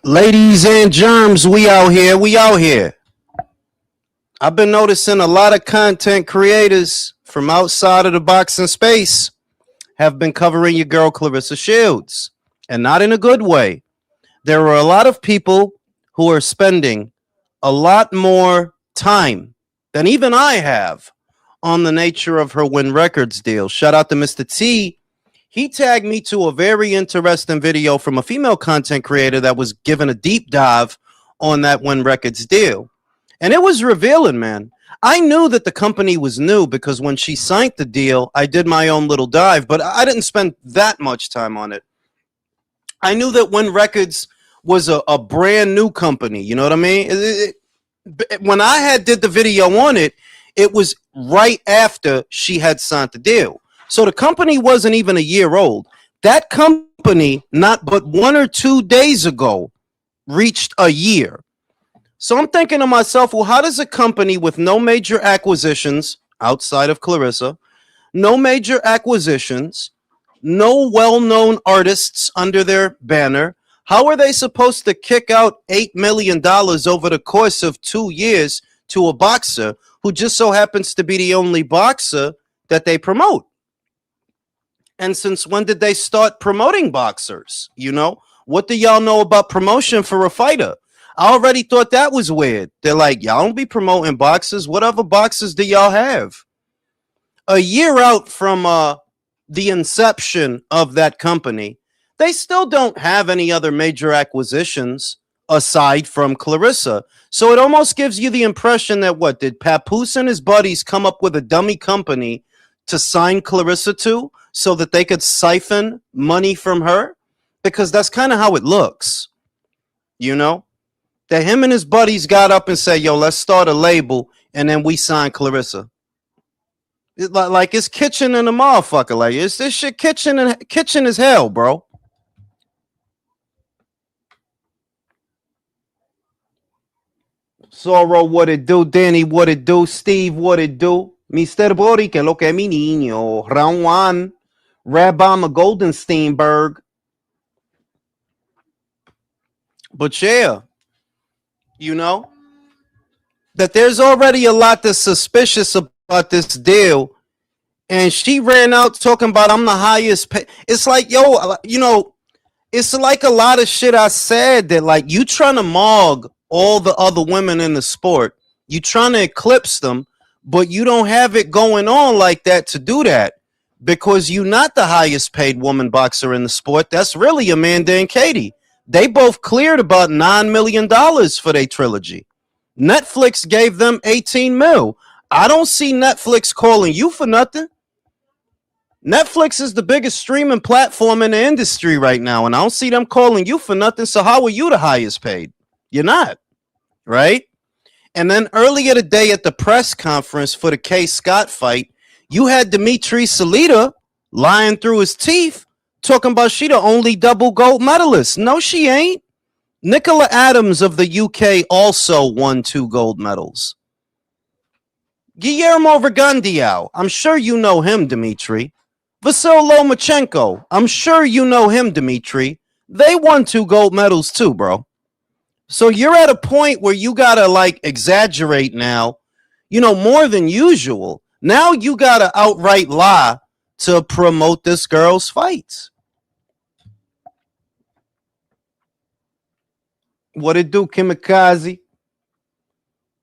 Ladies and germs, we out here. We out here. I've been noticing a lot of content creators from outside of the boxing space have been covering your girl Claressa Shields, and not in a good way. There are a lot of people who are spending a lot more time than even I have on the nature of her Win Records deal. Shout out to Mr. T. He tagged me to a very interesting video from a female content creator that was given a deep dive on that Win Records deal. And it was revealing, man. I knew that the company was new because when she signed the deal, I did my own little dive, but I didn't spend that much time on it. I knew that Win Records was a brand new company. You know what I mean? When I did the video on it, it was right after she had signed the deal. So the company wasn't even a year old. That company, not but 1 or 2 days ago, reached a year. So I'm thinking to myself, well, how does a company with no major acquisitions outside of Claressa, no major acquisitions, no well-known artists under their banner, how are they supposed to kick out $8 million over the course of 2 years to a boxer who just so happens to be the only boxer that they promote? And since when did they start promoting boxers? You know, what do y'all know about promotion for a fighter? I already thought that was weird. They're like, y'all don't be promoting boxers. What other boxers do y'all have? A year out from the inception of that company, they still don't have any other major acquisitions aside from Claressa. So it almost gives you the impression that what, did Papoose and his buddies come up with a dummy company to sign Claressa to so that they could siphon money from her? Because that's kind of how it looks, you know? That him and his buddies got up and said, yo, let's start a label, and then we sign Claressa. Like it's kitchen and a motherfucker. Like, it's this shit kitchen as hell, bro. Sorrow, what it do? Danny, what it do? Steve, what it do? Mr. Bori, que lo que es mi niño. Round one. Rabbi Goldensteinberg. But yeah, you know, that there's already a lot that's suspicious about this deal. And she ran out talking about I'm the highest paid. It's like, yo, you know, it's like a lot of shit I said that like you trying to mog all the other women in the sport. You trying to eclipse them, but you don't have it going on like that to do that because you're not the highest paid woman boxer in the sport. That's really Amanda and Katie. They both cleared about $9 million for their trilogy. Netflix gave them 18 mil. I don't see Netflix calling you for nothing. Netflix is the biggest streaming platform in the industry right now, and I don't see them calling you for nothing. So how are you the highest paid? You're not, right? And then earlier today at the press conference for the K. Scott fight, you had Dimitri Salita lying through his teeth talking about she the only double gold medalist. No, she ain't. Nicola Adams of the UK also won 2 gold medals. Guillermo Vergandiao, I'm sure you know him, Dimitri. Vasyl Lomachenko, I'm sure you know him, Dimitri. They won 2 gold medals too, bro. So you're at a point where you gotta like exaggerate now, you know, more than usual. Now you gotta outright lie to promote this girl's fights. What it do, Kimikaze?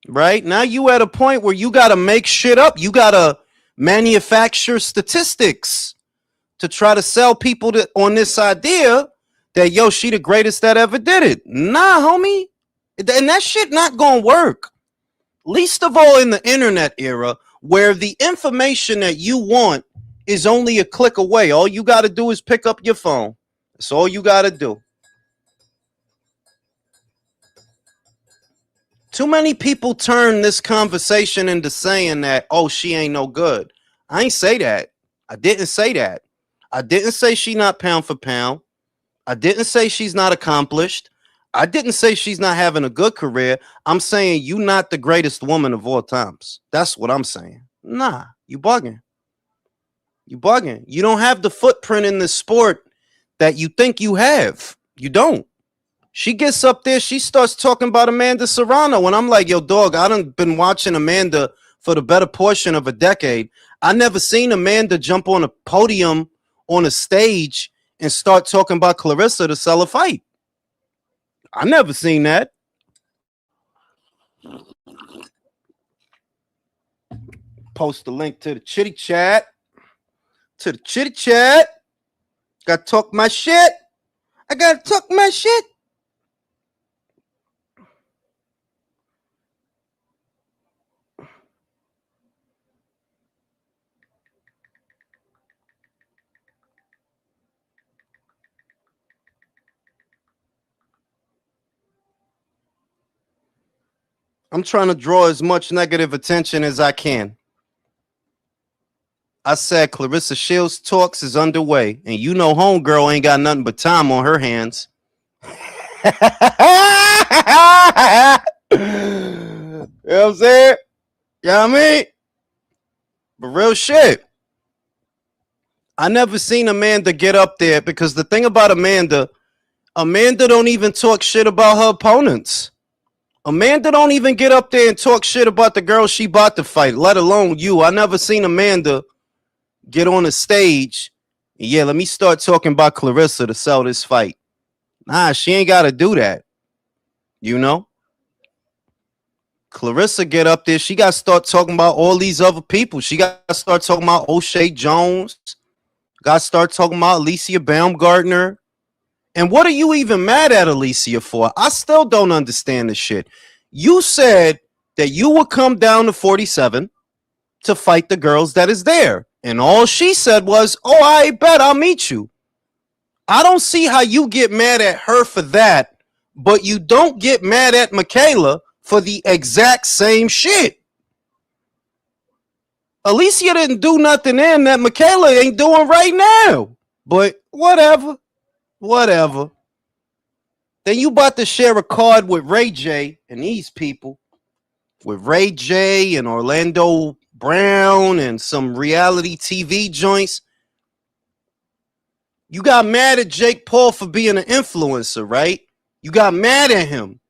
Right? Now you at a point where you got to make shit up. You got to manufacture statistics to try to sell people on this idea that, yo, she the greatest that ever did it. Nah, homie. And that shit not going to work. Least of all in the internet era where the information that you want is only a click away. All you got to do is pick up your phone. That's all you got to do. Too many people turn this conversation into saying that, oh, she ain't no good. I ain't say that. I didn't say that. I didn't say she not pound for pound. I didn't say she's not accomplished. I didn't say she's not having a good career. I'm saying you not the greatest woman of all times. That's what I'm saying. Nah, you bugging. You bugging. You don't have the footprint in this sport that you think you have. You don't. She gets up there, she starts talking about Amanda Serrano, and I'm like, yo, dog, I done been watching Amanda for the better portion of a decade. I never seen Amanda jump on a podium on a stage and start talking about Claressa to sell a fight. I never seen that. Post the link to the chitty chat. To the chitty chat. Gotta talk my shit. I gotta talk my shit. I'm trying to draw as much negative attention as I can. I said Claressa Shields talks is underway, and you know homegirl ain't got nothing but time on her hands. You know what I'm saying? You know what I mean? But real shit. I never seen Amanda get up there because the thing about Amanda don't even talk shit about her opponents. Amanda don't even get up there and talk shit about the girl she about to fight, let alone you. I never seen Amanda get on the stage. Yeah, let me start talking about Claressa to sell this fight. Nah, she ain't got to do that. You know? Claressa get up there. She got to start talking about all these other people. She got to start talking about O'Shea Jones. Got to start talking about Alicia Baumgartner. And what are you even mad at Alicia for? I still don't understand this shit. You said that you would come down to 47 to fight the girls that is there. And all she said was, oh, I bet I'll meet you. I don't see how you get mad at her for that, but you don't get mad at Michaela for the exact same shit. Alicia didn't do nothing in that Michaela ain't doing right now. But whatever. Whatever. Then you about to share a card with Ray J and these people. With Ray J and Orlando Brown and some reality TV joints. You got mad at Jake Paul for being an influencer, right? You got mad at him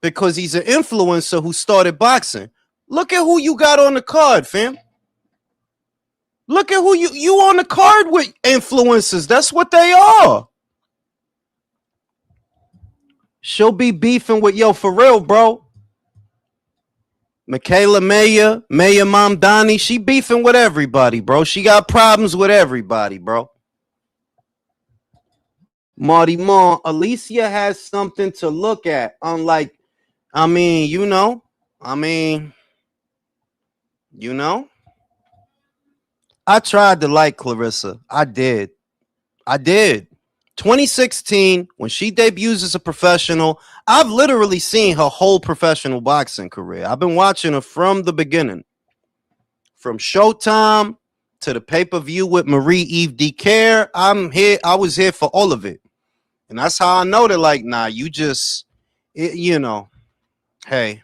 because he's an influencer who started boxing. Look at who you got on the card, fam. Look at who you on the card with influencers. That's what they are. She'll be beefing with, yo, for real, bro. Michaela Maya Mamdani, she beefing with everybody, bro. She got problems with everybody, bro. Marty Mon, Alicia has something to look at. Unlike, I mean, you know. I tried to like Claressa. I did. 2016, when she debuts as a professional, I've literally seen her whole professional boxing career. I've been watching her from the beginning. From Showtime to the pay-per-view with Marie-Eve Dicaire. I'm here. I was here for all of it. And that's how I know that, like, nah, you just, you know, hey,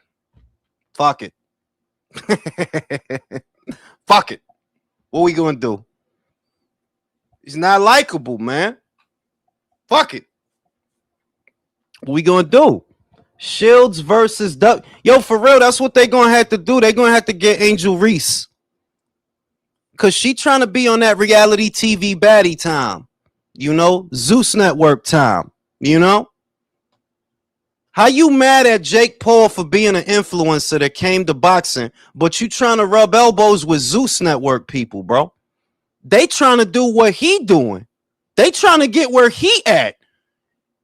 fuck it. Fuck it. What we gonna do? He's not likable, man. Fuck it. What we gonna do? Shields versus Duck. Yo, for real, that's what they gonna have to do. They gonna have to get Angel Reese. Cause she trying to be on that reality TV baddie time. You know, Zeus Network time. You know? How you mad at Jake Paul for being an influencer that came to boxing, but you trying to rub elbows with Zeus Network people, bro? They trying to do what he doing. They trying to get where he at.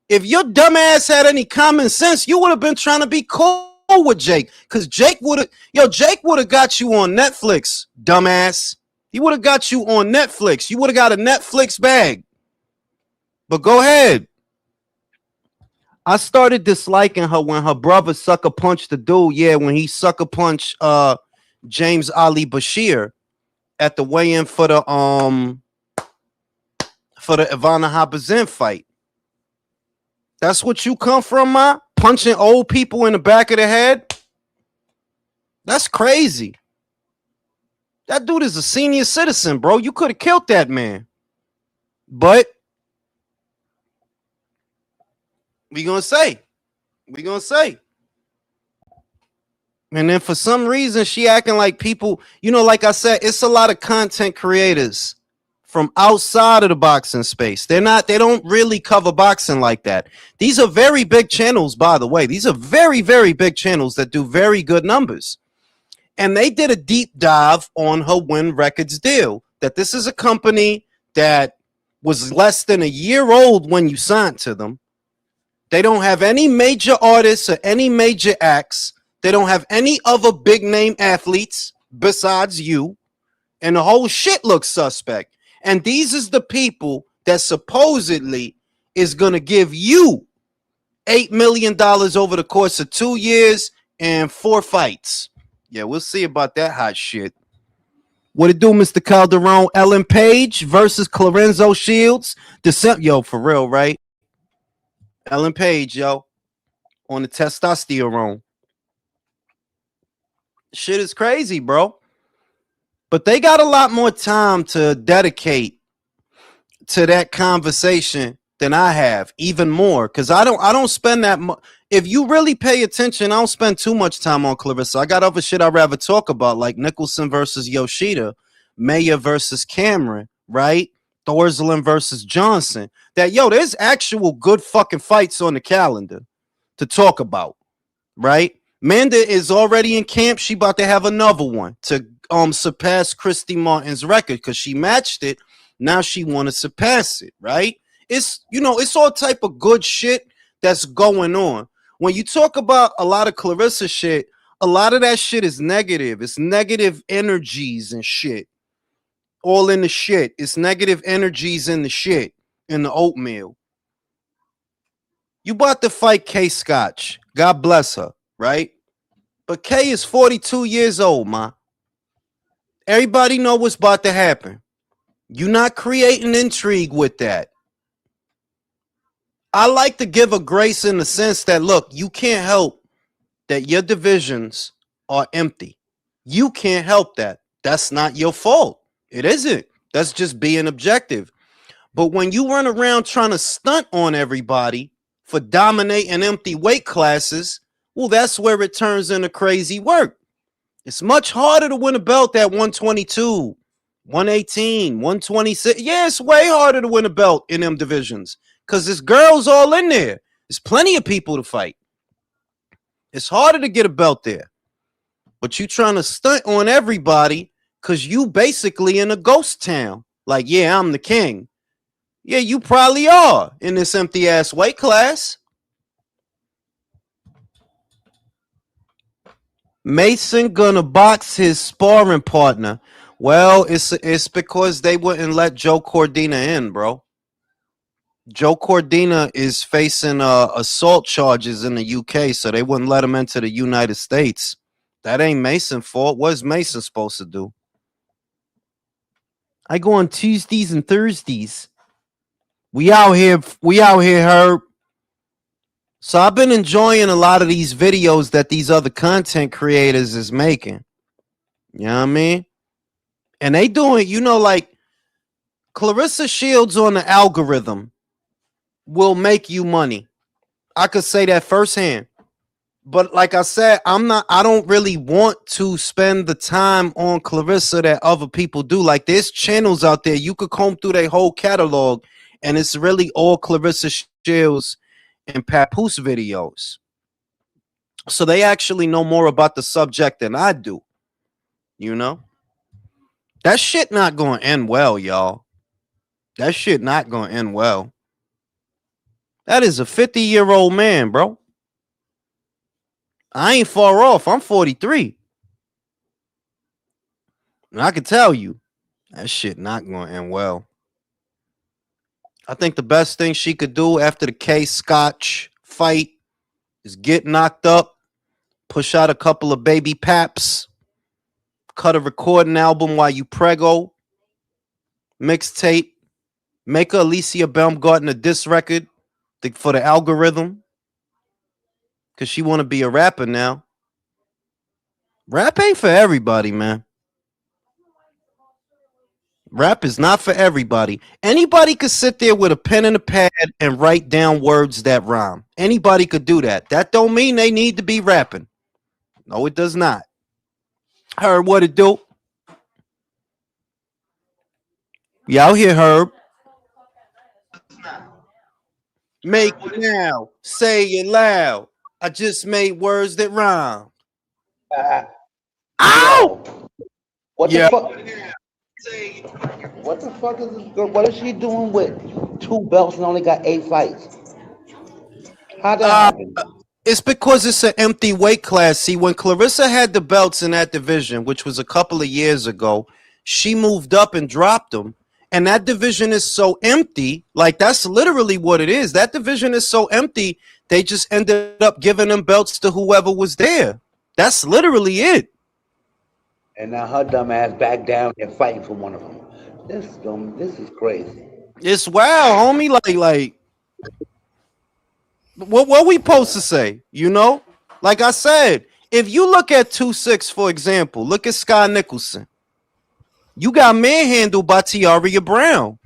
If your dumb ass had any common sense, you would have been trying to be cool with Jake. Because Jake would have got you on Netflix, dumbass. He would have got you on Netflix. You would have got a Netflix bag. But go ahead. I started disliking her when her brother sucker punched the dude. Yeah, when he sucker punched James Ali Bashir at the weigh-in for the Ivana Habazin fight. That's what you come from, ma? Punching old people in the back of the head? That's crazy. That dude is a senior citizen, bro. You could have killed that man. But We gonna say. We gonna say. And then for some reason, she acting like people, like I said, it's a lot of content creators from outside of the boxing space. They don't really cover boxing like that. These are very big channels, by the way. These are very, very big channels that do very good numbers. And they did a deep dive on her Win Records deal. That this is a company that was less than a year old when you signed to them. They don't have any major artists or any major acts. They don't have any other big name athletes besides you. And the whole shit looks suspect. And these is the people that supposedly is going to give you $8 million over the course of 2 years and 4 fights. Yeah, we'll see about that hot shit. What it do, Mr. Calderon? Ellen Page versus Claressa Shields. Yo, for real, right? Ellen Page, yo, on the testosterone. Shit is crazy, bro. But they got a lot more time to dedicate to that conversation than I have, even more, because I don't spend that much. If you really pay attention, I don't spend too much time on Claressa. I got other shit I'd rather talk about, like Nicholson versus Yoshida, Mayer versus Cameron, right? Thorslin versus Johnson. There's actual good fucking fights on the calendar to talk about, right? Manda is already in camp. She about to have another one to surpass Christy Martin's record because she matched it. Now she want to surpass it, right? It's all type of good shit that's going on. When you talk about a lot of Claressa shit, a lot of that shit is negative. It's negative energies and shit. All in the shit. It's negative energies in the shit, in the oatmeal. You about to fight Kay Scotch. God bless her, right? But Kay is 42 years old, ma. Everybody know what's about to happen. You're not creating intrigue with that. I like to give a grace in the sense that, look, you can't help that your divisions are empty. You can't help that. That's not your fault. It isn't. That's just being objective. But when you run around trying to stunt on everybody for dominating empty weight classes, well, that's where it turns into crazy work. It's much harder to win a belt at 122, 118, 126. Yeah, it's way harder to win a belt in them divisions because there's girls all in there. There's plenty of people to fight. It's harder to get a belt there. But you trying to stunt on everybody because you basically in a ghost town. Like, yeah, I'm the king. Yeah, you probably are in this empty ass weight class. Mason gonna box his sparring partner. Well, it's because they wouldn't let Joe Cordina in, bro. Joe Cordina is facing assault charges in the UK, so they wouldn't let him into the United States. That ain't Mason's fault. What's Mason supposed to do? I go on Tuesdays and Thursdays. We out here, Herb. So I've been enjoying a lot of these videos that these other content creators is making. You know what I mean? And they doing, like Claressa Shields on the algorithm will make you money. I could say that firsthand. But like I said, I don't really want to spend the time on Claressa that other people do. Like there's channels out there, you could comb through their whole catalog and it's really all Claressa Shields and Papoose videos. So they actually know more about the subject than I do. That shit not going to end well, y'all. That shit not going to end well. That is a 50-year-old man, bro. I ain't far off. I'm 43. And I can tell you, that shit not going to end well. I think the best thing she could do after the Kay Scotch fight is get knocked up, push out a couple of baby paps, cut a recording album while you prego, mixtape, make a Alicia Baumgartner diss record for the algorithm, because she want to be a rapper now. Rap ain't for everybody, man. Rap is not for everybody. Anybody could sit there with a pen and a pad and write down words that rhyme. Anybody could do that. That don't mean they need to be rapping. No, it does not. Herb, what it do? You out here, Herb. Make it now. Say it loud. I just made words that rhyme. Ow! What Yeah. the fuck? What the fuck is this girl? What is she doing with 2 belts and only got 8 fights? How'd that happen? It's because it's an empty weight class. See, when Claressa had the belts in that division, which was a couple of years ago, she moved up and dropped them. And that division is so empty. Like, that's literally what it is. That division is so empty, they just ended up giving them belts to whoever was there. That's literally it. And now her dumb ass back down and fighting for one of them. This is crazy. It's wild, homie. Like, what we supposed to say? You know, like I said, if you look at 2-6, for example, look at Sky Nicholson. You got manhandled by Tiaria Brown.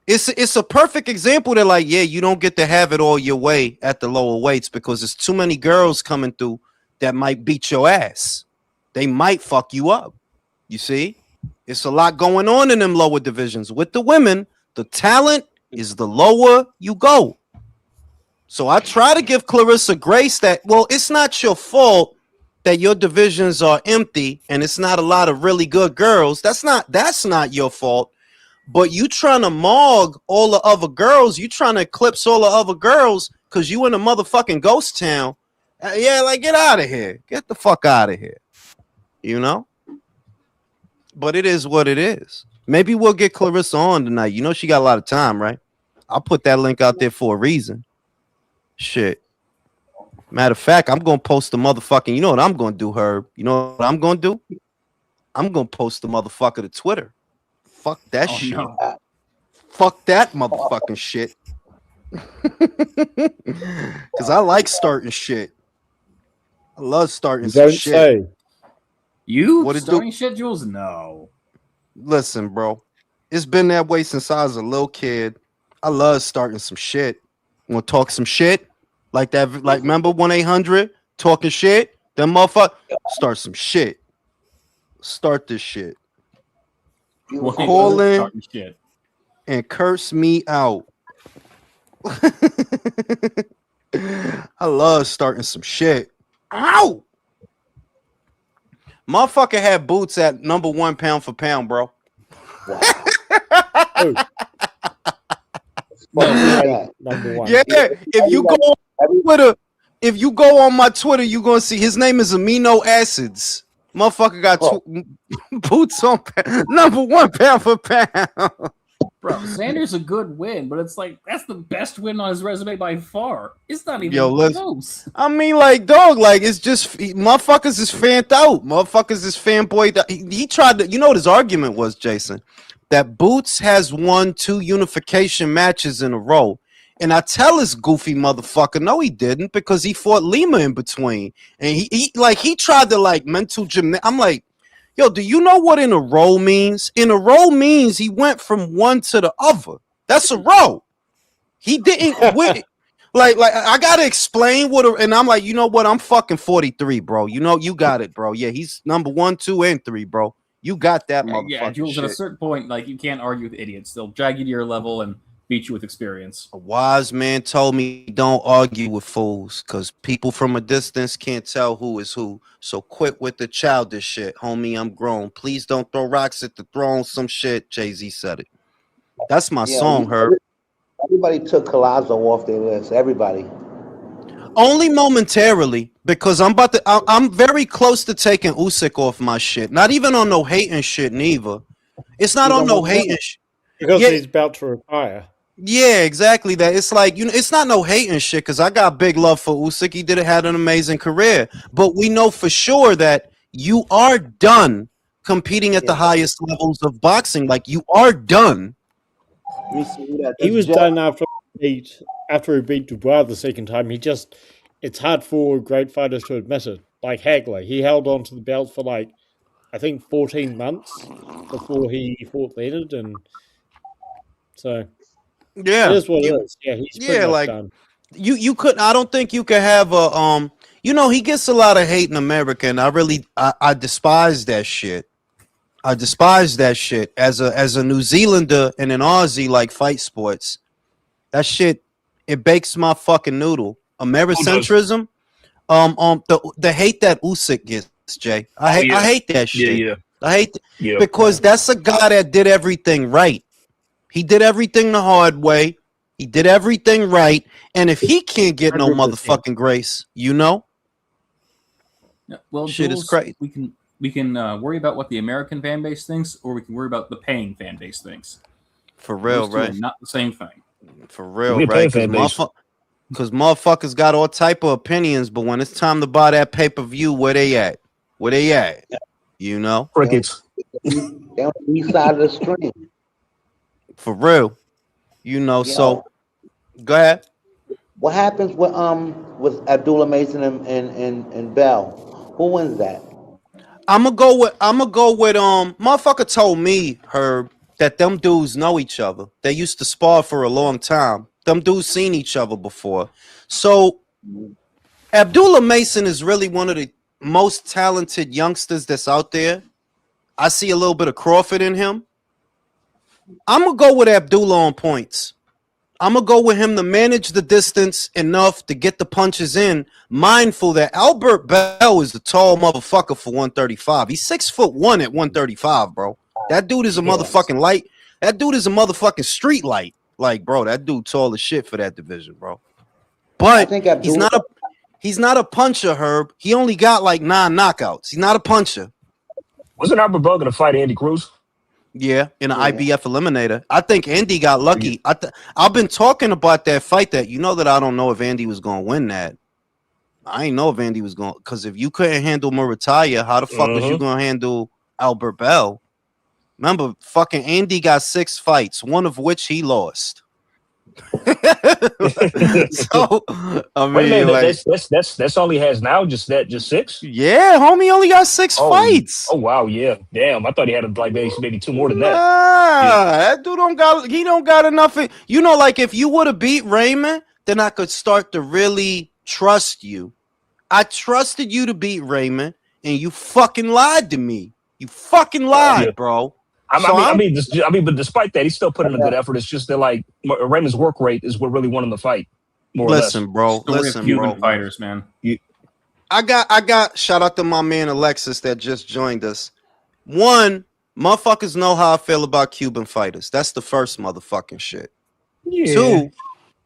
It's a perfect example that, like, yeah, you don't get to have it all your way at the lower weights because there's too many girls coming through that might beat your ass. They might fuck you up. You see? It's a lot going on in them lower divisions. With the women, the talent is the lower you go. So I try to give Claressa grace that, well, it's not your fault that your divisions are empty and it's not a lot of really good girls. That's not your fault. But you trying to mog all the other girls, you trying to eclipse all the other girls because you in a motherfucking ghost town. Yeah, like, get out of here. Get the fuck out of here. You know? But it is what it is. Maybe we'll get Claressa on tonight. You know she got a lot of time, right? I'll put that link out there for a reason. Shit. Matter of fact, I'm going to post the motherfucking... You know what I'm going to do, Herb? You know what I'm going to do? I'm going to post the motherfucker to Twitter. Fuck that shit. No. Fuck that motherfucking shit. Because I like starting shit. I love starting some shit. Say. You what starting shit, Jules? No. Listen, bro. It's been that way since I was a little kid. I love starting some shit. Want to talk some shit? Like that, like, remember 1-800 talking shit? Them motherfucker, start some shit. Start this shit. You call in and curse me out. I love starting some shit. Ow! Motherfucker had Boots at #1 pound for pound, bro. Wow. Yeah, if you go on my Twitter, you're gonna see his name is Amino Acids. Motherfucker got Boots on #1 pound for pound. Bro, Xander's a good win, but it's like that's the best win on his resume by far. It's not even close. I mean, like, dog, like, it's just motherfuckers is fanned out. Motherfuckers is fanboyed. He tried to, you know what his argument was, Jason? That Boots has won 2 unification matches in a row. And I tell this goofy motherfucker, no, he didn't, because he fought Lima in between. And he tried to, like, mental gymnast. I'm like, yo, do you know what in a row means? In a row means he went from one to the other. That's a row. He didn't like I gotta explain and I'm like, you know what? I'm fucking 43, bro. You know, you got it, bro. Yeah, he's #1, 2, and 3, bro. You got that, motherfucker. Yeah, Jules, shit. At a certain point, like, you can't argue with idiots. They'll drag you to your level and beat you with experience. A wise man told me don't argue with fools because people from a distance can't tell who is who. So quit with the childish shit. Homie, I'm grown. Please don't throw rocks at the throne. Some shit. Jay-Z said it. That's my song, Herb. Everybody took Collazo off their list. Everybody. Only momentarily, because I'm very close to taking Usyk off my shit. Not even on no hating shit, neither. It's not on no hating shit. Because he's about to retire. Yeah, exactly that. It's like, you know, it's not no hating shit because I got big love for Usyk. He had an amazing career. But we know for sure that you are done competing at the highest levels of boxing. Like, you are done. He was done after he beat Dubois the second time. It's hard for great fighters to admit it. Like Hagler, he held on to the belt for like I think 14 months before he fought Leonard, and so Yeah, it is what it is. Yeah, he's pretty much like done. you couldn't. I don't think you could have a You know, he gets a lot of hate in America, and I despise that shit. I despise that shit as a New Zealander and an Aussie like fight sports. That shit, it bakes my fucking noodle. Americentrism. The hate that Usyk gets, Jay. I hate that shit. Yeah. I hate because that's a guy that did everything right. He did everything the hard way. He did everything right. And if he can't get no 100%. motherfucking grace, you know, Yeah, well, shit Jules, is crazy. We can worry about what the American fan base thinks, or we can worry about the paying fan base thinks. For real, Those two right? are not the same thing. For real, We right? paying fan base. Because motherfuckers got all type of opinions, but when it's time to buy that pay-per-view, where they at? Where they at? You know? Crickets. They're on the east side of the stream. For real. You know, so go ahead. What happens with Abdullah Mason and Bell? Who wins that? I'ma go with motherfucker told me, Herb, that them dudes know each other. They used to spar for a long time. Them dudes seen each other before. So Abdullah Mason is really one of the most talented youngsters that's out there. I see a little bit of Crawford in him. I'm gonna go with Abdullah on points. I'm gonna go with him to manage the distance enough to get the punches in, mindful that Albert Bell is a tall motherfucker for 135. He's 6'1" at 135, bro. That dude is a motherfucking light. That dude is a motherfucking street light. Like, bro, that dude tall as shit for that division, bro. But he's not a puncher, Herb. He only got like 9 knockouts. He's not a puncher. Wasn't Albert Bell gonna fight Andy Cruz? Yeah, in an IBF eliminator. I think Andy got lucky. I've been talking about that fight. That you know that I don't know if Andy was gonna win that. I ain't know if Andy was going, because if you couldn't handle Murataya, how the fuck was you gonna handle Albert Bell? Remember, fucking Andy got 6 fights, one of which he lost. So I mean, wait a minute, like, that's all he has now. Just 6. Yeah, homie only got 6 fights. Oh wow, yeah, damn. I thought he had like maybe 2 more than that. That dude don't got enough. You know, like if you would have beat Raymond, then I could start to really trust you. I trusted you to beat Raymond, and you fucking lied to me. You fucking lied, bro. I mean, but despite that, he's still putting in a good effort. It's just that like Raymond's work rate is what really won him the fight. Listen, bro. Cuban fighters, man. I got. Shout out to my man Alexis that just joined us. One, motherfuckers know how I feel about Cuban fighters. That's the first motherfucking shit. Yeah.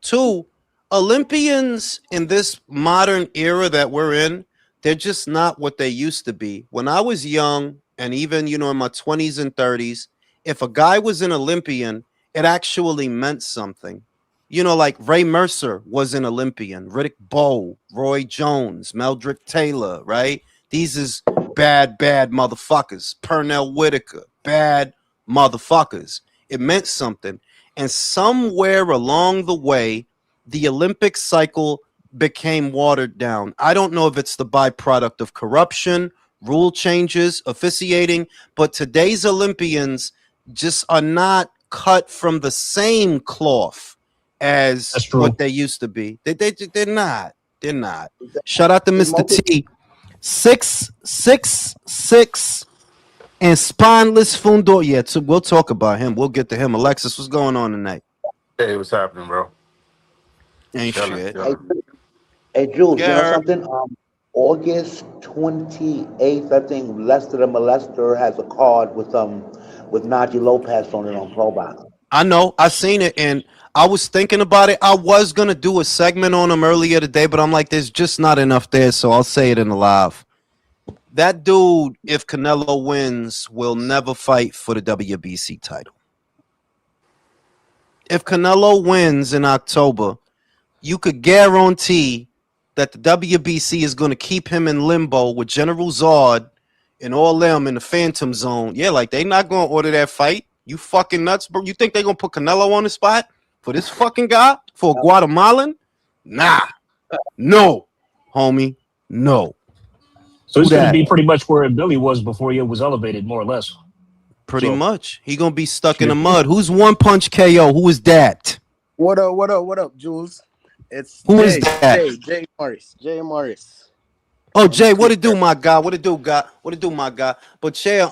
Two, Olympians in this modern era that we're in, they're just not what they used to be. When I was young, and even, you know, in my 20s and 30s, if a guy was an Olympian, it actually meant something. You know, like Ray Mercer was an Olympian, Riddick Bowe, Roy Jones, Meldrick Taylor, right? These is bad motherfuckers. Pernell Whitaker, bad motherfuckers. It meant something. And somewhere along the way, the Olympic cycle became watered down. I don't know if it's the byproduct of corruption, rule changes, officiating, but today's Olympians just are not cut from the same cloth as what they used to be. They're not. They're not. Shout out to Mr. T. 6'6" and spineless Fundor. Yeah, so we'll talk about him. We'll get to him. Alexis, what's going on tonight? Hey, what's happening, bro? Ain't shit. Hey, Jules, you know something? August 28th, I think Lester the Molester has a card with Najee Lopez on it on Pro Box. I know. I seen it, and I was thinking about it. I was gonna do a segment on him earlier today, but I'm like, there's just not enough there, so I'll say it in the live. That dude, if Canelo wins, will never fight for the WBC title. If Canelo wins in October, you could guarantee that the WBC is going to keep him in limbo with General Zod and all them in the Phantom Zone. Yeah, like they not going to order that fight. You fucking nuts, bro. You think they're going to put Canelo on the spot for this fucking guy? For a Guatemalan? Nah. No, homie. No. So he's going to be pretty much where Billy was before he was elevated, more or less. Pretty much. He going to be stuck in the mud. Who's one punch KO? Who is that? What up, Jules? It's Who is that? Jay Morris. Oh, Jay, what it do, my guy? What it do, my guy? But yeah,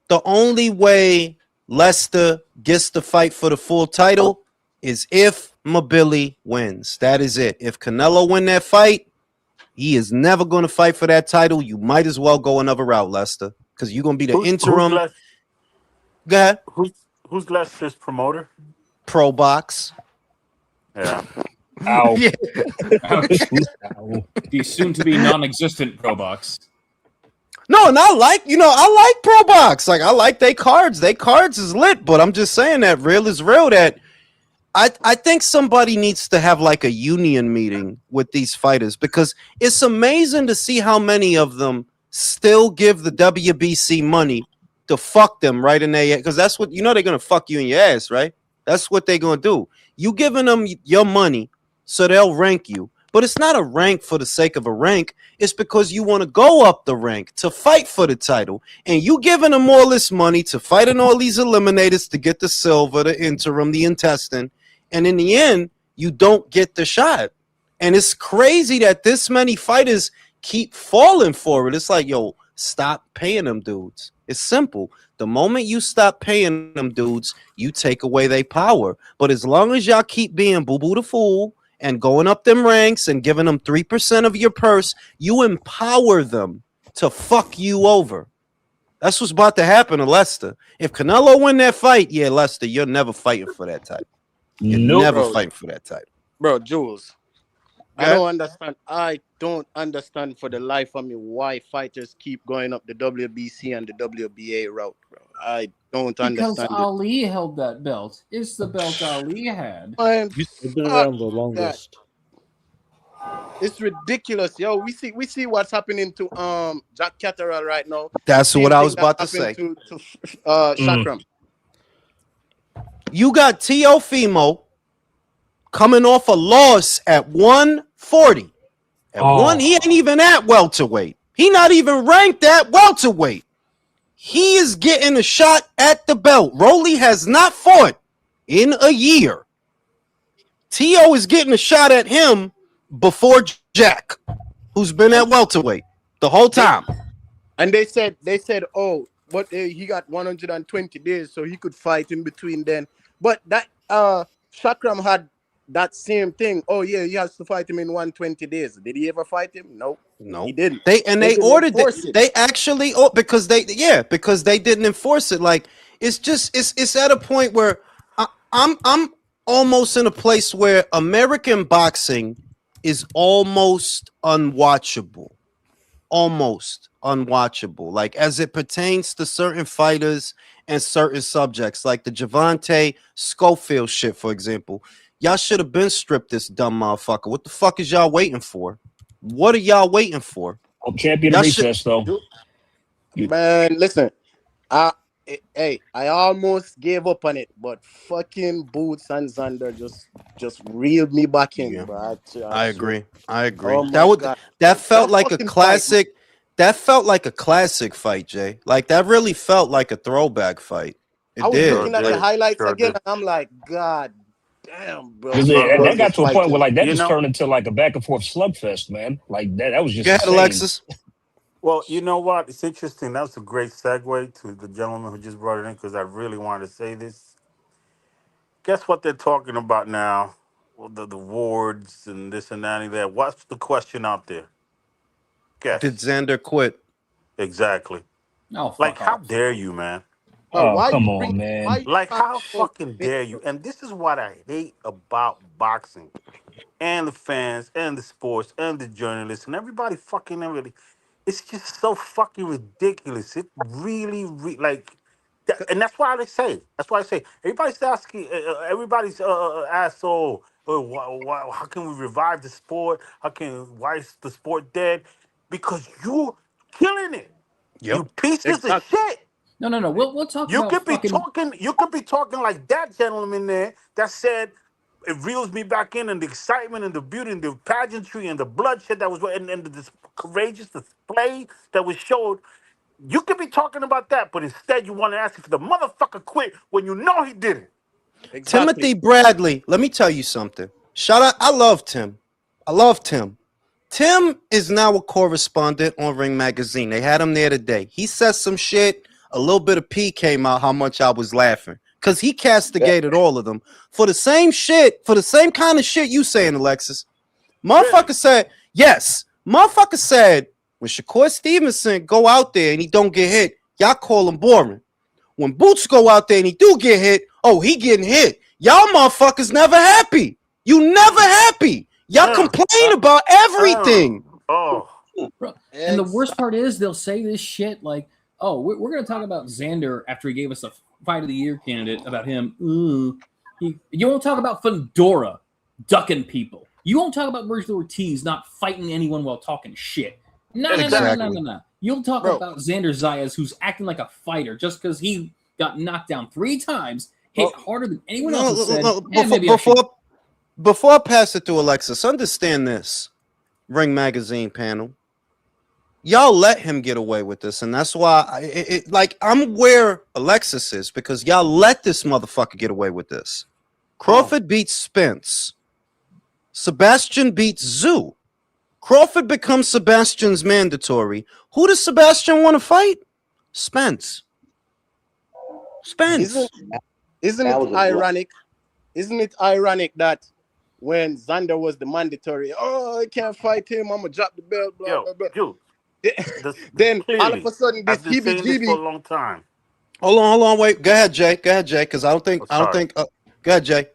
the only way Lester gets the fight for the full title is if Mabili wins. That is it. If Canelo win that fight, he is never going to fight for that title. You might as well go another route, Lester, because you're going to be the interim. Go ahead. Who's Lester's promoter? Pro Box. Yeah. Ow. Yeah. The soon-to-be non-existent Pro Box. No, and I like Pro Box. Like, I like they cards. They cards is lit, but I'm just saying that real is real. That I think somebody needs to have like a union meeting with these fighters, because it's amazing to see how many of them still give the WBC money to fuck them right in their, because that's what, they're going to fuck you in your ass, right? That's what they're going to do. You giving them your money so they'll rank you. But it's not a rank for the sake of a rank. It's because you want to go up the rank to fight for the title. And you giving them all this money to fight in all these eliminators to get the silver, the interim, the intestine. And in the end, you don't get the shot. And it's crazy that this many fighters keep falling for it. It's like, yo, stop paying them dudes. It's simple. The moment you stop paying them dudes, you take away their power. But as long as y'all keep being boo-boo the fool and going up them ranks and giving them 3% of your purse, you empower them to fuck you over. That's what's about to happen to Lester. If Canelo win that fight, yeah, Lester, you're never fighting for that title. You're never fighting for that title. Bro, Jules, I don't understand for the life of me why fighters keep going up the WBC and the WBA route, bro. I don't understand. Because Ali held that belt. It's the belt Ali had. He's been around the longest. It's ridiculous, yo. We see what's happening to Jack Catterall right now. That's what I was about to say. To Shakram. You got Teofimo coming off a loss at 140. He ain't even at welterweight. He not even ranked at welterweight. He is getting a shot at the belt. Rolly has not fought in a year. Teo is getting a shot at him before Jack, who's been at welterweight the whole time. And they said, oh, but he got 120 days, so he could fight in between then. But that Shakram had that same thing. Oh yeah, he has to fight him in 120 days. Did he ever fight him? No, he didn't. They ordered it. They actually because they didn't enforce it. Like it's at a point where I'm almost in a place where American boxing is almost unwatchable. Like as it pertains to certain fighters and certain subjects, like the Javante Schofield shit, for example. Y'all should have been stripped this dumb motherfucker. What the fuck is y'all waiting for? What are y'all waiting for? Champion recess, though. Man, listen. I almost gave up on it, but fucking Boots-Xander just reeled me back in. Yeah. Bro. I agree. Oh that felt like a classic. That felt like a classic fight, Jay. Like that really felt like a throwback fight. I was looking at the highlights again, and I'm like, God damn, bro. That got to a point where like that just turned into like a back and forth slugfest, man. Like that was just. Go ahead, Alexis. Well, you know what? It's interesting. That was a great segue to the gentleman who just brought it in, because I really wanted to say this. Guess what they're talking about now? Well, the wards and this and that and that. What's the question out there? Guess. Did Xander quit? Exactly. No, like, how dare you, man? Come on, man. Like, how fucking dare you? And this is what I hate about boxing and the fans and the sports and the journalists and everybody fucking everybody. It's just so fucking ridiculous. It really, and that's why I say. That's why I say everybody's asking. Everybody's asked, "Oh, how can we revive the sport? Why is the sport dead? Because you're killing it. Yep. You pieces of shit." No. We'll talk. You could be talking like that gentleman there that said it reels me back in, and the excitement and the beauty and the pageantry and the bloodshed that was, and the courageous display that was showed. You could be talking about that, but instead you want to ask if the motherfucker quit when you know he did it. Exactly. Timothy Bradley, let me tell you something. Shout out, I love Tim. I love Tim. Tim is now a correspondent on Ring Magazine. They had him there today. He said some shit. A little bit of pee came out how much I was laughing. Because he castigated all of them for the same shit, for the same kind of shit you saying, Alexis. Motherfucker said, yes. Motherfucker said, when Shakur Stevenson go out there and he don't get hit, y'all call him boring. When Boots go out there and he do get hit, oh, he getting hit. Y'all motherfuckers never happy. You never happy. Y'all complain about everything. And the worst part is they'll say this shit like, oh, we're going to talk about Xander after he gave us a Fight of the Year candidate about him. You won't talk about Fedora ducking people. You won't talk about Virgil Ortiz not fighting anyone while talking shit. No. You'll talk about Xander Zayas, who's acting like a fighter just because he got knocked down 3 times, hit harder than anyone else has said. Before I pass it to Alexis, understand this, Ring Magazine panel. Y'all let him get away with this, and that's why I'm where Alexis is, because y'all let this motherfucker get away with this. Crawford beats Spence. Sebastian beats Zoo. Crawford becomes Sebastian's mandatory. Who does Sebastian want to fight? Spence. Isn't it ironic? Isn't it ironic that when Xander was the mandatory, oh, I can't fight him, I'm gonna drop the belt, blah blah blah. Dude, then all of a sudden this I've been saying this for a long time. Hold on, wait. Go ahead, Jay, because I don't think. Go ahead, Jay.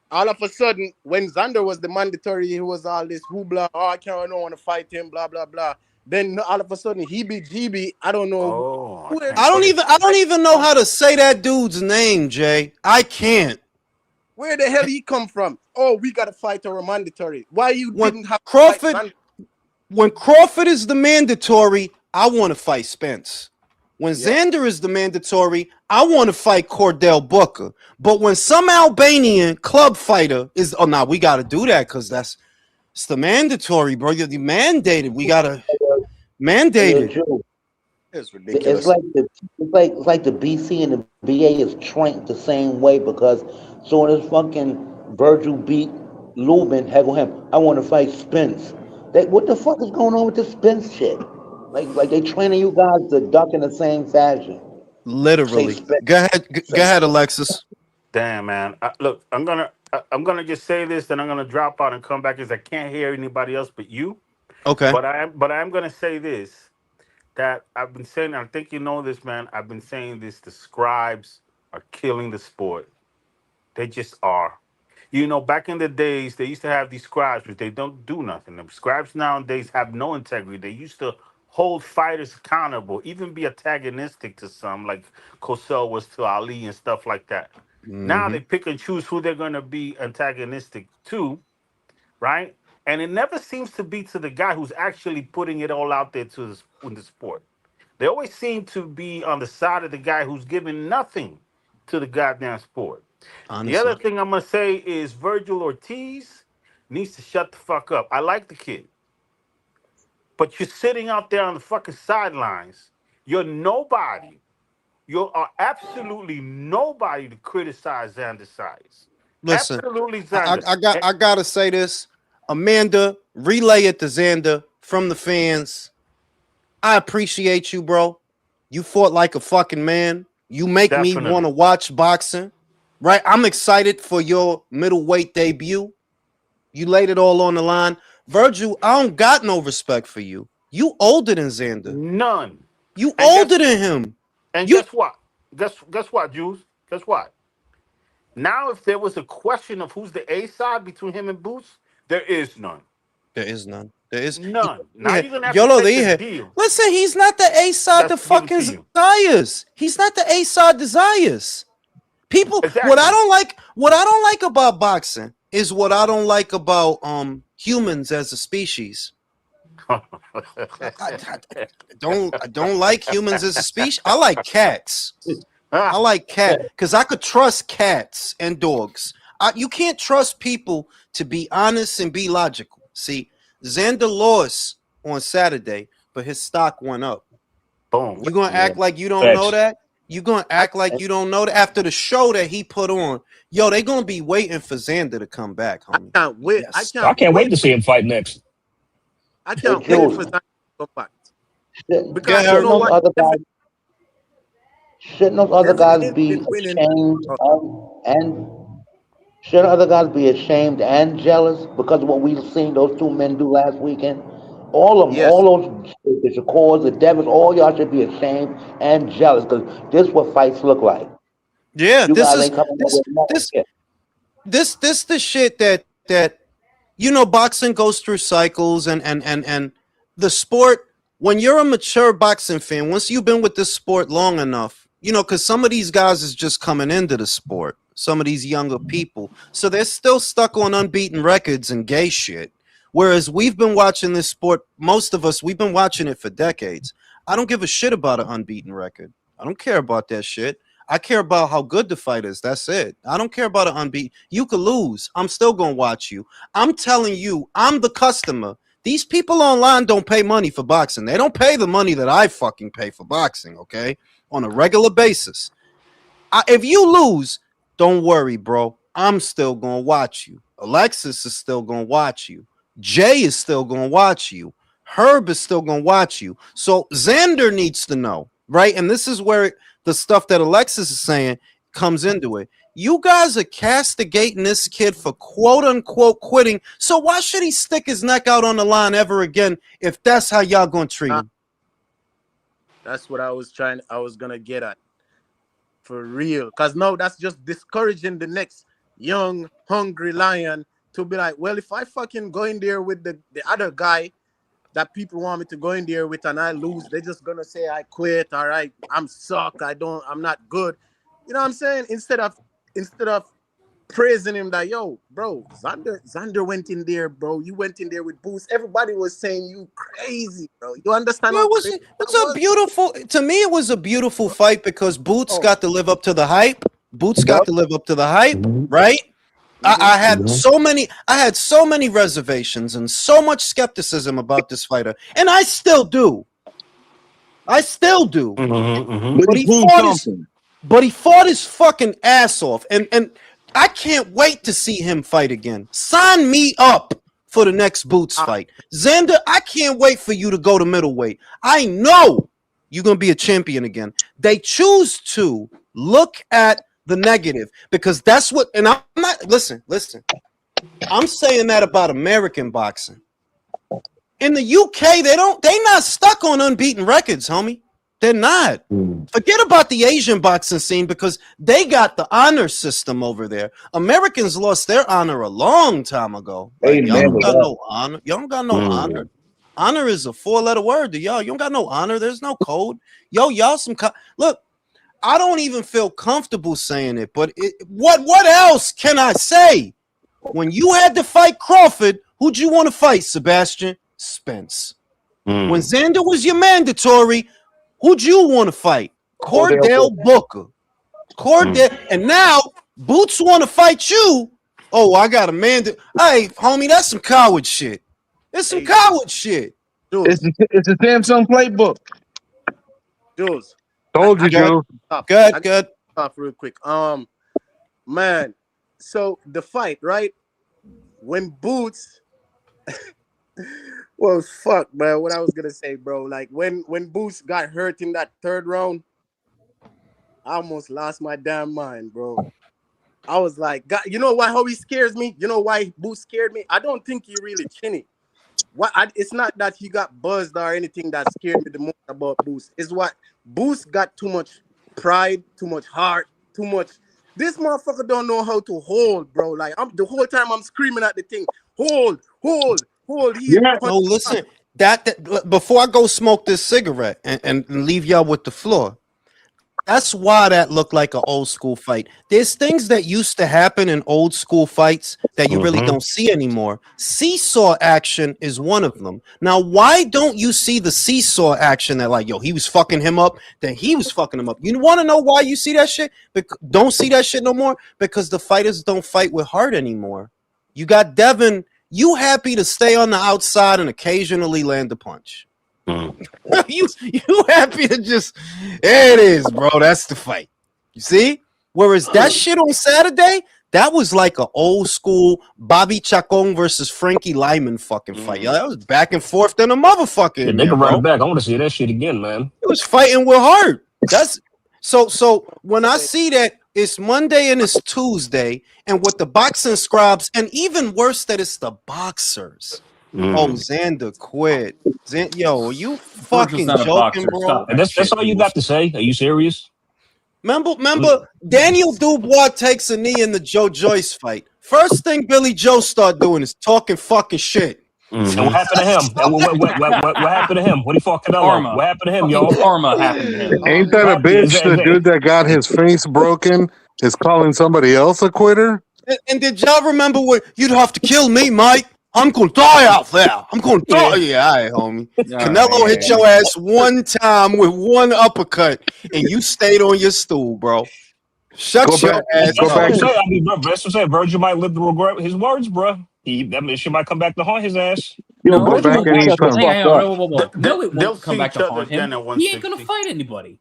All of a sudden, when Xander was the mandatory, he was all this hoopla. Oh, I don't want to fight him, blah blah blah. Then all of a sudden, he beat GB. I don't know. I don't even know how to say that dude's name, Jay. I can't. Where the hell he come from? Oh, we got to fight our mandatory. Why you didn't have Crawford? When Crawford is the mandatory, I want to fight Spence. When Xander is the mandatory, I want to fight Cordell Booker. But when some Albanian club fighter is, we got to do that because it's the mandatory, bro. You're the mandated. We got to mandate it. It's ridiculous. It's like the BC and the BA is trained the same way, because soon as fucking Virgil beat Lubin, heck with him, I want to fight Spence. What the fuck is going on with this Spence shit? Like they training you guys to duck in the same fashion. Literally. Go ahead, Alexis. Damn, man. Look, I'm gonna just say this, then I'm gonna drop out and come back because I can't hear anybody else but you. Okay. But I'm gonna say this, that I've been saying. I think you know this, man. I've been saying this. The scribes are killing the sport. They just are. You know, back in the days, they used to have these scribes, but they don't do nothing. The scribes nowadays have no integrity. They used to hold fighters accountable, even be antagonistic to some, like Cosell was to Ali and stuff like that. Now they pick and choose who they're going to be antagonistic to, right? And it never seems to be to the guy who's actually putting it all out there in the sport. They always seem to be on the side of the guy who's giving nothing to the goddamn sport. Honestly. The other thing I'm going to say is Virgil Ortiz needs to shut the fuck up. I like the kid. But you're sitting out there on the fucking sidelines. You're nobody. You are absolutely nobody to criticize Xander Zayas. Listen, absolutely, Xander. I gotta say this. Amanda, relay it to Xander from the fans. I appreciate you, bro. You fought like a fucking man. You make me want to watch boxing. Right? I'm excited for your middleweight debut. You laid it all on the line. Virgil, I don't got no respect for you. You older than Xander. None. You older than him. And guess what? Guess what, Jules? Guess what? Now, if there was a question of who's the A side between him and Boots, there is none. There is none. There is none. Now you're gonna have to take the deal. Listen, he's not the A side to fucking Zayas. He's not the A side to Zayas. People, exactly. what I don't like about boxing is what I don't like about humans as a species. I don't like humans as a species. I like cats. I like cats because I could trust cats and dogs. You can't trust people to be honest and be logical. See, Xander lost on Saturday, but his stock went up. Boom. You gonna act like you don't Facts. know that? You gonna act like you don't know that after the show that he put on? Yo, they gonna be waiting for Xander to come back, homie. I can't wait. Yes. I can't wait to see him fight next. I can't Hey, wait Jules. for that to come back. Shouldn't Because Yeah, you know what? those other guys Everything be been winning. ashamed and shouldn't other guys be ashamed and jealous because of what we've seen those two men do last weekend? All of them, Yes. all those, the Shakors, the Devils, all y'all should be ashamed and jealous because this is what fights look like. Yeah, You this guys is ain't coming up with nothing. this the shit that you know, boxing goes through cycles and the sport, when you're a mature boxing fan, once you've been with this sport long enough, you know, because some of these guys is just coming into the sport, some of these younger people, so they're still stuck on unbeaten records and gay shit. Whereas we've been watching this sport, most of us, we've been watching it for decades. I don't give a shit about an unbeaten record. I don't care about that shit. I care about how good the fight is. That's it. I don't care about an unbeaten. You could lose. I'm still going to watch you. I'm telling you, I'm the customer. These people online don't pay money for boxing. They don't pay the money that I fucking pay for boxing, okay? On a regular basis. If you lose, don't worry, bro. I'm still going to watch you. Alexis is still going to watch you. Jay is still going to watch you. Herb is still going to watch you. So Xander needs to know, right? And this is where the stuff that Alexis is saying comes into it. You guys are castigating this kid for quote unquote quitting. So why should he stick his neck out on the line ever again if that's how y'all going to treat him? That's what I was gonna get at. For real. Because no, that's just discouraging the next young, hungry lion to be like, well, if I fucking go in there with the other guy that people want me to go in there with and I lose, they're just gonna say I quit, all right, I'm suck, I'm not good. You know what I'm saying? Instead of praising him that, yo, bro, Xander went in there, bro. You went in there with Boots. Everybody was saying you crazy, bro. You understand Well, how it was, crazy it's that a was? beautiful, to me, it was a beautiful fight because Boots Oh. got to live up to the hype. Boots got to live up to the hype, right? Mhm. I had so many reservations and so much skepticism about this fighter, and I still do. Mm-hmm. But he fought his fucking ass off, and I can't wait to see him fight again. Sign me up for the next Boots fight. Xander, I can't wait for you to go to middleweight. I know you're going to be a champion again. They choose to look at the negative because that's what, and I'm not, listen. I'm saying that about American boxing. In the UK, they're not stuck on unbeaten records, homie. They're not. Forget about the Asian boxing scene because they got the honor system over there. Americans lost their honor a long time ago. Like, y'all don't got no honor. Y'all don't got no honor. Honor is a 4-letter word to y'all. You don't got no honor. There's no code. Yo, y'all look, I don't even feel comfortable saying it, but what else can I say? When you had to fight Crawford, who'd you want to fight, Sebastian? Spence. When Xander was your mandatory, who'd you want to fight? Cordell Booker. And now Boots want to fight you. Oh, I got a Hey, homie, that's some coward shit. It's some coward shit. Jules, It's a Samsung playbook. Jules. Told you, Joe. Good. Off real quick. Man, so the fight, right? When Boots well, fuck, man. What I was gonna say, bro. Like when Boots got hurt in that third round, I almost lost my damn mind, bro. I was like, God, you know why? How he scares me? You know why Boots scared me? I don't think he really chinny. It's not that he got buzzed or anything that scared me the most about Boots. It's what Boots got too much pride, too much heart, too much. This motherfucker don't know how to hold, bro. Like the whole time I'm screaming at the thing, hold. No, listen. That before I go smoke this cigarette and leave y'all with the floor. That's why that looked like an old school fight. There's things that used to happen in old school fights that you really don't see anymore. Seesaw action is one of them. Now, why don't you see the seesaw action that like, yo, he was fucking him up, then he was fucking him up? You want to know why you see that shit? Don't see that shit no more? Because the fighters don't fight with heart anymore. You got Devin, you happy to stay on the outside and occasionally land a punch. you happy to just there it is, bro. That's the fight. You see? Whereas that shit on Saturday, that was like an old school Bobby Chacon versus Frankie Lyman fucking fight. Yo, that was back and forth than a motherfucker. They can run it back. I want to see that shit again, man. It was fighting with heart. That's so when I see that it's Monday and it's Tuesday, and with the boxing scribes, and even worse that it's the boxers. Oh, Xander quit. Yo, are you fucking joking, bro? And that's all you got to say? Are you serious? Remember, Daniel Dubois takes a knee in the Joe Joyce fight. First thing Billy Joe start doing is talking fucking shit. And what happened to him? What happened to him? What he fought Canelo? What happened to him, y'all? Karma happened to him. Ain't that a bitch? The dude that got his face broken is calling somebody else a quitter? And did y'all remember what you'd have to kill me, Mike? I'm gonna die out there. I'm gonna die. Yeah, all right, homie. Canelo hit your ass one time with one uppercut, and you stayed on your stool, bro. Shut your ass up. I mean, bro, that's what I'm saying. Virgil might live to regret his words, bro. That shit might come back to haunt his ass. No, Virgil won't come back to haunt him. He ain't gonna fight anybody.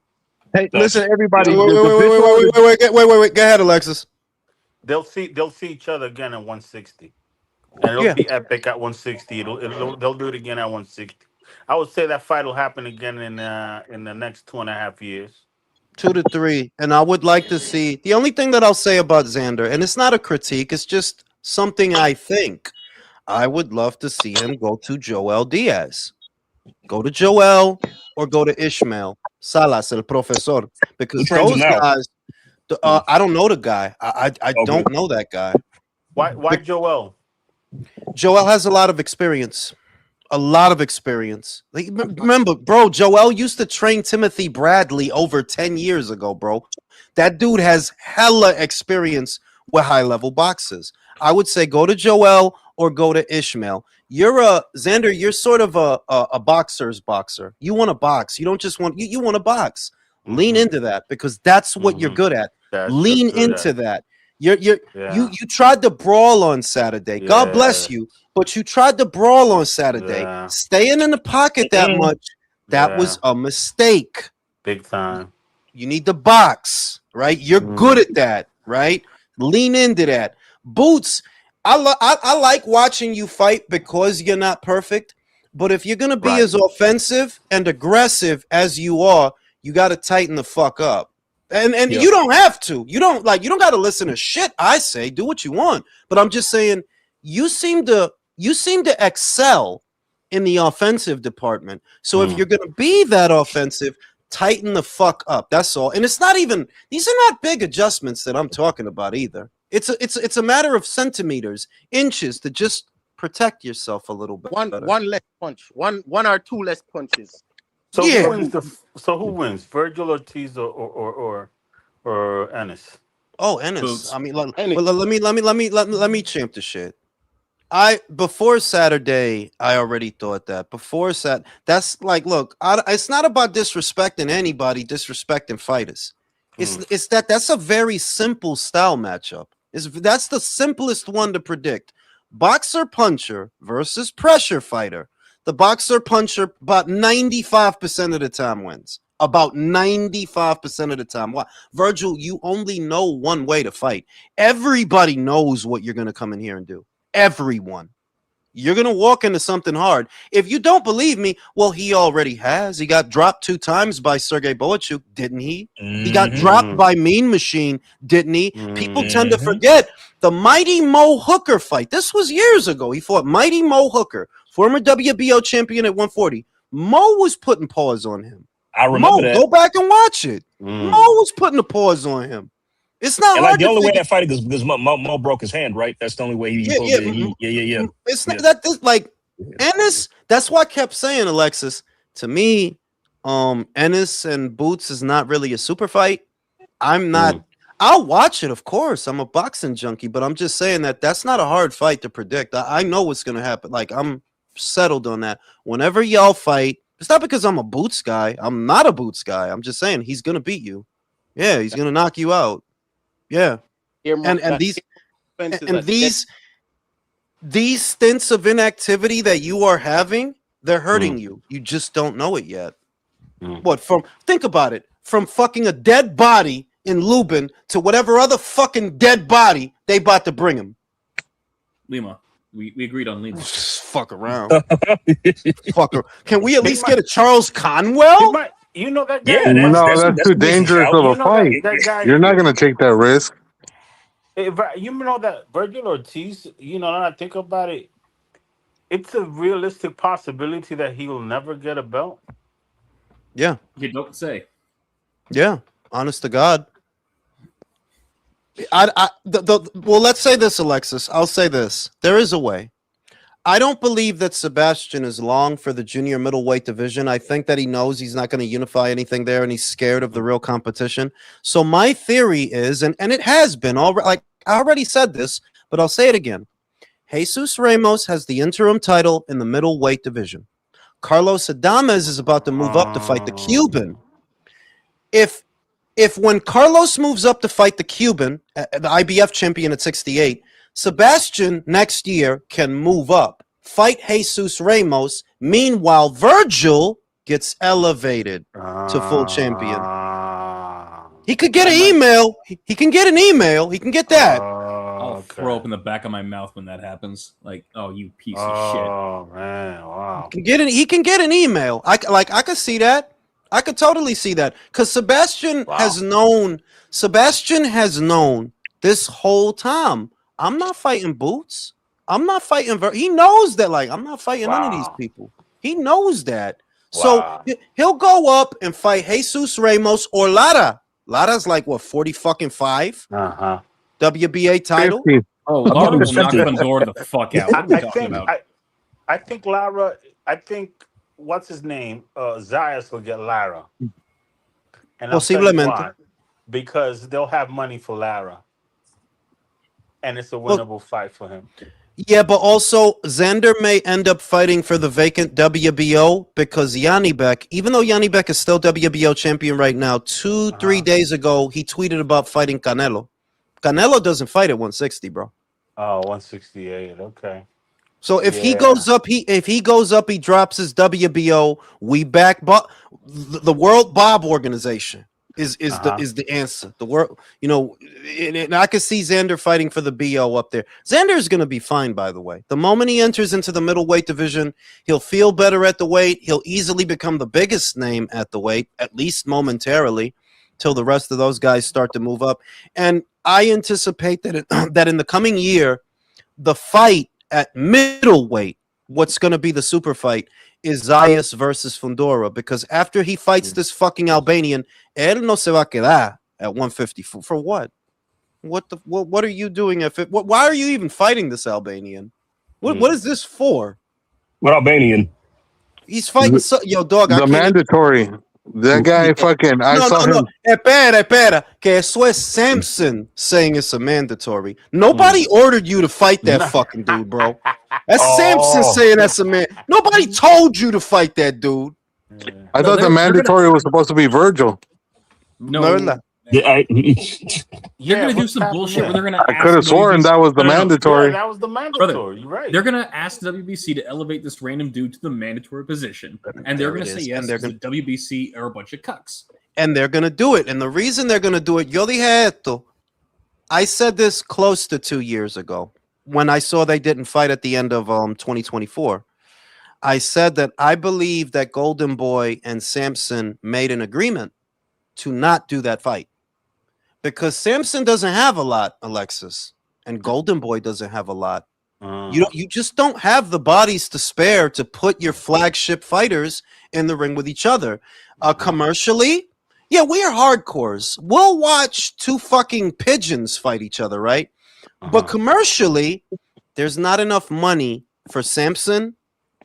Hey, listen, everybody. Wait. Go ahead, Alexis. They'll see each other again at 160. And it'll be epic at 160. They'll do it again at 160. I would say that fight will happen again in the next 2.5 years. 2 to 3. And I would like to see the only thing that I'll say about Xander, and it's not a critique, it's just something I think. I would love to see him go to Joel Diaz. Go to Joel or go to Ishmael Salas, el profesor. Because those guys, I don't know the guy. I don't know that guy. Why Joel? Joel has a lot of experience. Like, remember, bro, Joel used to train Timothy Bradley over 10 years ago, bro. That dude has hella experience with high-level boxers. I would say go to Joel or go to Ishmael. Xander, you're sort of a boxer's boxer. You want to box. You don't just want you want to box. Lean into that because that's what you're good at. Lean into that. You tried to brawl on Saturday. God bless you, but you tried to brawl on Saturday. Staying in the pocket that much, that was a mistake. Big time. You need to box, right? You're good at that, right? Lean into that. Boots, I like watching you fight because you're not perfect, but if you're gonna be as offensive and aggressive as you are, you got to tighten the fuck up. And you don't have to. You don't got to listen to shit I say. Do what you want. But I'm just saying you seem to excel in the offensive department. So if you're going to be that offensive, tighten the fuck up. That's all. And it's not even these are not big adjustments that I'm talking about either. It's a matter of centimeters, inches to just protect yourself a little bit. One less punch. One or two less punches. So who wins? Virgil Ortiz or Ennis? Oh, Ennis. Boots. I mean, let me champ the shit. Before Saturday, I already thought that. That's like, look, it's not about disrespecting anybody, disrespecting fighters. That's a very simple style matchup. That's the simplest one to predict. Boxer puncher versus pressure fighter. The boxer puncher about 95% of the time wins. About 95% of the time. Why? Virgil, you only know one way to fight. Everybody knows what you're going to come in here and do. Everyone. You're going to walk into something hard. If you don't believe me, well, he already has. He got dropped 2 times by Sergey Boachuk, didn't he? He got dropped by Mean Machine, didn't he? People tend to forget the Mighty Mo Hooker fight. This was years ago. He fought Mighty Mo Hooker, former WBO champion at 140. Mo was putting paws on him. I remember that. Go back and watch it. Mo was putting the paws on him. It's not like the only way that fight is because Mo broke his hand, right? That's the only way he. It's not that like Ennis. That's why I kept saying, Alexis. To me, Ennis and Boots is not really a super fight. I'm not. I'll watch it, of course. I'm a boxing junkie, but I'm just saying that that's not a hard fight to predict. I know what's gonna happen. Like, I'm settled on that. Whenever y'all fight, it's not because I'm a Boots guy. I'm not a Boots guy. I'm just saying he's gonna beat you. Yeah, he's gonna knock you out. Yeah, and these stints of inactivity that you are having, they're hurting you. You just don't know it yet. What from? Think about it. From fucking a dead body in Lubin to whatever other fucking dead body they about to bring him. Lima. We agreed on Lima. Fuck around. Fucker. Can we at least get a Charles Conwell? You know that guy? Yeah, that's too dangerous of a fight. You're not going to take that risk. You know that Virgil Ortiz, now that I think about it, it's a realistic possibility that he will never get a belt. Yeah. You don't say. Yeah. Honest to God. Well, let's say this, Alexis. I'll say this. There is a way. I don't believe that Sebastian is long for the junior middleweight division. I think that he knows he's not going to unify anything there, and he's scared of the real competition. So my theory is, and it has been already, like I already said this, but I'll say it again. Jesus Ramos has the interim title in the middleweight division. Carlos Adames is about to move up to fight the Cuban. If when Carlos moves up to fight the Cuban, the IBF champion at 68, Sebastian next year can move up, fight Jesus Ramos. Meanwhile, Virgil gets elevated to full champion. He could get an email. He can get an email. He can get that. I'll throw up in the back of my mouth when that happens. Like, oh, you piece of shit. Oh man, wow. He can get an email. I could see that. I could totally see that because Sebastian has known this whole time. I'm not fighting Boots. I'm not fighting. He knows that. Like, I'm not fighting none of these people. He knows that. So he'll go up and fight Jesus Ramos or Lara. Lara's like what, 45? WBA title. 50. Oh, Lara will knock Fundora the fuck out. What are we talking about? I think Lara. I think what's his name? Zayas will get Lara. And I'll tell you why. Because they'll have money for Lara. And it's a winnable fight for him. Yeah, but also Xander may end up fighting for the vacant WBO because Janibek, even though Janibek is still WBO champion right now, 2-3 days ago, he tweeted about fighting Canelo. Canelo doesn't fight at 160, bro. Oh, 168. Okay. So if he goes up, he drops his WBO. We back the World Bob organization. Is the answer. The world, and I could see Xander fighting for the BO up there. Xander is going to be fine, by the way. The moment he enters into the middleweight division, he'll feel better at the weight. He'll easily become the biggest name at the weight, at least momentarily, till the rest of those guys start to move up. And I anticipate that in the coming year, the fight at middleweight, what's going to be the super fight, is Zayas versus Fundora, because after he fights this fucking Albanian, él no se va a quedar at 150 for what? What are you doing why are you even fighting this Albanian? What is this for? What Albanian? He's fighting dog. The mandatory. That guy fucking. I saw him. Espera. Que eso es Samson saying it's a mandatory. Nobody ordered you to fight that fucking dude, bro. That's Samson saying that's a man. Nobody told you to fight that dude. I thought the mandatory was supposed to be Virgil. No. They're gonna do some bullshit where they're gonna. I could have sworn that was the mandatory. Yeah, that was the mandatory. Brother, you're right. They're gonna ask the WBC to elevate this random dude to the mandatory position, and they're gonna say yes. The WBC are a bunch of cucks, and they're gonna do it. And the reason they're gonna do it, yo dije esto. I said this close to 2 years ago when I saw they didn't fight at the end of 2024. I said that I believe that Golden Boy and Samson made an agreement to not do that fight. Because Samson doesn't have a lot, Alexis, and Golden Boy doesn't have a lot. You just don't have the bodies to spare to put your flagship fighters in the ring with each other. Commercially, yeah, we are hardcores. We'll watch two fucking pigeons fight each other, right? But commercially, there's not enough money for Samson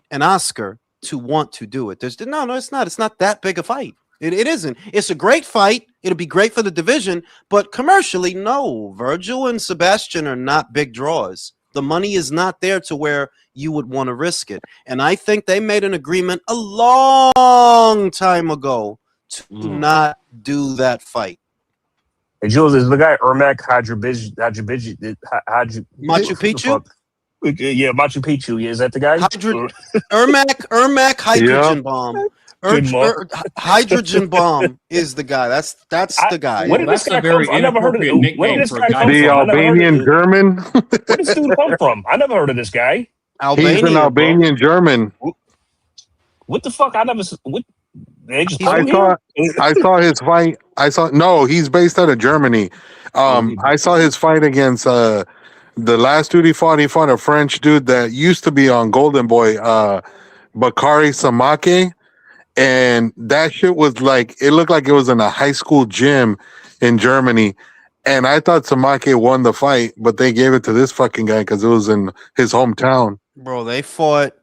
and Oscar to want to do it. It's not. It's not that big a fight. It isn't. It's a great fight. It'll be great for the division, but commercially, no. Virgil and Sebastian are not big draws. The money is not there to where you would want to risk it. And I think they made an agreement a long time ago to not do that fight. Hey, Jules, is the guy Ermac Machu Picchu? Yeah, Machu Picchu. Yeah, is that the guy? Ermac Hydrogen Bomb. Hydrogen Bomb is the guy. That's the guy. Where did this guy come from? I never heard of it. Where did this guy come from? The Albanian German. Where did this dude come from? I never heard of this guy. He's an Albanian German. What the fuck? I never. What? They just I saw his fight. No, he's based out of Germany. I saw his fight against the last dude he fought a French dude that used to be on Golden Boy, Bakary Samake. And that shit was like, it looked like it was in a high school gym in Germany. And I thought Samake won the fight, but they gave it to this fucking guy because it was in his hometown. Bro, they fought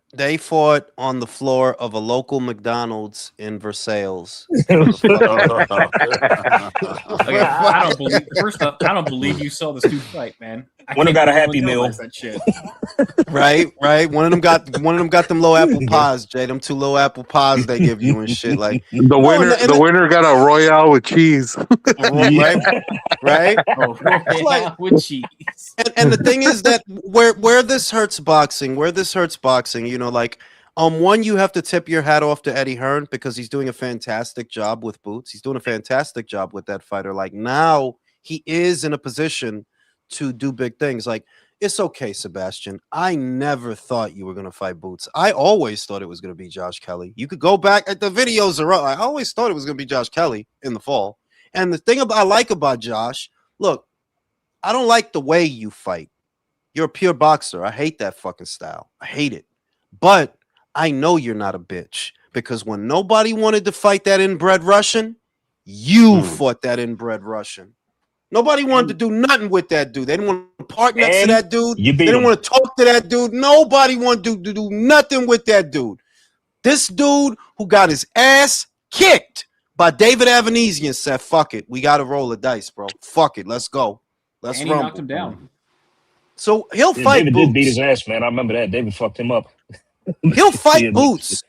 on the floor of a local McDonald's in Versailles. First up, I don't believe you saw this dude fight, man. One of them got a Happy Meal. That shit. Right. One of them got them low apple pies, Jay. Them 2 low apple pies they give you and shit. Like the winner got a Royale with cheese. right? Royale with cheese. And the thing is that where this hurts boxing, you know, like one, you have to tip your hat off to Eddie Hearn because he's doing a fantastic job with Boots. He's doing a fantastic job with that fighter. Like now he is in a position to do big things. Like, it's okay, Sebastian. I never thought you were going to fight Boots. I always thought it was going to be Josh Kelly. You could go back at the videos are up. I always thought it was going to be Josh Kelly in the fall. And the thing I like about Josh, look, I don't like the way you fight. You're a pure boxer. I hate that fucking style. I hate it. But I know you're not a bitch because when nobody wanted to fight that inbred Russian, you fought that inbred Russian. Nobody wanted to do nothing with that dude. They didn't want to park next to that dude. They didn't want to talk to that dude. Nobody wanted to do nothing with that dude. This dude who got his ass kicked by David Avanesian said, fuck it. We got to roll the dice, bro. Fuck it. Let's go. Let's and he knocked him down. So he'll fight David Boots. Did beat his ass, man. I remember that. David fucked him up. He'll fight Boots.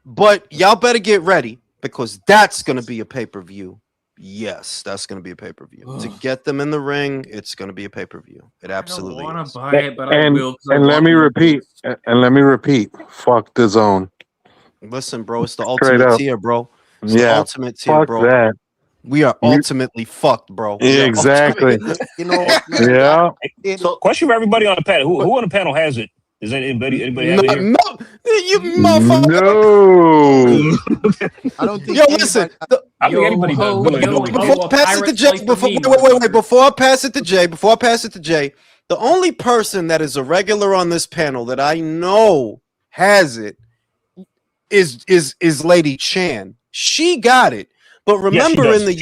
But y'all better get ready because that's going to be a pay-per-view. Yes, that's going to be a pay-per-view. To get them in the ring, it's going to be a pay-per-view. It absolutely I don't want is. to buy it, but I will. And let me repeat. Fuck the zone. Listen, bro, it's the ultimate tier, bro. It's the ultimate tier, fuck bro. That. We are ultimately fucked, bro. Exactly. You know. Yeah. So, question for everybody on the panel: Who on the panel has it? Is that anybody have it here? No, you motherfucker. No. I don't think. Yo, listen. I think anybody does. Before I pass it to Jay, before I pass it to Jay, the only person that is a regular on this panel that I know has it is Lady Chan. She got it. But remember, in the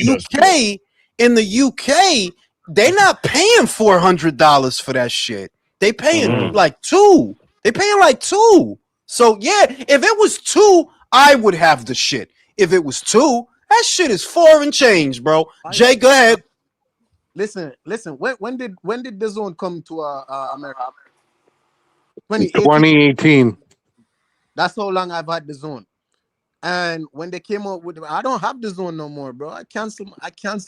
UK, they're not paying $400 for that shit. They paying like $2. They paying like $2. So yeah, if it was $2, I would have the shit. If it was $2, that shit is $4 and change, bro. Jay, go ahead. Listen. When did DAZN come to America? 2018. That's how long I've had DAZN. And when they came up with, I don't have DAZN no more, bro. I canceled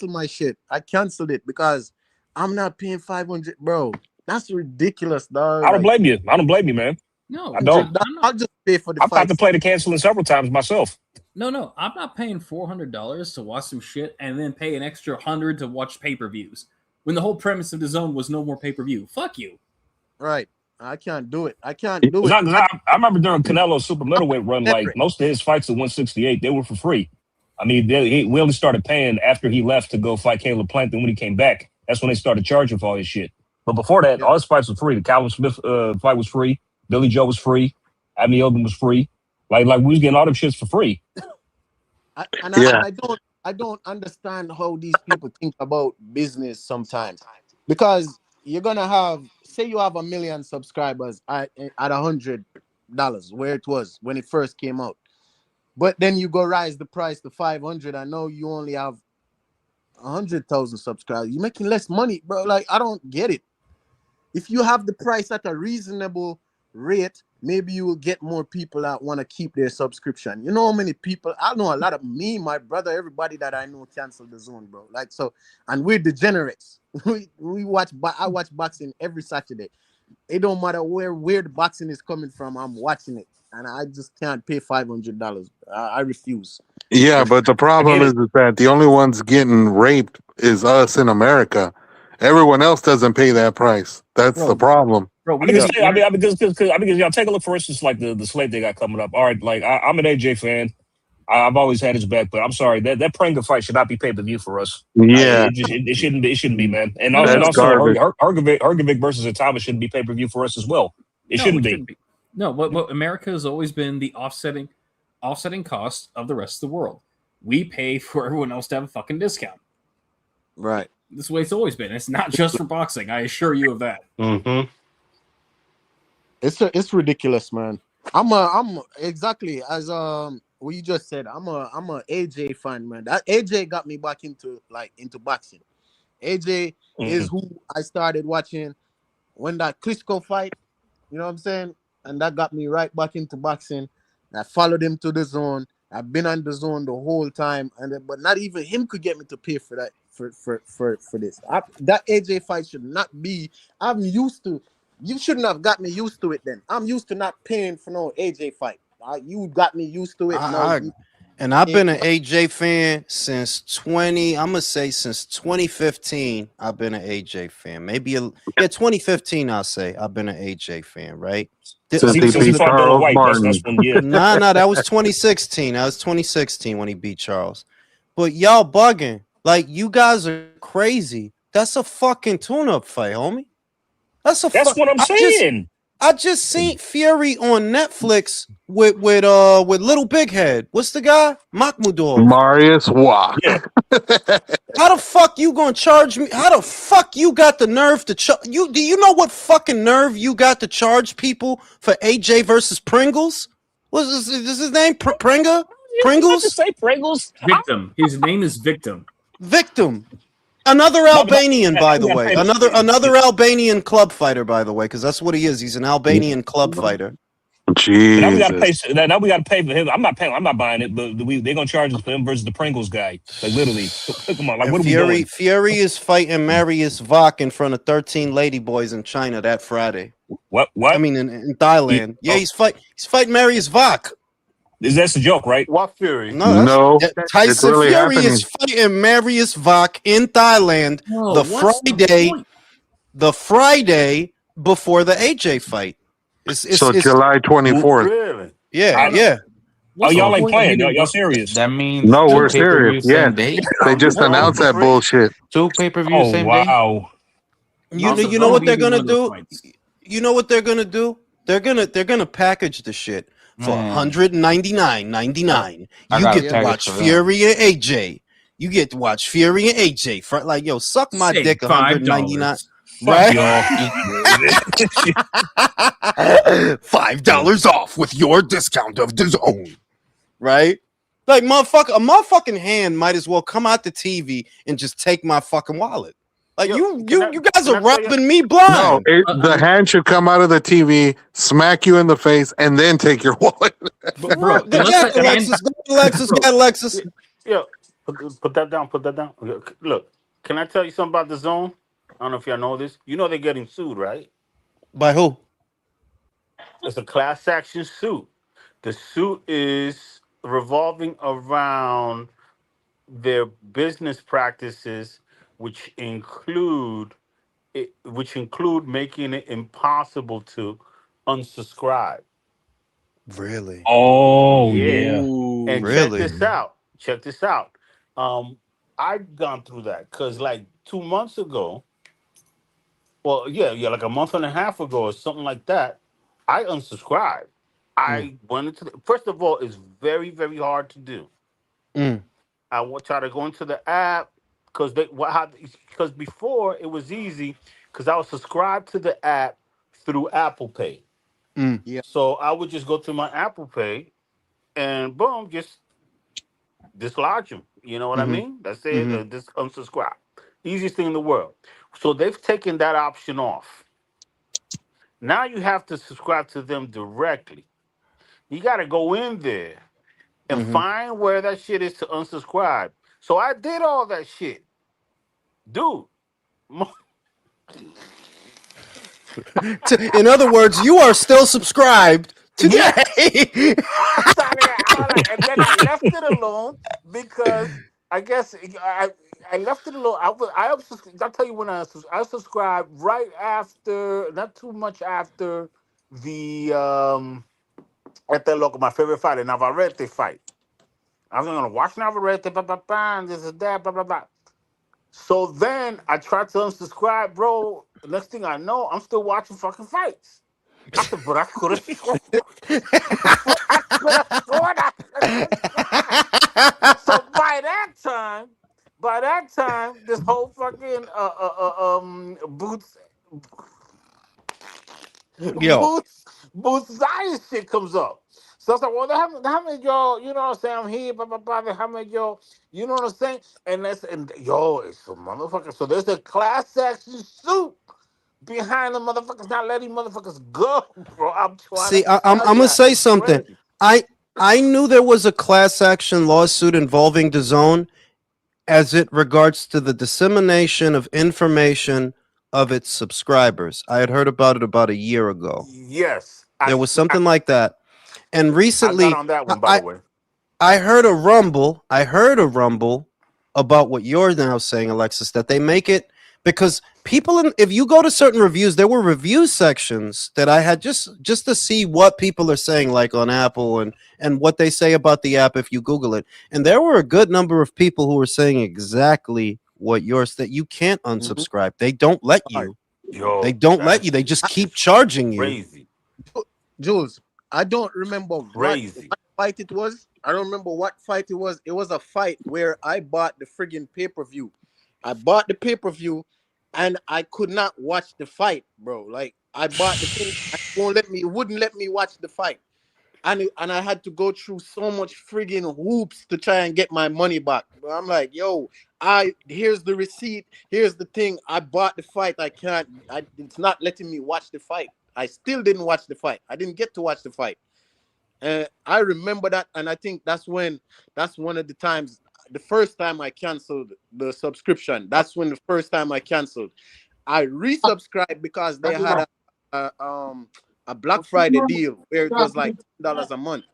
my shit. I canceled it because I'm not paying $500, bro. That's ridiculous, dog. I don't blame you. I don't blame you, man. No, I don't. I'll just pay for the I've fight. contemplated canceling several times myself. No, I'm not paying $400 to watch some shit and then pay an extra $100 to watch pay-per-views. When the whole premise of DAZN was no more pay-per-view. Fuck you. Right. I can't do it. I remember during Canelo's super middleweight run, like most of his fights at 168, they were for free. I mean, we only started paying after he left to go fight Caleb Plant. Then when he came back, that's when they started charging for all his shit. But before that, all his fights were free. The Calvin Smith fight was free. Billy Joe was free. Abney Oldham was free. Like we was getting all them shits for free. I don't understand how these people think about business sometimes, because you're gonna have, say you have 1 million subscribers at 100, where it was when it first came out. But then you go rise the price to 500. I know you only have 100,000 subscribers. You're making less money, bro. Like, I don't get it. If you have the price at a reasonable rate, maybe you will get more people that want to keep their subscription. You know how many people? I know a lot of me, my brother, everybody that I know canceled the zone, bro. Like, so, and we're degenerates. we watch. I watch boxing every Saturday. It don't matter where the boxing is coming from. I'm watching it, and I just can't pay $500. I refuse. Yeah, but the problem is that the only ones getting raped is us in America. Everyone else doesn't pay that price. That's the problem. Bro, because y'all take a look, for instance, like the slate they got coming up. All right, like I'm an AJ fan. I've always had his back, but I'm sorry that Pringle fight should not be pay per view for us. Yeah, it shouldn't be, man. And That's also garbage. Hergovic versus Atama shouldn't be pay per view for us as well. It shouldn't be. No, what America has always been the offsetting cost of the rest of the world. We pay for everyone else to have a fucking discount. Right. This is the way it's always been. It's not just for boxing. I assure you of that. Mm-hmm. It's ridiculous, man. I'm exactly as what you just said. I'm a AJ fan, man. That AJ got me back into boxing. AJ is who I started watching when that Klitschko fight. You know what I'm saying? And that got me right back into boxing. I followed him to the zone. I've been on the zone the whole time, but not even him could get me to pay for that for this. That AJ fight should not be. I'm used to. You shouldn't have got me used to it then. I'm used to not paying for no AJ fight. You got me used to it. And I've been an AJ fan since 2015. I've been an AJ fan. Maybe 2015. I'll say I've been an AJ fan. Right? Since he beat Charles Martin. Nah, that was 2016. That was 2016 when he beat Charles. But y'all bugging. Like, you guys are crazy. That's a fucking tune-up fight, homie. That's what I'm saying. I just seen Fury on Netflix with Little Big Head. What's the guy? Makhmudov. Marius Wach. Yeah. How the fuck you gonna charge me? How the fuck you got the nerve to charge you? Do you know what fucking nerve you got to charge people for AJ versus Pringles? What's this? Is his name Pringles? Say Pringles. Victim. His name is Victim. Victim. Another Albanian, by the way. Another Albanian club fighter, by the way, because that's what he is. He's an Albanian club fighter. Jesus. Now we gotta pay for him. I'm not buying it, but they're gonna charge us for him versus the Pringles guy. Like, literally. Come on, like, what are we doing? Fury is fighting Marius Vach in front of 13 ladyboys in China that Friday. What? I mean, in Thailand. Yeah, he's fighting Marius Vach. That's a joke, right? What Fury? No, Tyson really Fury happening. is fighting Marius Vach in Thailand the Friday before the AJ fight. It's July 24th. Really? Yeah. Y'all ain't playing. Y'all serious? That means no, we're serious. Yeah, they just announced that bullshit. 2 pay-per-views same day. Wow. You know what they're gonna do? You know what they're gonna do? They're gonna package the shit for $199.99. You get to watch Fury and AJ. You get to watch Fury and AJ. Like, yo, suck my dick. $199. Right? $5 off with your discount of DAZN. Right? Like, motherfucker, a motherfucking hand might as well come out the TV and just take my fucking wallet. Like, you guys are robbing me blind. No, the hand should come out of the TV, smack you in the face, and then take your wallet. Alexis. Yeah, put that down. Look, can I tell you something about the zone? I don't know if y'all know this. You know they're getting sued, right? By who? It's a class action suit. The suit is revolving around their business practices, which include making it impossible to unsubscribe. Really? Oh, yeah. And really? Check this out. I've gone through that because like 2 months ago, like a month and a half ago or something like that, I unsubscribed. I went into first of all, it's very, very hard to do. I will try to go into the app because before it was easy because I was subscribed to the app through Apple Pay. Yeah. So I would just go to my Apple Pay and boom, just dislodge them. You know what I Mm-hmm. mean? That's it. Mm-hmm. Just unsubscribe. Easiest thing in the world. So they've taken that option off. Now you have to subscribe to them directly. You got to go in there and Mm-hmm. find where that shit is to unsubscribe. So I did all that shit, dude. In other words, you are still subscribed today. Yeah. And then I left it alone because I guess I left it alone. I'll tell you when I subscribed right after, not too much after the at that local my favorite fighter Navarrete fight. I was gonna watch Navarrete, blah blah blah, and this and that, blah blah blah. So then I tried to unsubscribe, bro. The next thing I know, I'm still watching fucking fights. I said, but I could have sworn. I could have sworn I subscribed. So by that time, this whole fucking boots Yo, Boots-Xander shit comes up. So I was like, well, how many y'all, you know what I'm saying? I'm here, blah, blah, blah. How many y'all, you know what I'm saying? And yo, it's a motherfucker. So there's a class action suit behind the motherfuckers not letting motherfuckers go, bro. I'm trying see, to I'm tell gonna you. say something. Crazy. I knew there was a class action lawsuit involving DAZN as it regards to the dissemination of information of its subscribers. I had heard about it about a year ago. Yes. There was something like that. And I got recently, on that one, by the way. I heard a rumble. I heard a rumble about what you're now saying, Alexis, that they make it because if you go to certain reviews, there were review sections that I had just to see what people are saying, like on Apple and what they say about the app if you Google it. And there were a good number of people who were saying exactly what yours, that you can't unsubscribe. They don't let you. Yo, They don't let that you. They shit just keep is charging you. crazy. Jules, I don't remember what Crazy. fight it was. I don't remember what fight it was. It was a fight where I bought the friggin' pay-per-view. I bought the pay-per-view and I could not watch the fight, bro. Like I bought the thing, and it wouldn't let me watch the fight. And I had to go through so much friggin' hoops to try and get my money back. But I'm like, yo, here's the receipt, here's the thing. I bought the fight. It's not letting me watch the fight. I still didn't watch the fight. I didn't get to watch the fight. I remember that, and I think that's one of the times, the first time I canceled the subscription. That's when the first time I canceled. I resubscribed because they had a Black Friday deal where it was like $10 a month.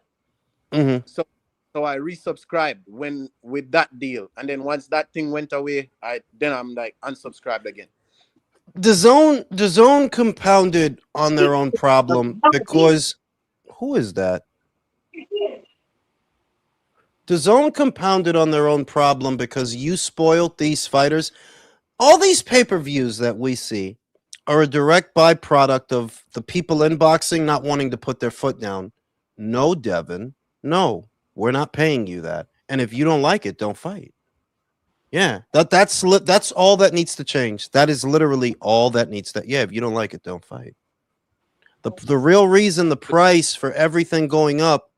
Mm-hmm. So I resubscribed with that deal, and then once that thing went away, I'm like unsubscribed again. DAZN compounded on their own problem because who is that? DAZN compounded on their own problem because you spoiled these fighters. All these pay-per-views that we see are a direct byproduct of the people in boxing not wanting to put their foot down. No, Devin, no, we're not paying you that. And if you don't like it, don't fight. Yeah, that's all that needs to change. That is literally all that needs to. Yeah, if you don't like it, don't fight. The real reason the price for everything going up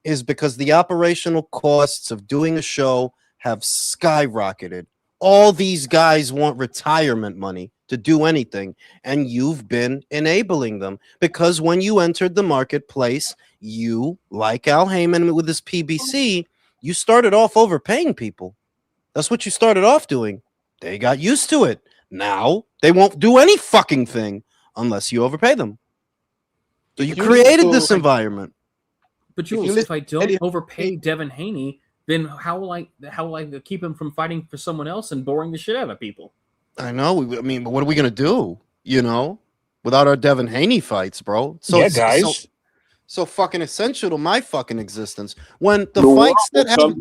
is because the operational costs of doing a show have skyrocketed. All these guys want retirement money to do anything, and you've been enabling them because when you entered the marketplace, you, like Al Heyman with his PBC, you started off overpaying people. That's what you started off doing. They got used to it. Now they won't do any fucking thing unless you overpay them. So you created this environment. But Jules, if I don't overpay Devin Haney, then how will I keep him from fighting for someone else and boring the shit out of people? I know. I mean, what are we gonna do? You know, without our Devin Haney fights, bro. So yeah, guys. So fucking essential to my fucking existence. When the fights that have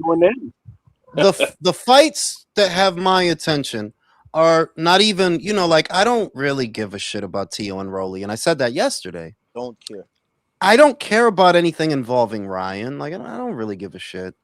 the fights that have my attention are not even, like I don't really give a shit about Tio and Rolly, and I said that yesterday. Don't care. I don't care about anything involving Ryan. Like I don't really give a shit.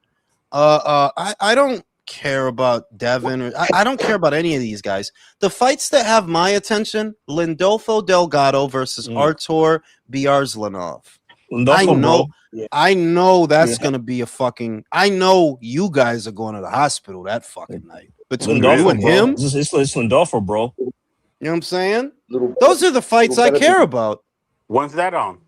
I don't care about Devin. Or, I don't care about any of these guys. The fights that have my attention: Lindolfo Delgado versus Artur Biarzlanov. Lindolfo, bro. I know that's gonna be a fucking. I know you guys are going to the hospital that fucking night between you and him. It's Lindolfo, bro. You know what I'm saying? Those are the fights I care about. When's that on?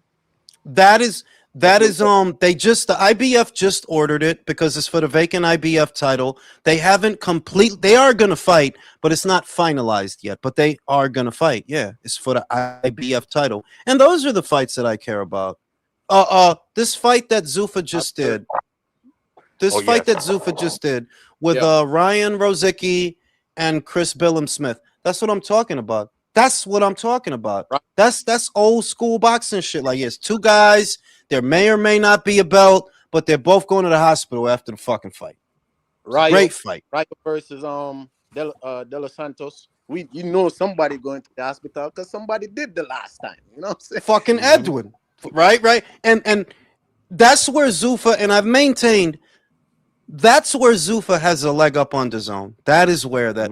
That is they just the IBF just ordered it because it's for the vacant IBF title. They haven't they are gonna fight, but it's not finalized yet. But they are gonna fight. Yeah, it's for the IBF title. And those are the fights that I care about. This fight that Zuffa just did. That Zuffa just did with Ryan Rozicki and Chris Billum-Smith. That's what I'm talking about. That's what I'm talking about. Right. That's old school boxing shit. Like, it's two guys. There may or may not be a belt, but they're both going to the hospital after the fucking fight. Right. Great fight. Right versus De Los Santos. You know somebody going to the hospital because somebody did the last time. You know what I'm saying? Fucking Edwin. Right. And that's where Zuffa, and I've maintained that's where Zuffa has a leg up on DAZN. That is where that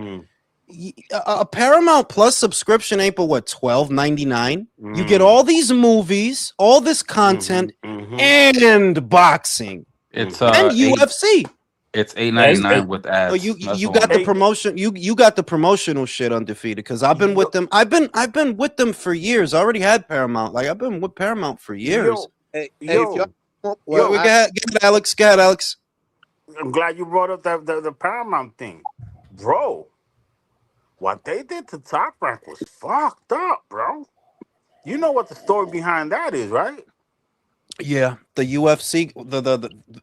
a Paramount Plus subscription ain't but what, $12.99? You get all these movies, all this content, and boxing. It's and UFC. It's $8.99 with ads. Oh, you got the promotion. You got the promotional shit undefeated because I've been with them. I've been with them for years. I already had Paramount. Like, I've been with Paramount for years. Go ahead, Alex. Go ahead, Alex. I'm glad you brought up the Paramount thing, bro. What they did to Top Rank was fucked up, bro. You know what the story behind that is, right? Yeah, the UFC,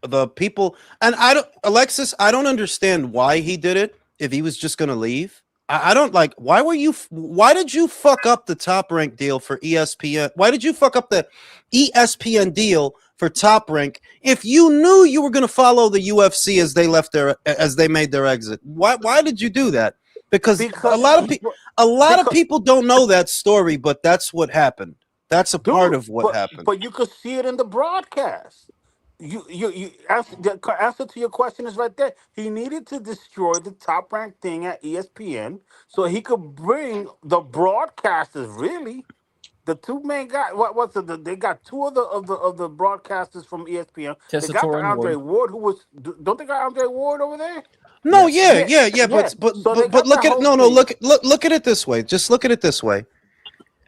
the people, and Alexis, I don't understand why he did it. If he was just gonna leave, I don't like. Why did you fuck up the Top Rank deal for ESPN? Why did you fuck up the ESPN deal for Top Rank if you knew you were gonna follow the UFC as they made their exit? Why did you do that? Because a lot of people don't know that story, but that's what happened. That's a part of what happened. But you could see it in the broadcast. You answer to your question is right there. He needed to destroy the Top Rank thing at ESPN so he could bring the broadcasters. Really, the two main guys. What was it? They got two of the broadcasters from ESPN. They got the Andre Ward, who was. Don't they got Andre Ward over there? No, yeah. But look at look at it this way. Just look at it this way.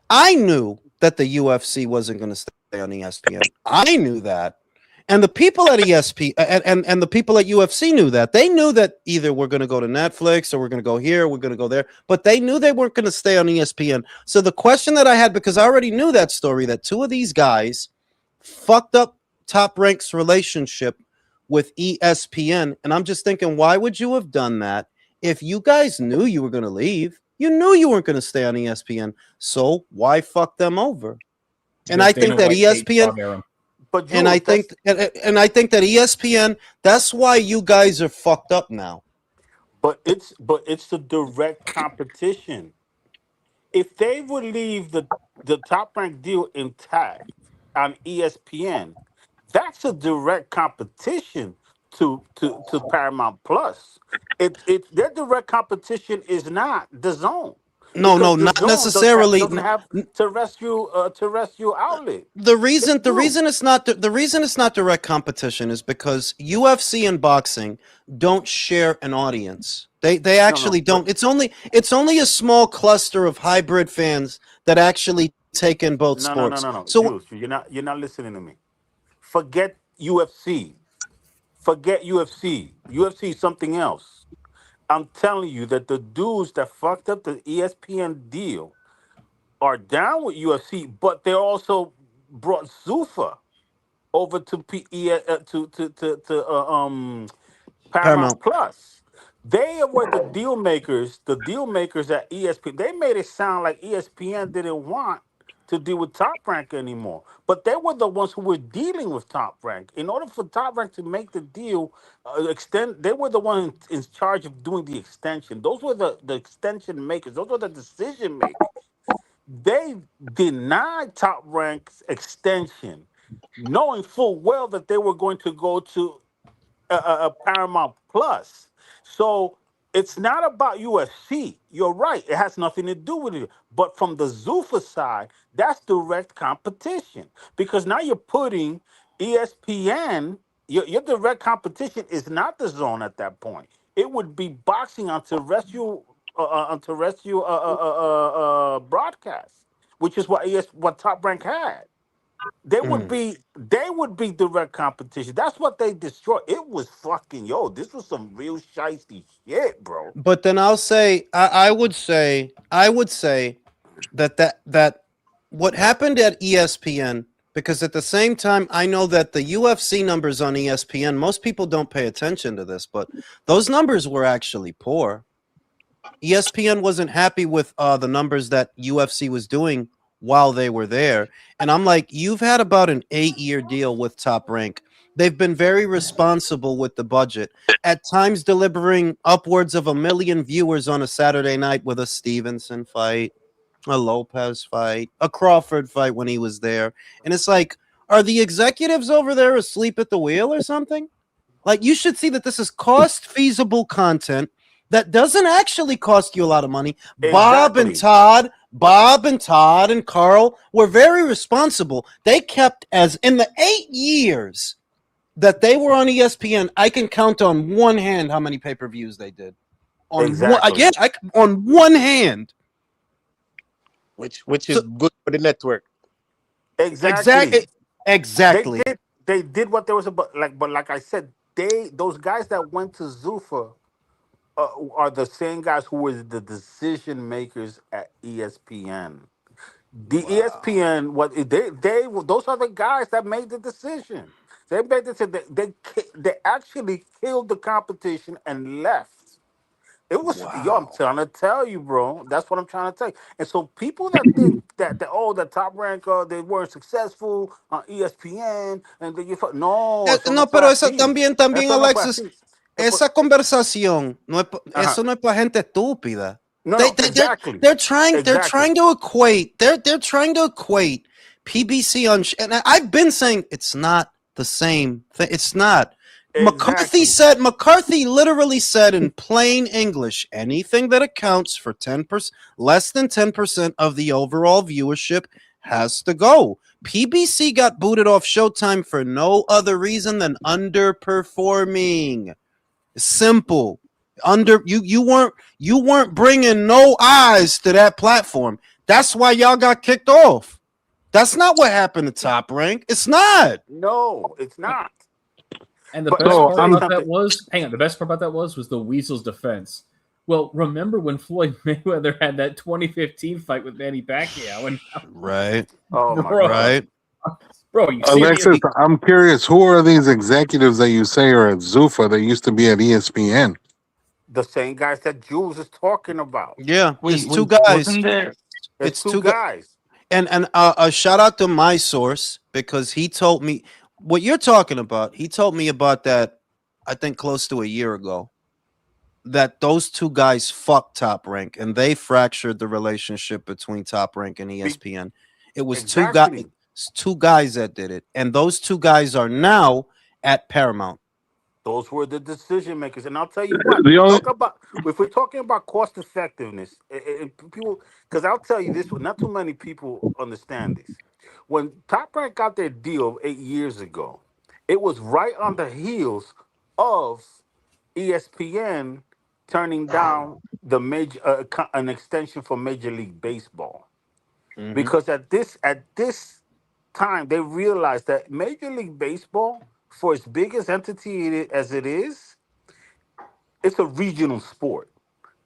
I knew that the UFC wasn't going to stay on ESPN. I knew that. And the people at ESPN and the people at UFC knew that. They knew that either we're going to go to Netflix or we're going to go here, we're going to go there. But they knew they weren't going to stay on ESPN. So the question that I had, because I already knew that story, that two of these guys fucked up Top Rank's relationship with ESPN. And I'm just thinking, why would you have done that if you guys knew you were going to leave? You knew you weren't going to stay on ESPN. So why fuck them over? And I think that ESPN... But I think that ESPN, that's why you guys are fucked up now. But it's the direct competition. If they would leave the Top Rank deal intact on ESPN, that's a direct competition to Paramount Plus. Their direct competition is not DAZN. No, not necessarily. Doesn't have terrestrial outlet. The reason it's not direct competition is because UFC and boxing don't share an audience. They actually don't. It's only a small cluster of hybrid fans that actually take in both sports. No. So Jules, you're not listening to me. Forget UFC. UFC is something else. I'm telling you that the dudes that fucked up the ESPN deal are down with UFC, but they also brought Zuffa over to Paramount Plus. They were the deal makers at ESPN. They made it sound like ESPN didn't want to deal with Top Rank anymore. But they were the ones who were dealing with Top Rank. In order for Top Rank to make the deal they were the ones in charge of doing the extension. Those were the extension makers. Those were the decision makers. They denied Top Rank's extension, knowing full well that they were going to go to Paramount Plus. So it's not about UFC. You're right. It has nothing to do with it. But from the Zuffa side, that's direct competition because now you're putting ESPN. Your direct competition is not the zone at that point. It would be boxing on terrestrial broadcast, which is what Top Rank had. They would be direct competition. That's what they destroyed. It was fucking this was some real shiesty shit, bro. But then I'll say, I would say that what happened at ESPN, because at the same time, I know that the UFC numbers on ESPN, most people don't pay attention to this, but those numbers were actually poor. ESPN wasn't happy with the numbers that UFC was doing while they were there. And I'm like, you've had about an 8-year deal with Top Rank. They've been very responsible with the budget, at times delivering upwards of 1 million viewers on a Saturday night with a Stevenson fight, a Lopez fight, a Crawford fight when he was there. And it's like, are the executives over there asleep at the wheel or something? Like, you should see that this is cost feasible content that doesn't actually cost you a lot of money. Bob and Todd and Carl were very responsible. They kept, as in the 8 years that they were on ESPN, I can count on one hand how many pay-per-views they did. On one hand. Which is good for the network. Exactly. Exactly. They did what there was about. But like I said, those guys that went to Zuffa are the same guys who were the decision makers at ESPN. The ESPN, those are the guys that made the decision. They made the decision. They actually killed the competition and left. It was I'm trying to tell you, bro. That's what I'm trying to tell you. And so people that think that the Top Rank they weren't successful on ESPN and no, No, pero eso también, Alexis, esa conversación eso no es para gente estúpida. Exactly. They're trying to equate. They're trying to equate PBC on. And I've been saying it's not the same thing. It's not. Exactly. McCarthy literally said in plain English, anything that accounts for 10%, less than 10% of the overall viewership has to go. PBC got booted off Showtime for no other reason than underperforming. Simple. You weren't bringing no eyes to that platform. That's why y'all got kicked off. That's not what happened to Top Rank. It's not. No, it's not. And the best part about that was, the best part about that was the Weasel's defense. Well, remember when Floyd Mayweather had that 2015 fight with Manny Pacquiao? And right. Oh, my God. Right. Bro, you Alexis, I'm curious, who are these executives that you say are at Zuffa that used to be at ESPN? The same guys that Jules is talking about. Yeah, it's two guys. It's two guys. And a shout out to my source, because he told me what you're talking about. He told me about that, I think, close to a year ago. That those two guys fucked Top Rank, and they fractured the relationship between Top Rank and ESPN. It was two guys that did it, and those two guys are now at Paramount. Those were the decision makers, and I'll tell you what. If we're talking about cost effectiveness, people, because I'll tell you this, not too many people understand this. When Top Rank got their deal 8 years ago, it was right on the heels of ESPN turning down the an extension for Major League Baseball, because at this time they realized that Major League Baseball, for as big as entity as it is, it's a regional sport.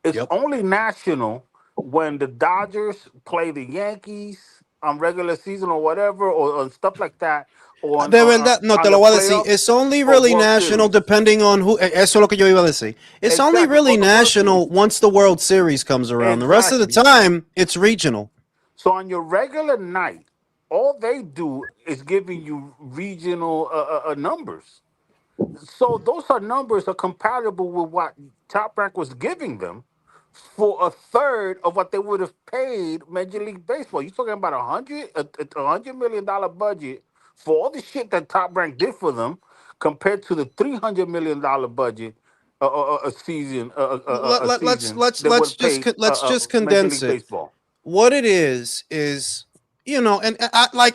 It's only national when the Dodgers play the Yankees on regular season or whatever, or stuff like that. De verdad, no te lo voy a decir. It's only really national depending on who. Eso es lo que yo iba a decir. It's only really national once the World Series comes around. The rest of the time, it's regional. So on your regular night, all they do is giving you regional numbers. So those numbers are compatible with what Top Rank was giving them for a third of what they would have paid Major League Baseball. You're talking about $100 million budget for all the shit that Top Rank did for them, compared to the $300 million budget a season, a let's season that would pay let's just Major condense League it. Baseball. What it is and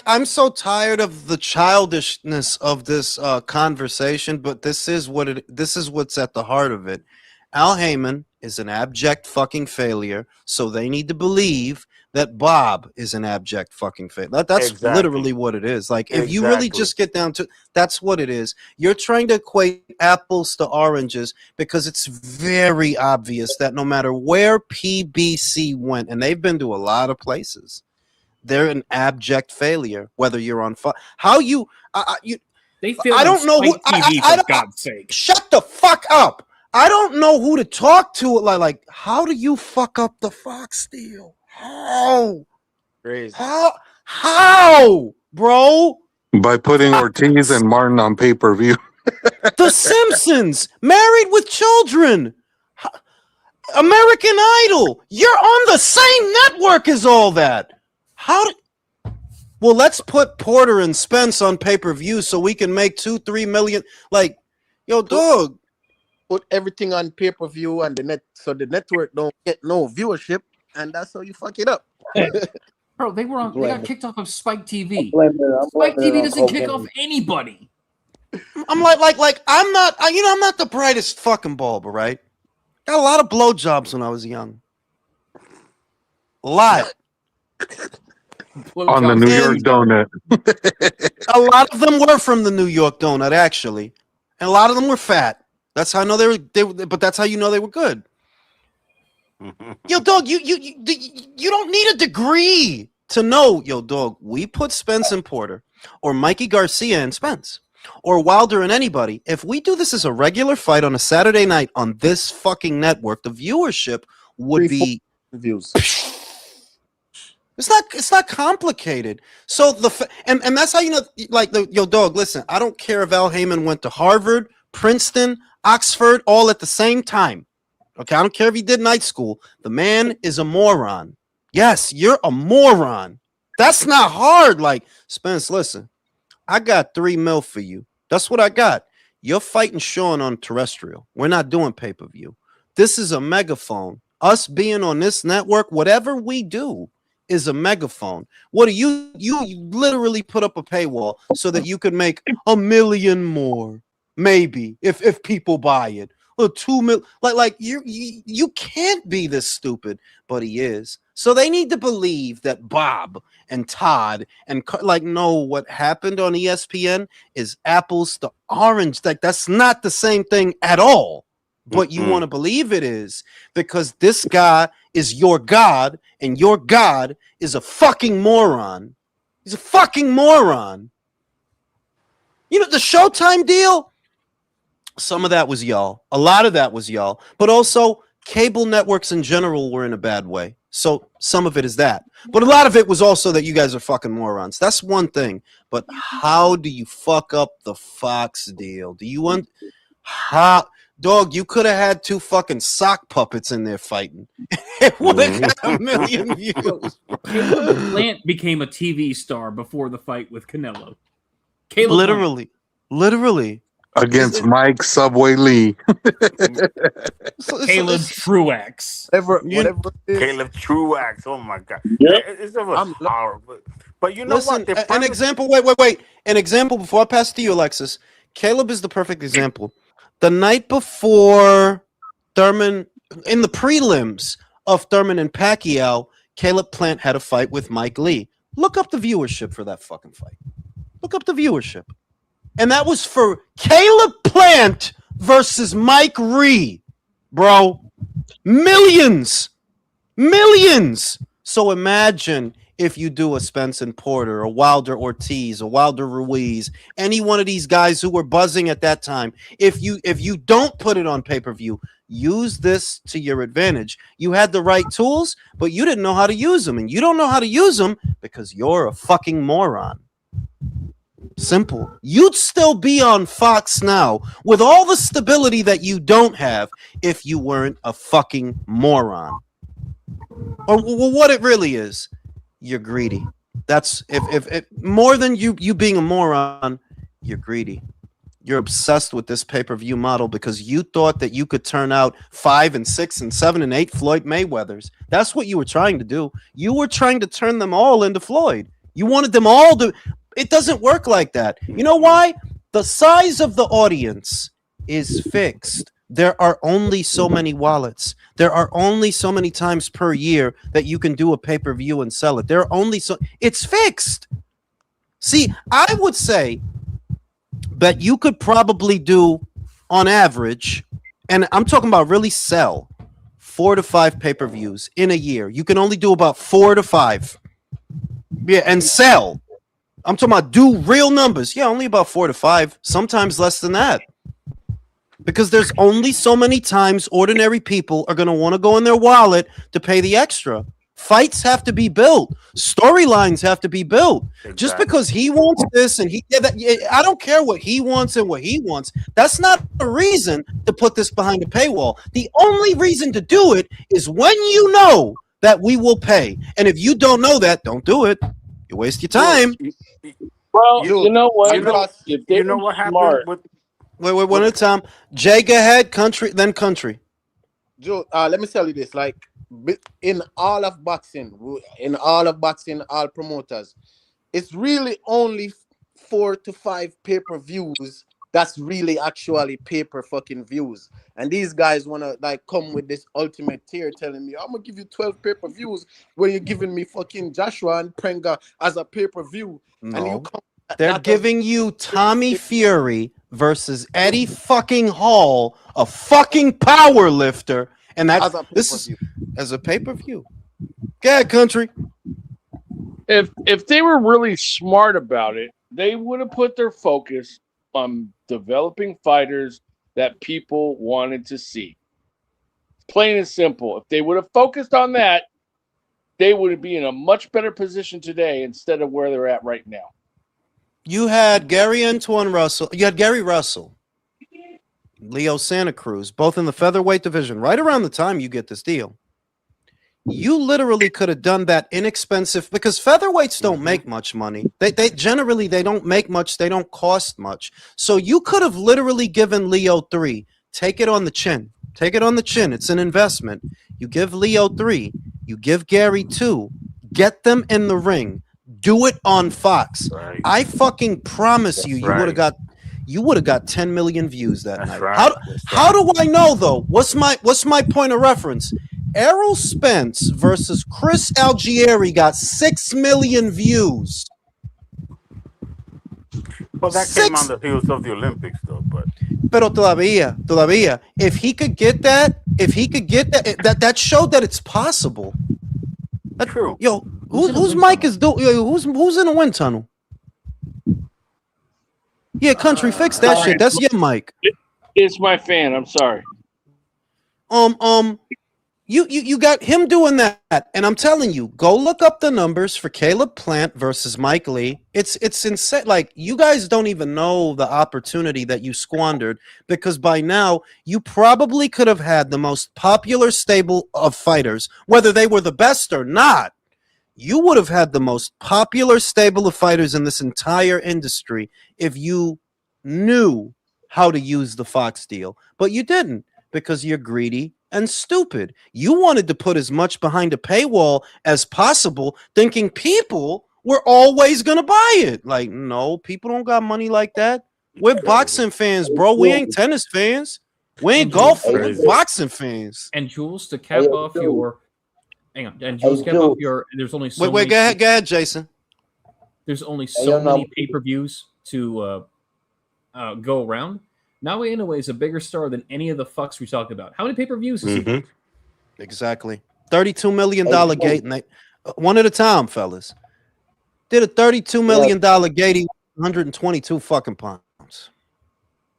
I'm so tired of the childishness of this conversation, but this is what's at the heart of it. Al Heyman is an abject fucking failure, so they need to believe that Bob is an abject fucking failure. That's Exactly. literally what it is. Like, if you really just get down to, that's what it is. You're trying to equate apples to oranges because it's very obvious that no matter where PBC went, and they've been to a lot of places, they're an abject failure. Whether you're on how you they failed. I don't know who. TV, for God's sake. Shut the fuck up. I don't know who to talk to. Like, how do you fuck up the Fox deal? How? Crazy. How, bro? By putting Ortiz and Martin on pay-per-view. The Simpsons, Married with Children, American Idol. You're on the same network as all that. Well, let's put Porter and Spence on pay-per-view so we can make 2-3 million. Like, yo, dog. Put everything on pay-per-view and the net, so the network don't get no viewership, and that's how you fuck it up. Bro, they got kicked off of Spike TV. I'm Spike TV doesn't kick cocaine. off anybody. I'm like I'm not I'm not the brightest fucking bulb, right? Got a lot of blowjobs when I was young. A lot. On the New York donut. A lot of them were from the New York donut, actually, and a lot of them were fat. That's how I know they were, but that's how you know they were good. Yo, dog, you don't need a degree to know. Yo, dog, we put Spence and Porter, or Mikey Garcia and Spence, or Wilder and anybody. If we do this as a regular fight on a Saturday night on this fucking network, the viewership would be views. It's not complicated. So and that's how you know. Like, yo, dog, listen. I don't care if Al Heyman went to Harvard, Princeton, Oxford, all at the same time. Okay, I don't care if he did night school. The man is a moron. Yes, you're a moron. That's not hard. Like, Spence, listen, I got $3 million for you. That's what I got. You're fighting Sean on terrestrial. We're not doing pay-per-view. This is a megaphone. Us being on this network, whatever we do is a megaphone. What do you literally put up a paywall so that you could make $1 million more, maybe, if people buy it. Or 2 million, like you can't be this stupid, but he is. So they need to believe that Bob and Todd and no, what happened on ESPN is apples to orange. Like, that's not the same thing at all. But you want to believe it is because this guy is your God, and your God is a fucking moron. He's a fucking moron. You know the Showtime deal. Some of that was y'all. A lot of that was y'all. But also, cable networks in general were in a bad way. So some of it is that. But a lot of it was also that you guys are fucking morons. That's one thing. But how do you fuck up the Fox deal? Do you want... How... Dog, you could have had 2 fucking sock puppets in there fighting. It would have got 1 million views. Caleb Plant became a TV star before the fight with Canelo. Caleb Literally. Against Mike Subway Lee. Caleb Truax. Whatever Caleb Truax. Oh my God. Yep. It's horrible. But you know Listen, what? An example. Wait. An example before I pass to you, Alexis. Caleb is the perfect example. The night before Thurman, in the prelims of Thurman and Pacquiao, Caleb Plant had a fight with Mike Lee. Look up the viewership for that fucking fight. Look up the viewership. And that was for Caleb Plant versus Mike Ree, bro. Millions. So imagine if you do a Spence and Porter, a Wilder Ortiz, a Wilder Ruiz, any one of these guys who were buzzing at that time. If you don't put it on pay-per-view, use this to your advantage. You had the right tools, but you didn't know how to use them. And you don't know how to use them because you're a fucking moron. Simple. You'd still be on Fox now with all the stability that you don't have if you weren't a fucking moron. Or what it really is, you're greedy. That's if more than you being a moron, you're greedy. You're obsessed with this pay-per-view model because you thought that you could turn out 5 and 6 and 7 and 8 Floyd Mayweathers. That's what you were trying to do. You were trying to turn them all into Floyd. You wanted them all to. It doesn't work like that. You know why? The size of the audience is fixed. There are only so many wallets. There are only so many times per year that you can do a pay-per-view and sell it. There are only so. It's fixed. See, I would say that you could probably do, on average, and I'm talking about really sell, 4 to 5 pay-per-views in a year. You can only do about 4 to 5. Yeah, and sell. I'm talking about do real numbers. Yeah, only about 4 to 5, sometimes less than that. Because there's only so many times ordinary people are going to want to go in their wallet to pay the extra. Fights have to be built. Storylines have to be built. Exactly. Just because he wants this and I don't care what he wants and what he wants. That's not a reason to put this behind a paywall. The only reason to do it is when you know that we will pay. And if you don't know that, don't do it. You waste your time. Well, you know what? You know what happened with... Wait, one at a time. Jay, go ahead. Country, then country. Joe, let me tell you this. Like, in all of boxing, all promoters, it's really only 4 to 5 pay-per-views that's really actually pay-per-fucking views. And these guys want to like come with this ultimate tier telling me, I'm going to give you 12 pay-per-views when you're giving me fucking Joshua and Prenga as a pay-per-view. No. And you come, they're giving you Tommy Fury versus Eddie fucking Hall, a fucking power lifter. And that's as a pay-per-view. Go ahead, country. If they were really smart about it, they would have put their focus on developing fighters that people wanted to see. Plain and simple. If they would have focused on that, they would be in a much better position today instead of where they're at right now. You had Gary Antoine Russell. You had Gary Russell, Leo Santa Cruz, both in the featherweight division, right around the time you get this deal. You literally could have done that inexpensive because featherweights don't make much money. They generally don't make much. They don't cost much. So you could have literally given Leo 3. Take it on the chin. Take it on the chin. It's an investment. You give Leo 3. You give Gary 2. Get them in the ring. Do it on Fox. Right. I fucking promise you, you would have got 10 million views that night. Right. How do I know though? What's my point of reference? Errol Spence versus Chris Algieri got 6 million views. Well, that came on the heels of the Olympics, though. Pero todavía, if he could get that, that showed that it's possible. That's true. Yo, whose mic is who's in the wind tunnel? Yeah, country, fix that shit. That's your mic. It's my fan. I'm sorry. You got him doing that, and I'm telling you, go look up the numbers for Caleb Plant versus Mike Lee. It's insane. Like, you guys don't even know the opportunity that you squandered, because by now you probably could have had the most popular stable of fighters, whether they were the best or not. You would have had the most popular stable of fighters in this entire industry if you knew how to use the Fox deal, but you didn't because you're greedy and stupid. You wanted to put as much behind a paywall as possible, thinking people were always going to buy it. Like, no, people don't got money like that. We're boxing fans, bro. We ain't tennis fans. We ain't golf fans. We're boxing fans. And Jules, to cap off your... Hang on. And Jules, cap off your... There's only so many... Go ahead, Jason. There's only so many pay-per-views to go around. Naoya Inoue is a bigger star than any of the fucks we talked about. How many pay-per-views is he? Exactly. $32 million gate. And one at a time, fellas. Did a $32 million gate, 122 fucking pounds.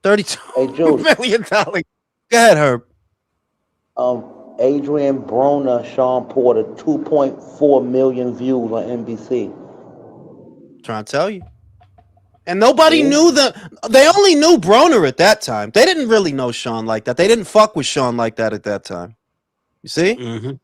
$32 million. Go ahead, Herb. Adrian Broner, Sean Porter, 2.4 million views on NBC. Trying to tell you. And nobody knew they only knew Broner at that time. They didn't really know Sean like that. They didn't fuck with Sean like that at that time. You see?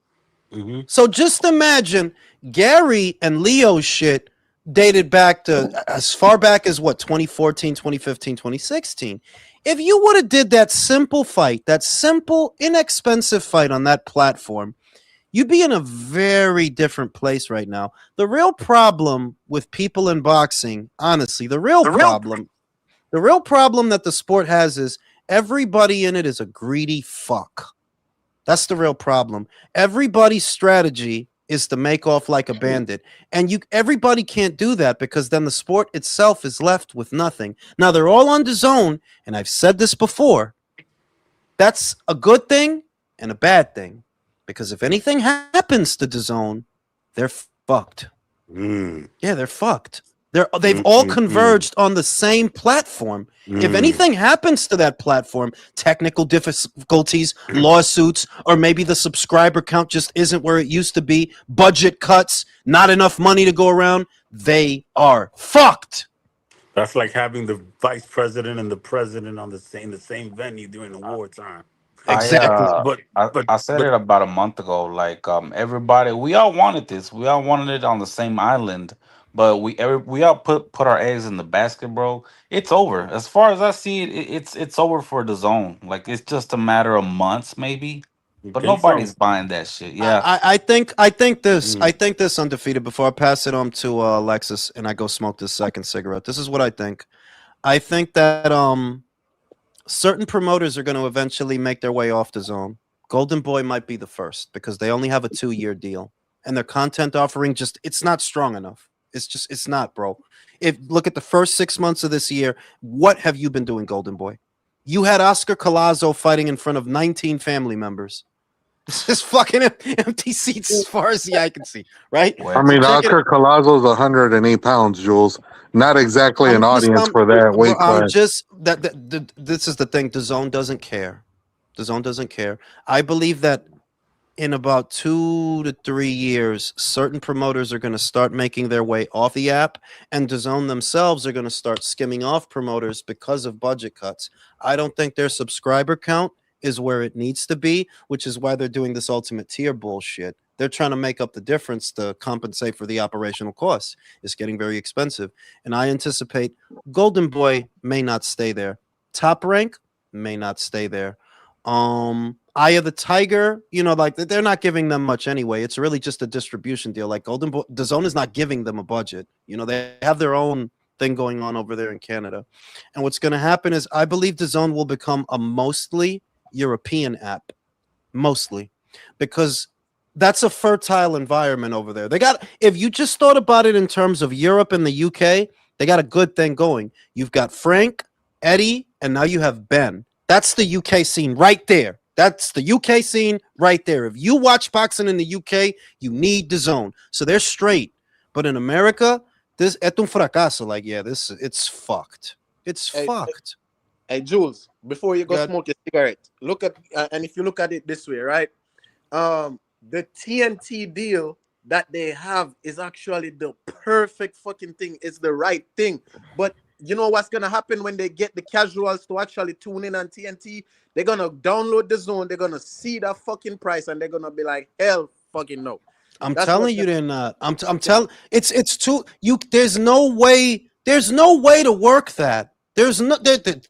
So just imagine Gary and Leo's shit dated back to as far back as what, 2014, 2015, 2016. If you would have did that simple fight, that simple, inexpensive fight on that platform, you'd be in a very different place right now. The real problem with people in boxing, honestly, the real problem that the sport has is everybody in it is a greedy fuck. That's the real problem. Everybody's strategy is to make off like a bandit. And everybody can't do that because then the sport itself is left with nothing. Now they're all on DAZN, and I've said this before. That's a good thing and a bad thing. Because if anything happens to DAZN, they're fucked. Yeah, they're fucked. They've all converged on the same platform. If anything happens to that platform, technical difficulties, lawsuits, or maybe the subscriber count just isn't where it used to be, budget cuts, not enough money to go around, they are fucked. That's like having the vice president and the president on the same venue during the wartime. Exactly. I said it about a month ago. Like everybody, we all wanted this. We all wanted it on the same island, but we all put our eggs in the basket, bro. It's over. As far as I see it, it's over for the zone. Like it's just a matter of months, maybe. But nobody's buying that shit. Yeah. I think this undefeated. Before I pass it on to Alexis and I go smoke this second cigarette. This is what I think. I think that certain promoters are going to eventually make their way off the zone. Golden Boy might be the first because they only have a 2-year deal and their content offering it's not strong enough. It's not, bro. Look at the first 6 months of this year. What have you been doing, Golden Boy? You had Oscar Collazo fighting in front of 19 family members. This is fucking empty seats as far as the eye can see, right? I mean, Oscar Collazo's 108 pounds, Jules. Not exactly an audience for that weight class. This is the thing. DAZN doesn't care. DAZN doesn't care. I believe that in about 2 to 3 years, certain promoters are going to start making their way off the app, and DAZN themselves are going to start skimming off promoters because of budget cuts. I don't think their subscriber count is where it needs to be, which is why they're doing this ultimate tier bullshit. They're trying to make up the difference to compensate for the operational costs. It's getting very expensive. And I anticipate Golden Boy may not stay there. Top Rank may not stay there. Eye of the Tiger, like they're not giving them much anyway. It's really just a distribution deal. Like Golden Boy, DAZN is not giving them a budget. They have their own thing going on over there in Canada. And what's going to happen is I believe DAZN will become a mostly European app, mostly, because that's a fertile environment over there. If you just thought about it in terms of Europe and the UK, they got a good thing going. You've got Frank, Eddie, and now you have Ben. That's the UK scene right there. That's the UK scene right there. If you watch boxing in the UK, you need DAZN. So they're straight. But in America, this es un fracaso. Like, yeah, it's fucked. It's fucked. Hey, Jules, before you go smoke your cigarette, look at and if you look at it this way, right? The TNT deal that they have is actually the perfect fucking thing. It's the right thing. But you know what's gonna happen when they get the casuals to actually tune in on TNT? They're gonna download DAZN. They're gonna see that fucking price, and they're gonna be like, "Hell, fucking no." That's telling you, they're not. I'm telling. It's too. There's no way. There's no way to work that.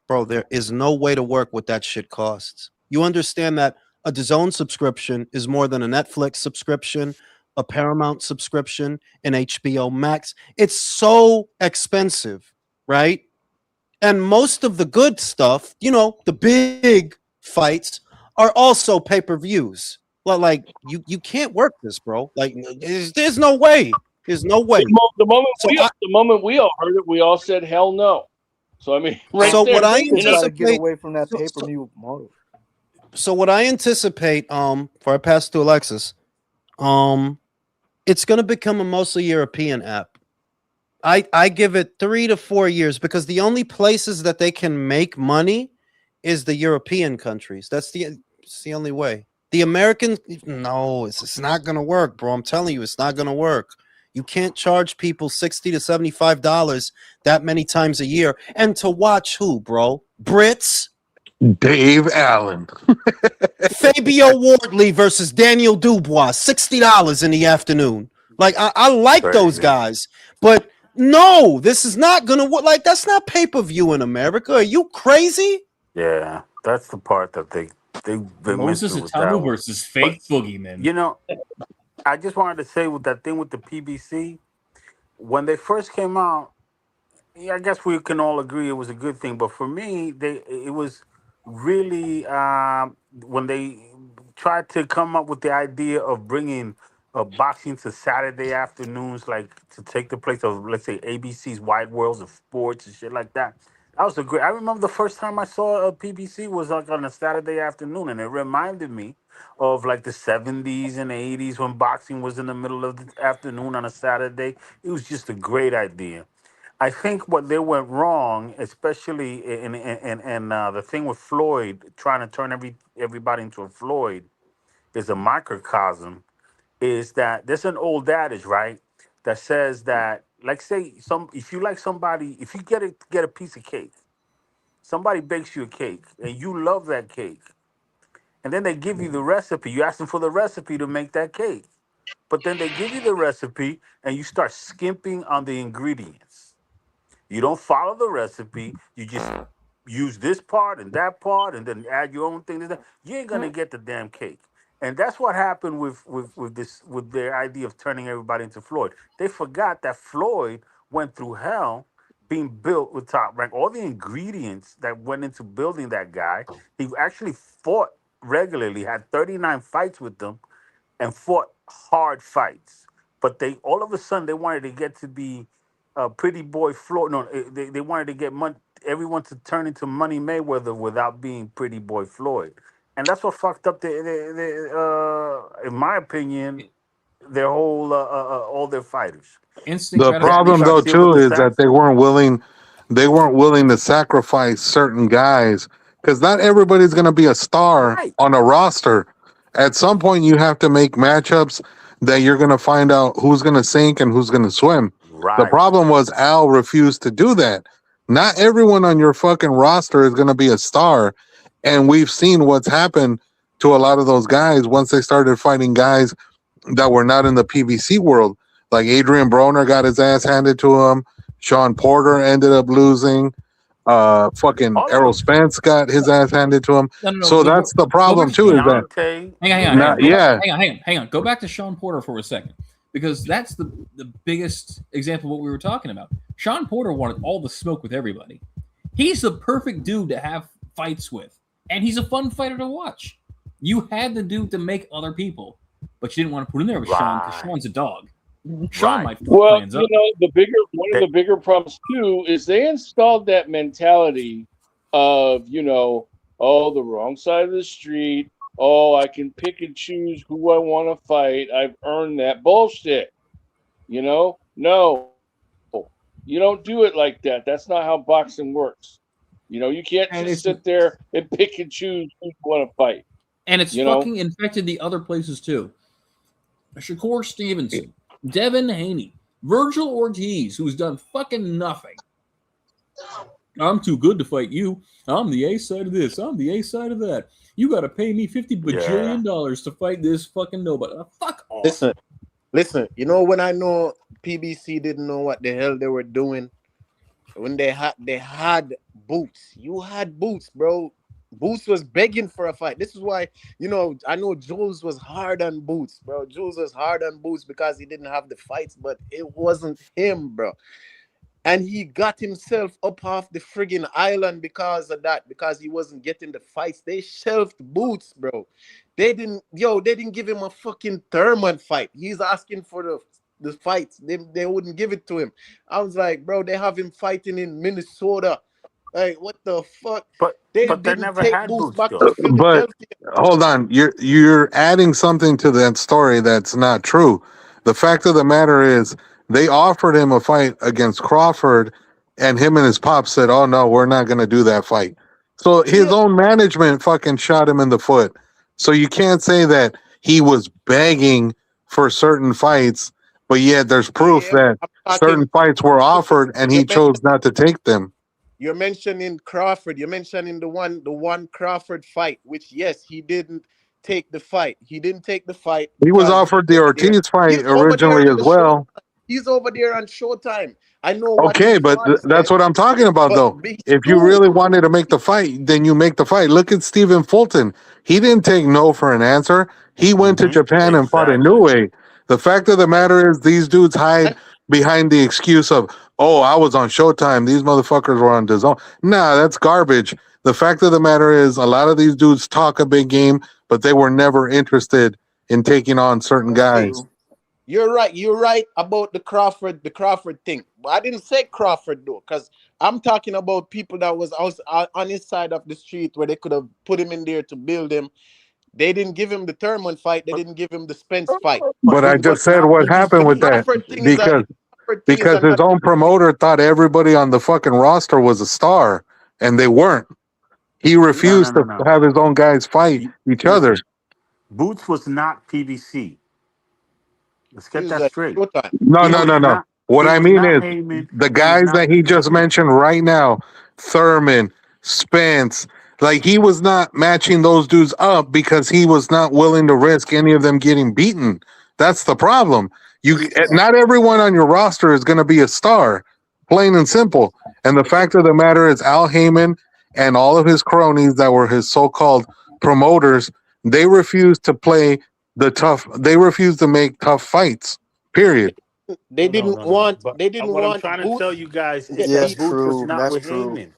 Bro, there is no way to work what that shit costs. You understand that a DAZN subscription is more than a Netflix subscription, a Paramount subscription, an HBO Max. It's so expensive, right? And most of the good stuff, the big fights are also pay-per-views. Well, like you can't work this, bro. Like there's no way. There's no way. The moment we all heard it, we all said hell no. So I mean, what I anticipate, get away from that pay-per-view model. So what I anticipate, before I pass to Alexis, it's going to become a mostly European app. I give it 3 to 4 years because the only places that they can make money is the European countries. It's the only way. The American, no, it's not going to work, bro. I'm telling you, it's not going to work. You can't charge people $60 to $75 that many times a year. And to watch who, bro? Brits? Dave Allen. Fabio Wardley versus Daniel Dubois, $60 in the afternoon. Like, I like those guys. But No, this is not gonna work. Like, that's not pay-per-view in America. Are you crazy? Yeah, that's the part that they went Moses through with that Atamu one. versus fake boogeyman. You know, I just wanted to say with that thing with the PBC, when they first came out, yeah, I guess we can all agree it was a good thing. But for me, it was really when they tried to come up with the idea of bringing boxing to Saturday afternoons, like to take the place of, let's say, ABC's Wide Worlds of Sports and shit like that. That was a great. I remember the first time I saw a PBC was like on a Saturday afternoon, and it reminded me of like the 70s and 80s when boxing was in the middle of the afternoon on a Saturday. It was just a great idea. I think what they went wrong, especially in the thing with Floyd trying to turn everybody into a Floyd, is a microcosm. Is that there's an old adage, right, that says that, like, say if you like somebody, if you get a piece of cake, somebody bakes you a cake and you love that cake, and then they give you the recipe. You ask them for the recipe to make that cake, but then they give you the recipe and you start skimping on the ingredients. You don't follow the recipe. You just use this part and then add your own thing to that. You ain't gonna get the damn cake. And that's what happened with their idea of turning everybody into Floyd. They forgot that Floyd went through hell being built with Top Rank. All the ingredients that went into building that guy. He actually fought regularly, had 39 fights with them, and fought hard fights. But they all of a sudden they wanted to get to be Pretty Boy Floyd. No, they wanted to get everyone to turn into Money Mayweather without being Pretty Boy Floyd, and that's what fucked up in my opinion, their whole all their fighters. Instant The Then they problem gratification. got though killed with too the is that Sanford. they weren't willing to sacrifice certain guys because not everybody's going to be a star Right, on a roster. At some point, you have to make matchups that you're going to find out who's going to sink and who's going to swim. The right. problem was Al refused to do that. Not everyone on your fucking roster is going to be a star, and we've seen what's happened to a lot of those guys once they started fighting guys that were not in the PBC world. Like Adrian Broner got his ass handed to him. Sean Porter ended up losing. Fucking All of Errol them. Spence got his ass handed to him. No. So that's the Go back problem to too. Is that Deontay, hang on. not? Go back, Yeah, hang on. Go back to Sean Porter for a second, because that's the biggest example of what we were talking about. Sean Porter wanted all the smoke with everybody. He's the perfect dude to have fights with, and he's a fun fighter to watch. You had the dude to make other people, but you didn't want to put him there with Sean because right, Sean's a dog. Sean right. might fuck Well, plans you up. know, one of They, the bigger problems too is they installed that mentality of, oh, the wrong side of the street. Oh, I can pick and choose who I want to fight. I've earned that bullshit. No, you don't do it like that. That's not how boxing works. You can't And just it's sit there and pick and choose who you want to fight. fucking infected the other places too. Shakur Stevenson, Devin Haney, Virgil Ortiz, who's done fucking nothing. I'm too good to fight you. I'm the A side of this. I'm the A side of that. You got to pay me $50 bajillion to fight this fucking nobody. Fuck off. Listen. You know when I know PBC didn't know what the hell they were doing when they had Boots. You had Boots, bro. Boots was begging for a fight. This is why, I know Jules was hard on Boots, bro. Jules was hard on Boots because he didn't have the fights, but it wasn't him, bro. And he got himself up off the friggin' island because of that, because he wasn't getting the fights. They shelved Boots, bro. They didn't give him a fucking Thurman fight. He's asking for the fights. They wouldn't give it to him. I was like, bro, they have him fighting in Minnesota. Like, what the fuck? but They they didn't never take had Boots Boots back though. to but Philadelphia. hold on. You're adding something to that story that's not true. The fact of the matter is, they offered him a fight against Crawford, and him and his pop said, "Oh no, we're not going to do that fight." So his Yeah, own management fucking shot him in the foot. So you can't say that he was begging for certain fights, but yet there's proof yeah. that I'm certain talking. fights were offered and You he chose not to take them. You're mentioning Crawford. You're mentioning the one Crawford fight, which yes, he didn't take the fight. He didn't take the fight He was because he offered the over there. Ortiz He's fight over there originally on as the show. well. He's over there on Showtime. I know what Okay, his but father that's said. what I'm talking about, But though. big If you dude, really wanted to make the fight, then you make the fight. Look at Stephen Fulton. He didn't take no for an answer. He went to Japan and fought a new Exactly. way. The fact of the matter is, these dudes hide and behind the excuse of, "Oh, I was on Showtime. These motherfuckers were on DAZN." Nah, that's garbage. The fact of the matter is, a lot of these dudes talk a big game, but they were never interested in taking on certain That's guys. true. you're right. You're right about the Crawford thing. But I didn't say Crawford though, because I'm talking about people that was on his side of the street where they could have put him in there to build him. They didn't give him the Thurman fight. They But didn't give him the Spence fight. But I he just was said not what The happened with PBC. that Crawford thing is a because the Crawford thing is because his another own thing. promoter thought everybody on the fucking roster was a star, and they weren't. He No, no, refused no, to no. have his own guys fight each other. Listen, Boots was not PBC. Let's He get was that at straight. Showtime. No, He no, was no, no. not. What He I was mean not is Heyman, the and he was guys not that he just PBC. mentioned right now, Thurman, Spence, like he was not matching those dudes up because he was not willing to risk any of them getting beaten. That's the problem. Not everyone on your roster is going to be a star, plain and simple. And the fact of the matter is, Al Heyman and all of his cronies that were his so-called promoters, they refused to play the tough. They refused to make tough fights. Period. They No, no, didn't no, no. want. But They didn't what I'm want trying to tell Boots you guys to is get Yes, that beat. Boots was true. not That's with true. Heyman.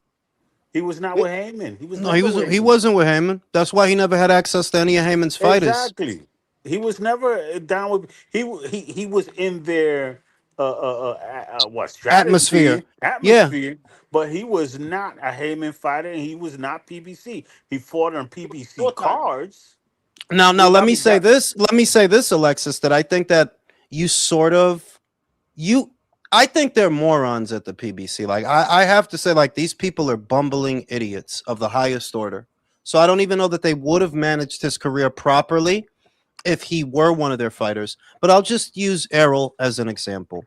He was not They, with Heyman. He was No, he never was. with He Heyman. wasn't with Heyman. That's why he never had access to any of Heyman's fighters. Exactly. He was never down with. He was in their what Atmosphere. stratosphere Yeah. atmosphere, but he was not a Heyman fighter, and he was not PBC. He fought on PBC cards. Now, Well, let I me mean say that. this. Let me say this, Alexis, that I think that you sort of you. I think they're morons at the PBC. Like I have to say, like these people are bumbling idiots of the highest order. So I don't even know that they would have managed his career properly if he were one of their fighters. But I'll just use Errol as an example.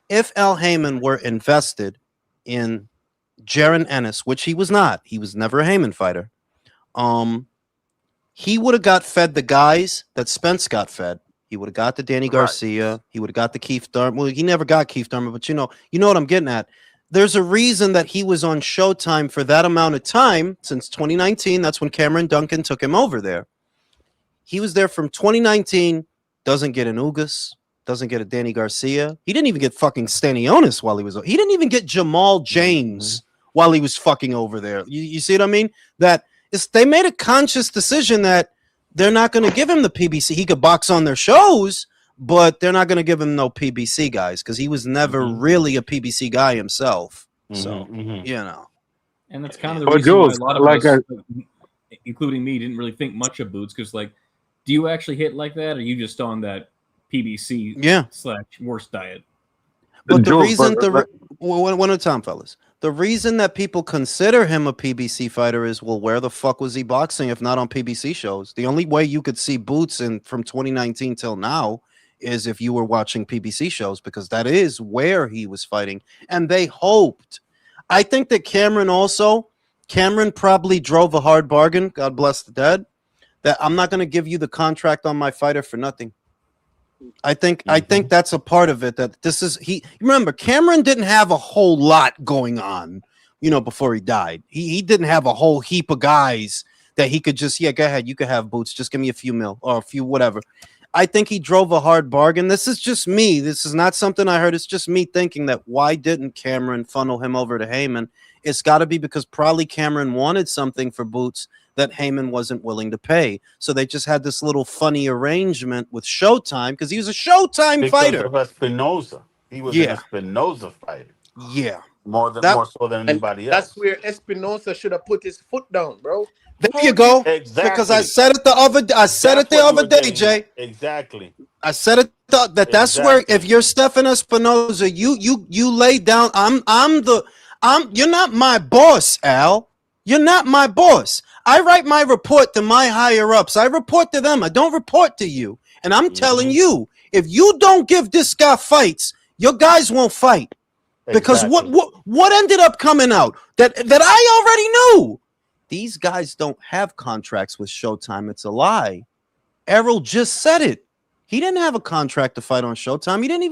If Al Heyman were invested in Jaron Ennis, which he was not, he was never a Heyman fighter. Um, he would have got fed the guys that Spence got fed. He would have got the Danny Right. Garcia. He would have got the Keith Thurman. Well, he never got Keith Thurman, but you know what I'm getting at. There's a reason that he was on Showtime for that amount of time since 2019. That's when Cameron Duncan took him over there. He was there from 2019. Doesn't get an Ugas. Doesn't get a Danny Garcia. He didn't even get fucking Stanionis while he was. He didn't even get Jamal James while he was fucking over there. You see what I mean? That they made a conscious decision that they're not going to give him the PBC. He could box on their shows, but they're not going to give him no PBC guys because he was never really a PBC guy himself. So, you know. And that's kind of the But reason why a Jules, lot of like us, including me, didn't really think much of Boots because, like, do you actually hit like that, or are you just on that PBC / worst diet? But the reason one at a time, fellas. The reason that people consider him a PBC fighter is, well, where the fuck was he boxing if not on PBC shows? The only way you could see Boots in from 2019 till now is if you were watching PBC shows because that is where he was fighting. And they hoped. I think that Cameron probably drove a hard bargain, God bless the dead, that I'm not going to give you the contract on my fighter for nothing. I think that's a part of it. That this is remember Cameron didn't have a whole lot going on, before he died. He didn't have a whole heap of guys that he could just go ahead, you could have Boots, just give me a few mil or a few whatever. I think he drove a hard bargain. This is just me. This is not something I heard. It's just me thinking that why didn't Cameron funnel him over to Heyman? It's got to be because probably Cameron wanted something for Boots that Heyman wasn't willing to pay. So they just had this little funny arrangement with Showtime because he was a Showtime fighter. Because of Espinoza. He was an Espinoza fighter. Yeah. More so than anybody else. That's where Espinosa should have put his foot down, bro. There you go. Exactly. Because I said it the other day, Jay. Exactly. I said it that's where if you're Stefan Espinoza, you lay down. You're not my boss, Al. You're not my boss. I write my report to my higher ups. I report to them. I don't report to you. And I'm telling you, if you don't give this guy fights, your guys won't fight. Because what ended up coming out that I already knew. These guys don't have contracts with Showtime. It's a lie. Errol just said it. He didn't have a contract to fight on Showtime. He didn't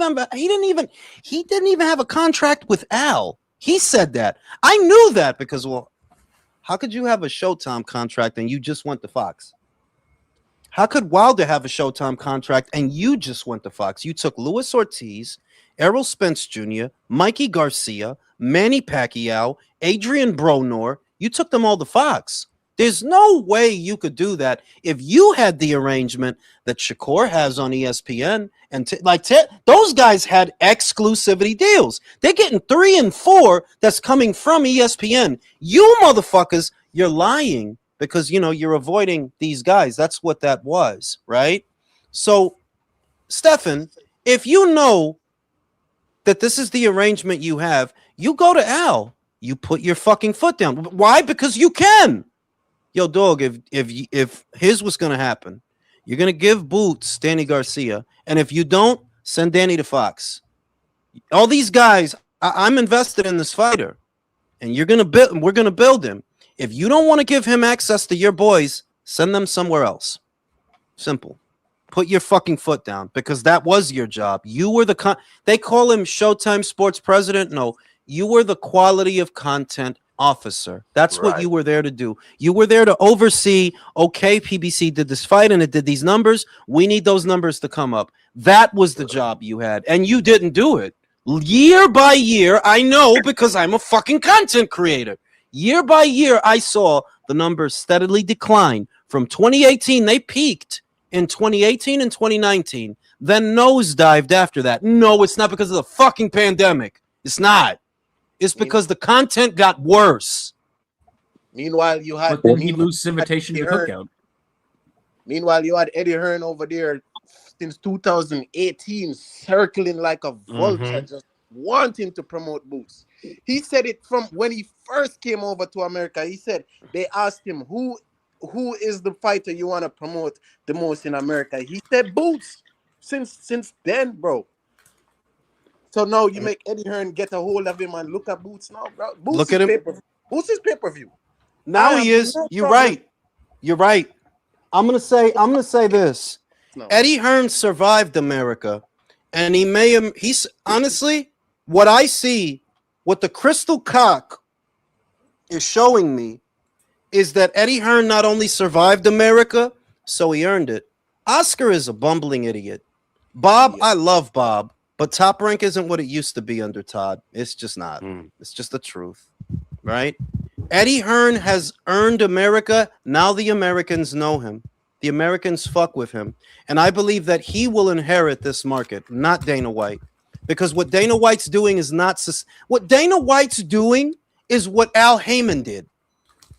even have a contract with Al. He said that. I knew that because, well, how could you have a Showtime contract and you just went to Fox? How could Wilder have a Showtime contract and you just went to Fox? You took Luis Ortiz, Errol Spence Jr., Mikey Garcia, Manny Pacquiao, Adrian Bronor. You took them all to Fox. There's no way you could do that if you had the arrangement that Shakur has on ESPN. And those guys had exclusivity deals. They're getting 3 and 4 that's coming from ESPN. You motherfuckers, you're lying because, you know, you're avoiding these guys. That's what that was, right? So, Stefan, if you know that this is the arrangement you have, you go to Al. You put your fucking foot down. Why? Because you can. Yo, dog, if here's what's going to happen. You're going to give Boots Danny Garcia. And if you don't, send Danny to Fox. All these guys, I'm invested in this fighter. And we're going to build him. If you don't want to give him access to your boys, send them somewhere else. Simple. Put your fucking foot down because that was your job. You were they call him Showtime Sports President. No, you were the quality of content officer. That's what you were there to do. You were there to oversee, okay, PBC did this fight and it did these numbers. We need those numbers to come up. That was the job you had. And you didn't do it. Year by year, I know because I'm a fucking content creator. Year by year, I saw the numbers steadily decline. From 2018, they peaked in 2018 and 2019, then nosedived after that. No, it's not because of the fucking pandemic. It's not. It's because the content got worse. Meanwhile, you had. But then he loses invitation to the cookout. Meanwhile, you had Eddie Hearn over there since 2018, circling like a vulture, just wanting to promote Boots. He said it from when he first came over to America. He said they asked him who is the fighter you want to promote the most in America. He said Boots. Since then, bro. So now you make Eddie Hearn get a hold of him and look at Boots now, bro. Look at him. Boots is pay-per-view. Now he is. You're right. You're right. I'm gonna say this. No. Eddie Hearn survived America, and he's honestly what I see, what the crystal cock is showing me is that Eddie Hearn not only survived America, so he earned it. Oscar is a bumbling idiot. Bob, I love Bob. But Top Rank isn't what it used to be under Todd. It's just not. It's just the truth, right? Eddie Hearn has earned America. Now the Americans know him. The Americans fuck with him. And I believe that he will inherit this market, not Dana White. Because what Dana White's doing is not... What Dana White's doing is what Al Heyman did.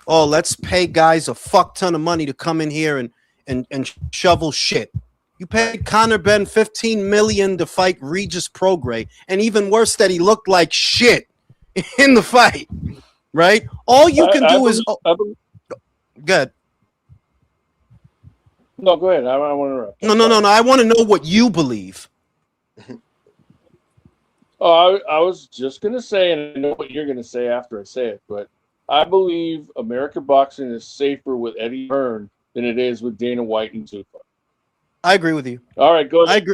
Oh, let's pay guys a fuck ton of money to come in here and shovel shit. You paid Conor Ben $15 million to fight Regis Prograis, and even worse, that he looked like shit in the fight, right? All you can do is good. No, go ahead. I want to interrupt. No. I want to know what you believe. Oh, I was just gonna say, and I know what you're gonna say after I say it, but I believe American boxing is safer with Eddie Hearn than it is with Dana White and Zuffa. I agree with you. All right, go ahead.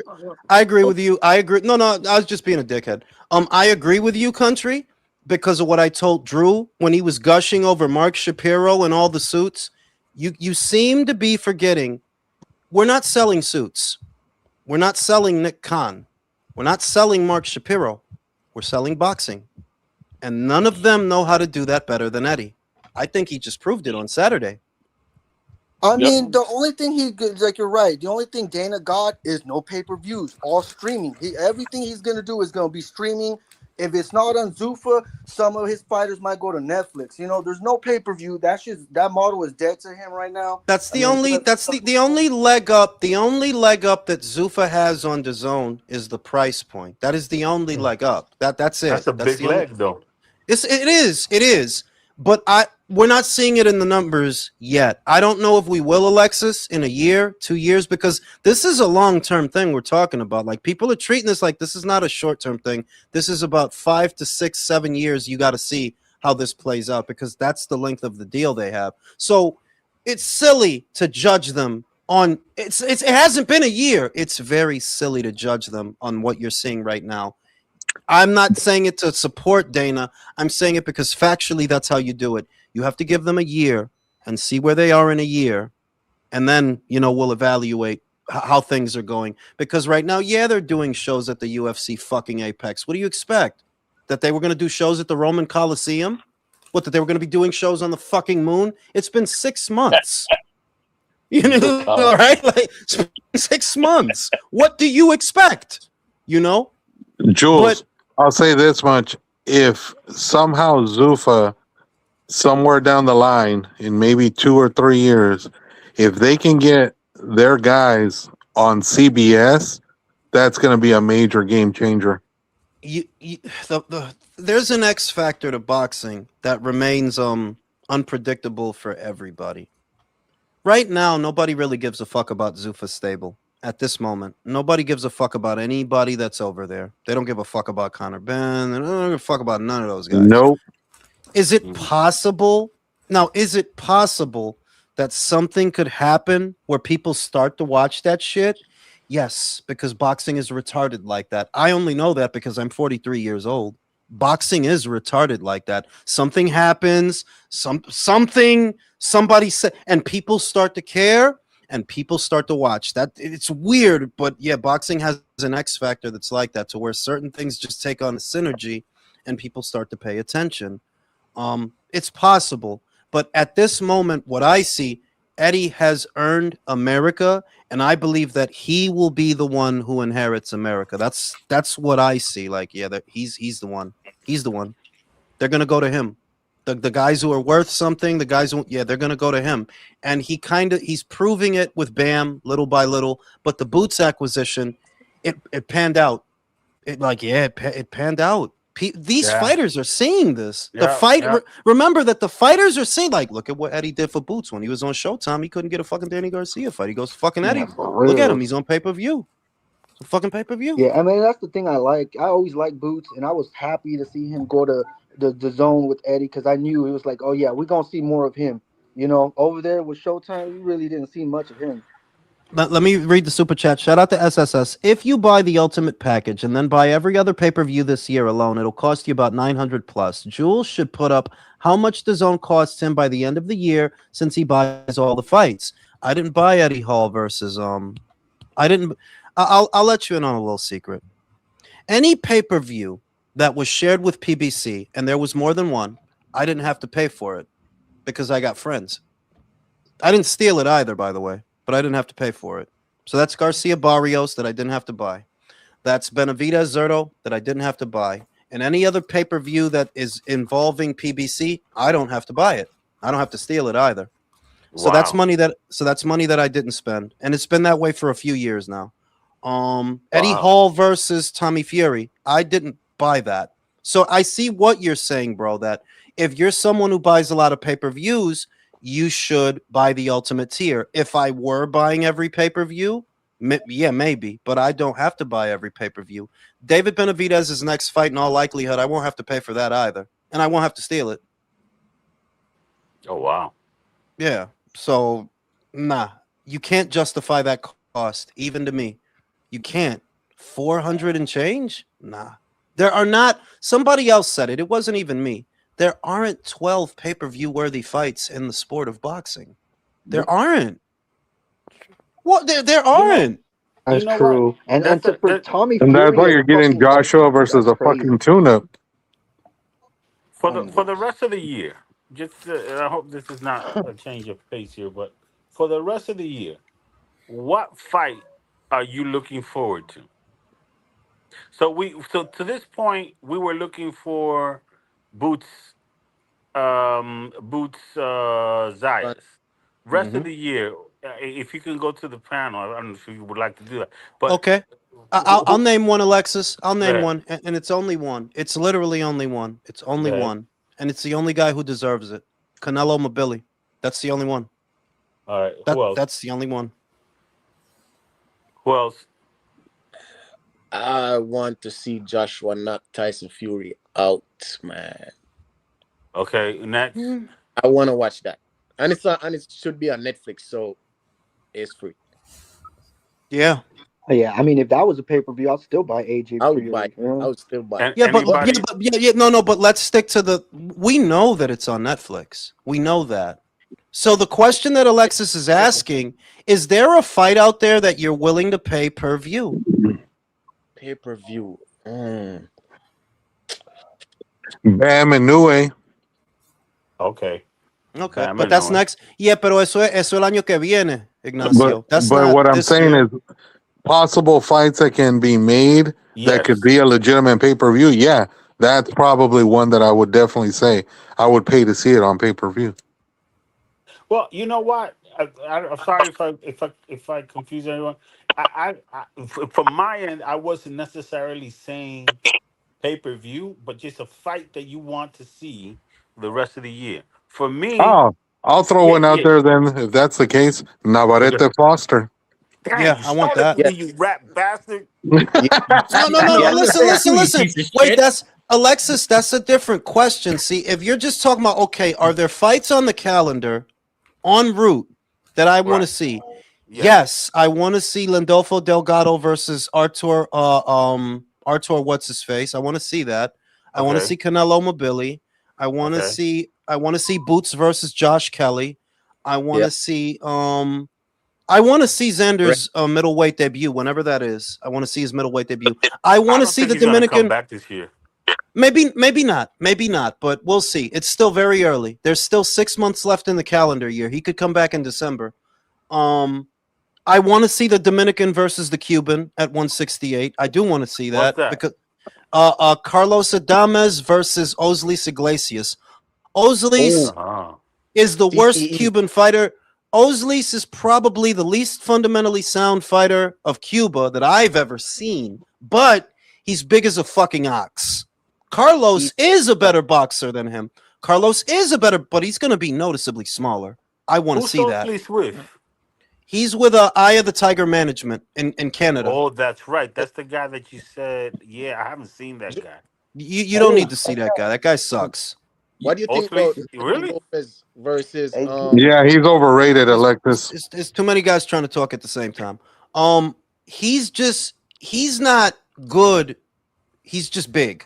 I agree with you. I agree. No, I was just being a dickhead. I agree with you, country, because of what I told Drew when he was gushing over Mark Shapiro and all the suits. You seem to be forgetting we're not selling suits. We're not selling Nick Khan. We're not selling Mark Shapiro. We're selling boxing. And none of them know how to do that better than Eddie. I think he just proved it on Saturday. I mean, the only thing like you're right. The only thing Dana got is no pay-per-views, all streaming. Everything he's gonna do is gonna be streaming. If it's not on Zuffa, some of his fighters might go to Netflix. You know, there's no pay-per-view. That model is dead to him right now. That's the only leg up. The only leg up that Zuffa has on DAZN is the price point. That is the only leg up. That's it. That's a big leg, though. It is. But we're not seeing it in the numbers yet. I don't know if we will, Alexis, in a year, 2 years, because this is a long-term thing we're talking about. Like, people are treating this like this is not a short-term thing. This is about 5 to 6, 7 years. You got to see how this plays out because that's the length of the deal they have. So it's silly to judge them on it hasn't been a year. It's very silly to judge them on what you're seeing right now. I'm not saying it to support Dana. I'm saying it because factually that's how you do it. You have to give them a year and see where they are in a year, and then we'll evaluate how things are going. Because right now, yeah, they're doing shows at the UFC fucking Apex. What do you expect? That they were going to do shows at the Roman Coliseum? What, that they were going to be doing shows on the fucking moon? It's been 6 months. Right? Like, it's been 6 months. What do you expect? Jules, But I'll say this much. If somehow Zuffa, somewhere down the line, in maybe 2 or 3 years, if they can get their guys on CBS, that's going to be a major game changer. There's an X factor to boxing that remains unpredictable for everybody. Right now, nobody really gives a fuck about Zuffa Stable. At this moment, nobody gives a fuck about anybody that's over there. They don't give a fuck about Conor Benn. They don't give a fuck about none of those guys. Nope. Is it possible? Now, is it possible that something could happen where people start to watch that shit? Yes, because boxing is retarded like that. I only know that because I'm 43 years old. Boxing is retarded like that. Something happens, somebody said, and people start to care. And people start to watch that. It's weird, but yeah, boxing has an X factor that's like that, to where certain things just take on a synergy and people start to pay attention. It's possible, but at this moment, what I see, Eddie has earned America, and I believe that he will be the one who inherits America. That's what I see. Like, yeah, he's the one. He's the one. They're gonna go to him. The guys who are worth something, the guys who, they're gonna go to him, and he's proving it with Bam little by little. But the Boots acquisition, it panned out. It panned out. These fighters are seeing this. Remember that the fighters are seeing, like, look at what Eddie did for Boots when he was on Showtime. He couldn't get a fucking Danny Garcia fight. He goes, fucking Eddie, look at him. He's on pay-per-view. It's a fucking pay-per-view. Yeah, I mean, that's the thing I like. I always like Boots, and I was happy to see him go to the zone with Eddie, because I knew it was like, oh yeah, we're gonna see more of him. Over there with Showtime, we really didn't see much of him. Let me read the super chat. Shout out to SSS. If you buy the ultimate package and then buy every other pay-per-view this year alone, it'll cost you about 900 plus. Jules should put up how much the zone costs him by the end of the year, since he buys all the fights. I didn't buy Eddie Hall versus I didn't. I'll let you in on a little secret. Any pay-per-view that was shared with PBC, and there was more than one, I didn't have to pay for it because I got friends. I didn't steal it either, by the way, but I didn't have to pay for it. So that's Garcia Barrios that I didn't have to buy. That's Benavidez Zerto that I didn't have to buy. And any other pay-per-view that is involving PBC, I don't have to buy it. I don't have to steal it either. So that's money that I didn't spend. And it's been that way for a few years now. Eddie Hall versus Tommy Fury, I didn't buy that. So I see what you're saying, bro, that if you're someone who buys a lot of pay-per-views, you should buy the ultimate tier. If I were buying every pay-per-view, yeah, maybe, but I don't have to buy every pay-per-view. David Benavidez's next fight, in all likelihood, I won't have to pay for that either, and I won't have to steal it. Oh, wow. Yeah, so, nah, you can't justify that cost, even to me. You can't. 400 and change? Nah. There are not, somebody else said it, it wasn't even me. There aren't 12 pay-per-view worthy fights in the sport of boxing. There aren't. What? There aren't. That's true. And for Tommy And Fury, that's why you're getting Joshua versus a fucking tune-up. For the rest of the year, just I hope this is not a change of pace here, but for the rest of the year, what fight are you looking forward to? So to this point, we were looking for Boots Zayas. Rest of the year, if you can go to the panel, I don't know if you would like to do that. But okay, I'll name one, Alexis. I'll name one, and it's only one. It's literally only one. It's only one, and it's the only guy who deserves it. Canelo Mobili. That's the only one. All right. Who else? That's the only one. Who else? I want to see Joshua knock Tyson Fury out, man. Okay, next. I want to watch that, and it should be on Netflix. So is free. Yeah. Yeah, I mean, if that was a pay-per-view, I'd still buy AJ I would Freely. buy it. You know? I would still buy it. And Yeah, anybody, no, but let's stick to the. We know that it's on Netflix. We know that. So the question that Alexis is asking is: there a fight out there that you're willing to pay per view? Pay-per-view. Bam and Nue. okay. Okay, Bam but and that's Nue. next. Yeah, pero eso el año que viene, Ignacio. That's But not what I'm this saying year. is possible fights that can be made that Yes. could be a legitimate pay-per-view. Yeah, that's probably one that I would definitely say I would pay to see it on pay-per-view. Well, you know what? I'm sorry if I confuse anyone. From my end, I wasn't necessarily saying pay per view, but just a fight that you want to see the rest of the year. For me, Oh, I'll throw yeah, one out yeah. there then if that's the case. Navarrete Foster. Damn, Yeah, you I want started that. with me, you rat bastard. Yeah. No. Yeah. Listen. You piece of Wait, shit. that's Alexis. That's a different question. See, if you're just talking about, okay, are there fights on the calendar en route that I want to Right. see? Yes. Yes, I want to see Landolfo Delgado versus Artur. Artur, what's his face? I want to see that. I want to Okay. see Canelo Mobili. I want to Okay. see. I want to see Boots versus Josh Kelly. I want Yeah. to see. I want to see Xander's middleweight debut, whenever that is. I want to see his middleweight debut. I I want to don't see think the he's gonna come Dominican. back this year. Maybe not, but we'll see. It's still very early. There's still 6 months left in the calendar year. He could come back in December. I want to see the Dominican versus the Cuban at 168. I do want to see What's that that? because Carlos Adames versus Oslis Iglesias. Oslis Oh. is the worst CTE. Cuban fighter. Oslis is probably the least fundamentally sound fighter of Cuba that I've ever seen, but he's big as a fucking ox. Carlos is a better boxer than him. Carlos is a better, but he's going to be noticeably smaller. I want to Who's see that. Oakley's with? He's with Eye of the Tiger Management in Canada. Oh, that's right. That's the guy that you said. Yeah, I haven't seen that guy. You don't need to see that guy. That guy sucks. What do you think Oakley, about really? Lopez versus Yeah, he's overrated, Alexis. There's too many guys trying to talk at the same time. He's not good. He's just big.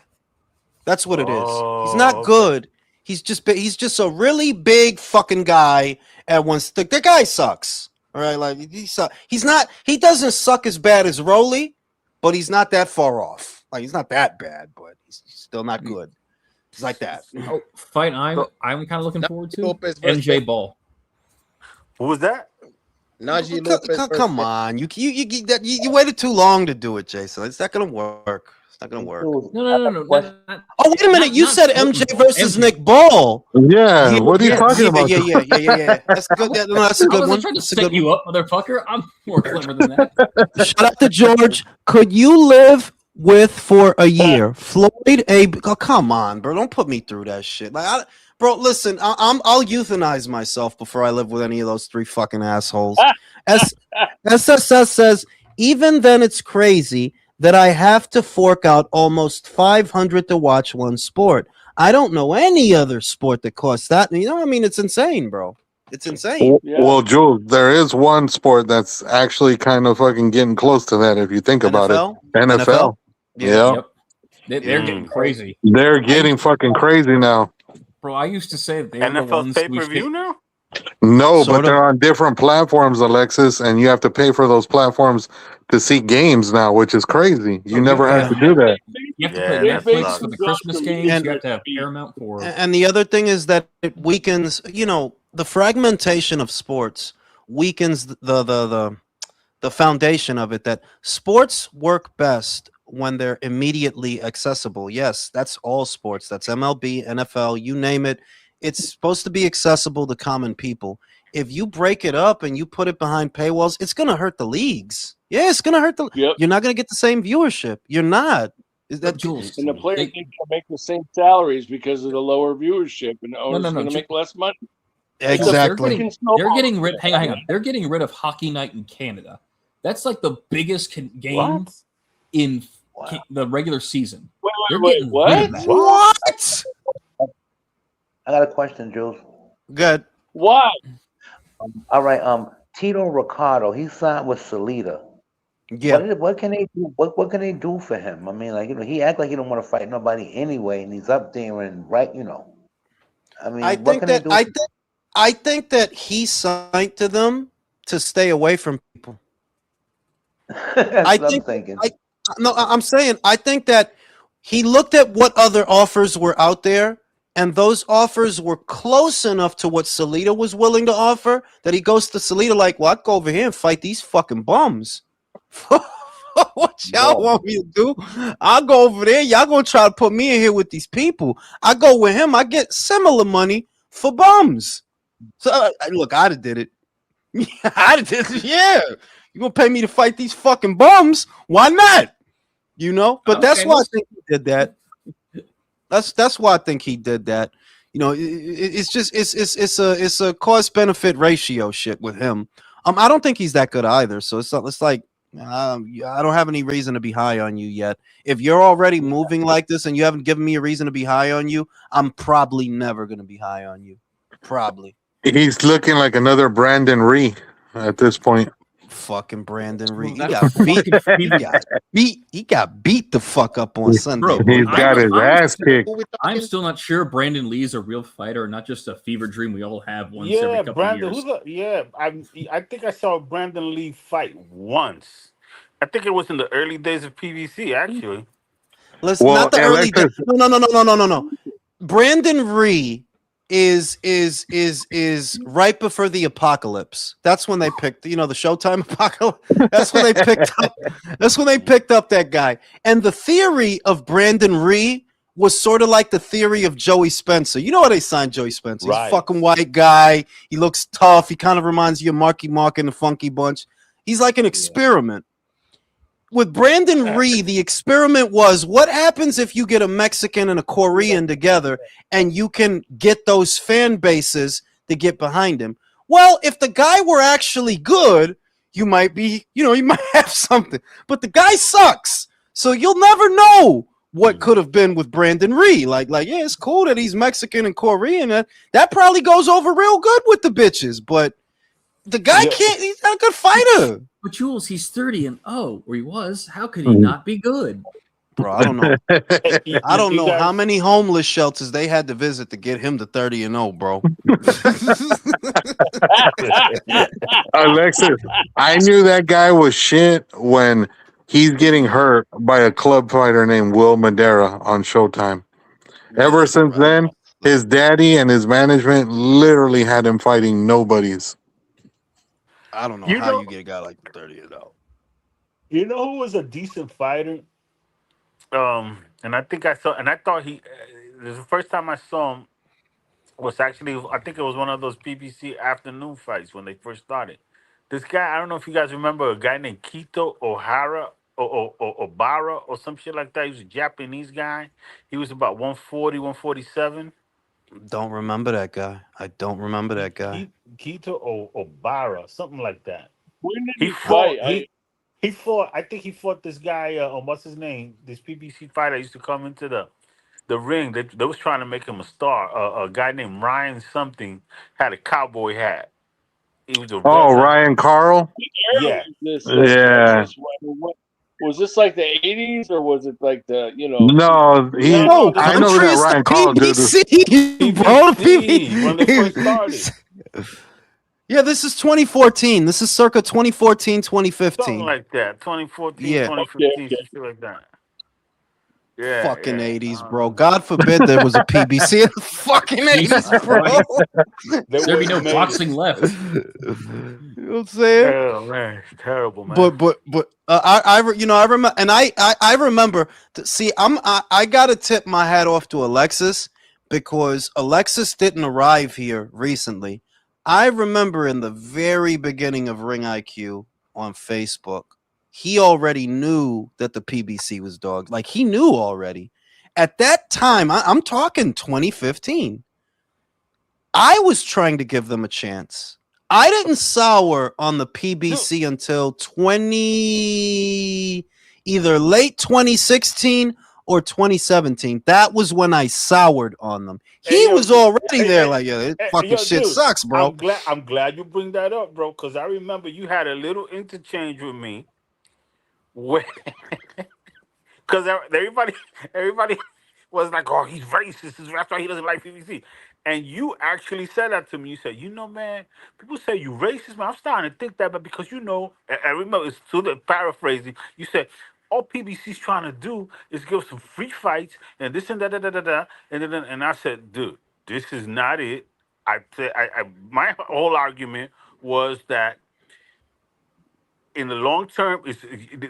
That's what it is. He's not Oh, okay. good. He's just big. He's just a really big fucking guy at one stick. The guy sucks. All right, like he's not. He doesn't suck as bad as Rolly, but he's not that far off. Like he's not that bad, but he's still not good. It's like that. Oh, fight I'm kind of looking forward to Lopez versus MJ Ball. Who was that? Najee Lopez. Come on, you waited too long to do it, Jason. It's not gonna work. It's not gonna work. No. Oh, wait a minute. You said MJ versus Nick Ball. Yeah, what are you talking about? Yeah. That's good. That's a good I one. wasn't trying to That's a set good you up, motherfucker. I'm more clever than that. Shout out to George. Could you live with for a year Floyd A? Oh, come on, bro. Don't put me through that shit. Like, bro, listen. I'll euthanize myself before I live with any of those three fucking assholes. SSS says even then it's crazy that I have to fork out almost $500 to watch one sport. I don't know any other sport that costs that. You know what I mean? It's insane, bro. It's insane. Well, Jules, there is one sport that's actually kind of fucking getting close to that if you think about it. NFL. Yeah. Yep. They're getting crazy. They're getting fucking crazy now. Bro, I used to say that they were the NFL's ones pay who per view now. No, Sort but they're on different platforms, Alexis, and you have to pay for those platforms to see games now, which is crazy. You never had to do that. You have to Yeah, pay that Netflix sucks. for the Christmas games. You have to have Paramount for. And the other thing is that it weakens, the fragmentation of sports weakens the foundation of it, that sports work best when they're immediately accessible. Yes, that's all sports. That's MLB, NFL, you name it. It's supposed to be accessible to common people. If you break it up and you put it behind paywalls, it's going to hurt the leagues. Yeah, it's going to hurt You're not going to get the same viewership. You're not. Is that Jules? And the players need to make the same salaries because of the lower viewership, and the owners are going to make less money. Exactly. They're getting rid. Hang on. They're getting rid of Hockey Night in Canada. That's like the biggest game in the regular season. Wait, what? What? I got a question, Jules. Good. Why? All right. Tito Ricardo, he signed with Salida. Yeah. What can they do? What can they do for him? I mean, like, he act like he don't want to fight nobody anyway, and he's up there and right, I I mean, what think can they that do? I think that he signed to them to stay away from people. That's I what I'm think thinking. I'm saying I think that he looked at what other offers were out there, and those offers were close enough to what Salida was willing to offer that he goes to Salida like, well, I'll go over here and fight these fucking bums. What y'all want me to do? I'll go over there. Y'all gonna try to put me in here with these people. I go with him. I get similar money for bums. So look, I'd have did it. I'd have did it. Yeah, you gonna pay me to fight these fucking bums? Why not? But that's why I think he did that. That's why I think he did that. It's just it's a cost benefit ratio shit with him. I don't think he's that good either. So it's like I don't have any reason to be high on you yet. If you're already moving like this and you haven't given me a reason to be high on you, I'm probably never gonna be high on you. Probably. He's looking like another Brandon Ree at this point. Fucking Brandon Reed. He That's got beat. fucking He got beat the fuck up on Sunday. Bro, He's got his ass kicked. I'm still not sure Brandon Lee's a real fighter, not just a fever dream we all have once every couple Brandon. of years. I think I saw Brandon Lee fight once. I think it was in the early days of PBC, actually. Listen, Well, not the and early like days. No. Brandon Ree is right before the apocalypse. That's when they picked, the Showtime apocalypse. That's when they picked up. That's when they picked up that guy. And the theory of Brandon Ree was sort of like the theory of Joey Spencer. You know how they signed Joey Spencer? He's a fucking white guy. He looks tough. He kind of reminds you of Marky Mark and the Funky Bunch. He's like an experiment. With Brandon Ree, the experiment was what happens if you get a Mexican and a Korean together and you can get those fan bases to get behind him. Well, if the guy were actually good, you might be, you might have something. But the guy sucks. So you'll never know what could have been with Brandon Ree. Like, yeah, it's cool that he's Mexican and Korean. That probably goes over real good with the bitches. But the guy can't, he's not a good fighter. But Jules, he's 30 or he was. How could he not be good? Bro, I don't know. I don't know how many homeless shelters they had to visit to get him to 30-0, bro. Alexis, I knew that guy was shit when he's getting hurt by a club fighter named Will Madera on Showtime. Ever since then, his daddy and his management literally had him fighting nobodies. I don't know how you get a guy like 30-0. You know who was a decent fighter? And I think I saw, and I thought the first time I saw him was actually, I think it was one of those PBC afternoon fights when they first started. This guy, I don't know if you guys remember a guy named Kito Ohara or Obara or some shit like that. He was a Japanese guy. He was about 140, 147. Don't remember that guy. I don't remember that guy. Kito Obara, something like that. When did He fought. He fought. I think he fought this guy. What's his name? This PBC fighter used to come into the ring. They was trying to make him a star. A guy named Ryan something had a cowboy hat. He was a Ryan Carl. Yeah. Was this like the 80s or was it like the No, I know that Ryan Carl did this. Bro, when they first started. Yeah, this is 2014. This is circa 2014, 2015. Something like that. 2014, Yeah. 2015, something like that. Yeah. Fucking 80s, bro. God forbid there was a PBC in the fucking 80s, bro. There'd be no boxing left. You know what I'm saying? Oh man, it's terrible, man. But I remember, and I remember. I gotta tip my hat off to Alexis because Alexis didn't arrive here recently. I remember in the very beginning of Ring IQ on Facebook, he already knew that the PBC was dog. Like he knew already. At that time, I'm talking 2015. I was trying to give them a chance. I didn't sour on the PBC until either late 2016 or 2017. That was when I soured on them. Hey, He yo, was already there, hey, like, yeah, this hey, fucking yo, shit dude, sucks, bro. I'm glad you bring that up, bro, because I remember you had a little interchange with me where because everybody was like, "Oh, he's racist. That's why he doesn't like PBC." And you actually said that to me. You said, "You know, man, people say you racist, man. I'm starting to think that, but because you know, I remember it's to the paraphrasing. You said." All PBC's trying to do is give some free fights and this and da, and I said, dude, this is not it. My whole argument was that in the long term is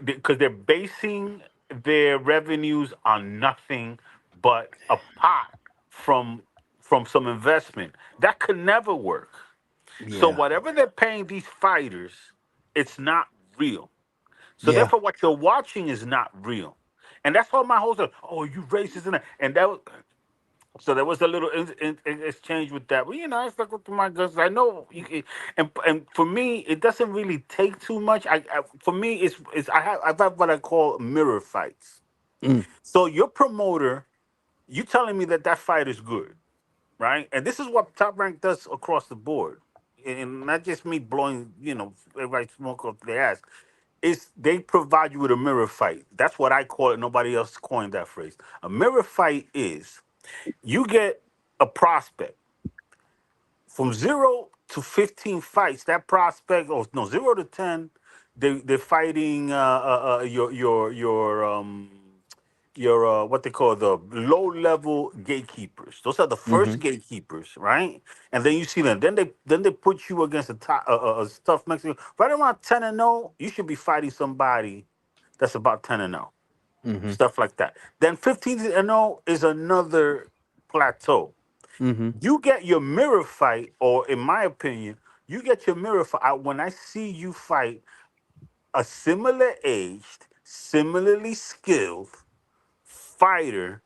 because they're basing their revenues on nothing but a pot from some investment that could never work. So Yeah, whatever they're paying these fighters, it's not real. So yeah, therefore, what you're watching is not real, and that's all my whole stuff. Oh, you racist and that was. So there was a little exchange with that. But you know, I stuck with my guns. I know, and for me, it doesn't really take too much. For me, it's I've had what I call mirror fights. mm, So your promoter, you telling me that fight is good, right? And this is what Top Rank does across the board, and not just me blowing, everybody smoke up their ass. Is they provide you with a mirror fight. That's what I call it. Nobody else coined that phrase. A mirror fight is you get a prospect from 0 to 15 fights. That prospect, or no, 0 to 10, they're fighting your what they call the low level gatekeepers. Those are the mm-hmm, first gatekeepers, right? And then you see them. Then they put you against a top tough Mexican. Right around 10-0, you should be fighting somebody that's about 10-0, mm-hmm, stuff like that. Then 15-0 is another plateau. mm-hmm, You get your mirror fight, or in my opinion, you get your mirror fight when I see you fight a similar aged, similarly skilled fighter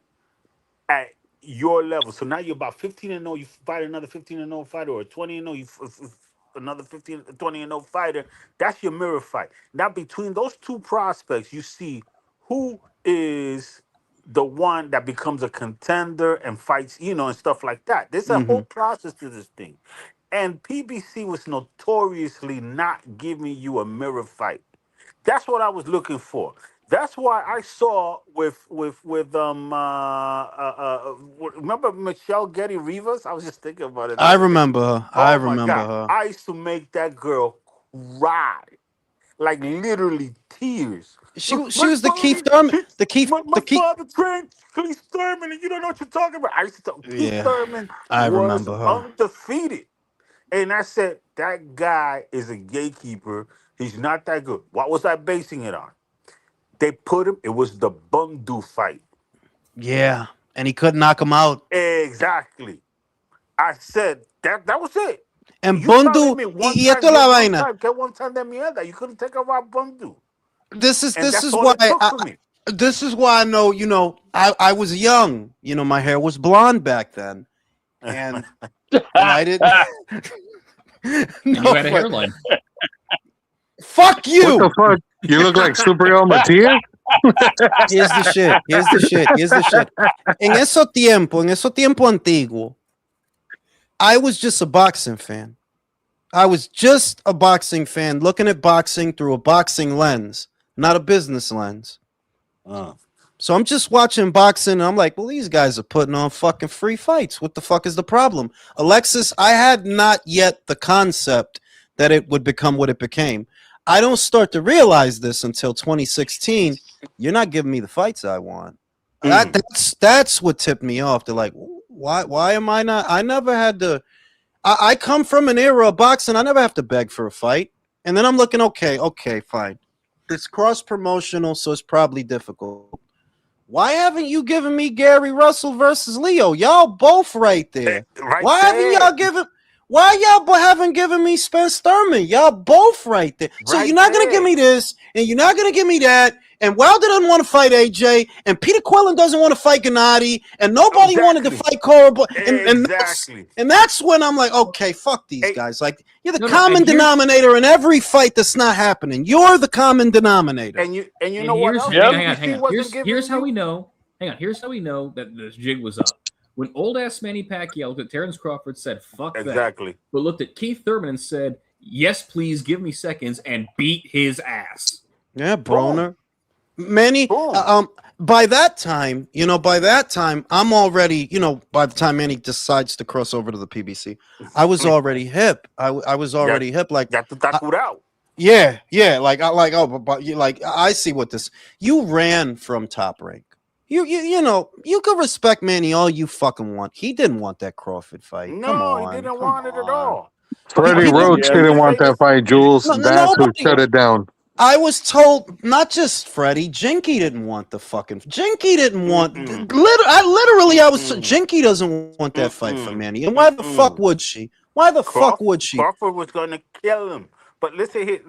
at your level. So now you're about 15-0. You fight another 15-0 fighter, or 20-0. Another 15, 20-0 fighter. That's your mirror fight. Now between those two prospects, you see who is the one that becomes a contender and fights, and stuff like that. There's a mm-hmm. whole process to this thing. And PBC was notoriously not giving you a mirror fight. That's what I was looking for. That's why I saw remember Michelle Getty Rivas? I was just thinking about it the I other day. remember her. I Oh my remember God. her. I used to make that girl cry. Like literally tears. She My was the Keith father, Thurman. The Keith, my the Keith. father trained Keith Thurman, and you don't know what you're talking about. I used to tell Keith Yeah, Thurman I was remember her. undefeated. And I said, that guy is a gatekeeper. He's not that good. What was I basing it on? They put him, it was the Bundu fight. Yeah, and he couldn't knock him out. Exactly. I said, that was it. And You telling Bundu, me one y esto time, es get la one vaina. time, get one time de mierda. You couldn't take out Bundu. This And that's is all why it took for me. this is why I know. I was young. My hair was blonde back then, and I didn't. You had a hairline. Fuck you. What the fuck? You look like Superior Matias? Here's the shit. En esos tiempo antiguo, I was just a boxing fan. I was just a boxing fan looking at boxing through a boxing lens, not a business lens. So I'm just watching boxing and I'm like, well, these guys are putting on fucking free fights. What the fuck is the problem? Alexis, I had not yet the concept that it would become what it became. I don't start to realize this until 2016. You're not giving me the fights I want. That's what tipped me off. They're like, why am I not? I never had to. I come from an era of boxing. I never have to beg for a fight. And then I'm looking, okay, fine. It's cross promotional, so it's probably difficult. Why haven't you given me Gary Russell versus Leo? Y'all both right there. Why haven't given me Spence Thurman? Y'all both right there. So you're not gonna give me this, and you're not gonna give me that. And Wilder doesn't want to fight AJ, and Peter Quillen doesn't want to fight Gennady, and nobody wanted to fight Cora. And that's when I'm like, okay, fuck these guys. Like, you're the common denominator in every fight that's not happening. You're the common denominator. And you know what else? Hang on. Here's how we know. hang on. Here's how we know that this jig was up. When old ass Manny Pacquiao looked at Terrence Crawford, said "fuck Exactly. that," but looked at Keith Thurman and said, "Yes, please, give me seconds," and beat his ass. Yeah, Broner. Manny, by that time, I'm already, by the time Manny decides to cross over to the PBC, I was already hip. I was already hip. Like, got to talk out. Yeah. Like, I see what this. You ran from Top Rank. You could respect Manny all you fucking want. He didn't want that Crawford fight. No, Come on, he didn't want it at all. Freddie Roach didn't want that fight, Jules. That's who shut it down. I was told, not just Freddie, Jinky didn't want the fucking. Jinky didn't want. Jinky doesn't want that fight for Manny. And why the fuck would she? Why the fuck would she? Crawford was going to kill him. But listen here.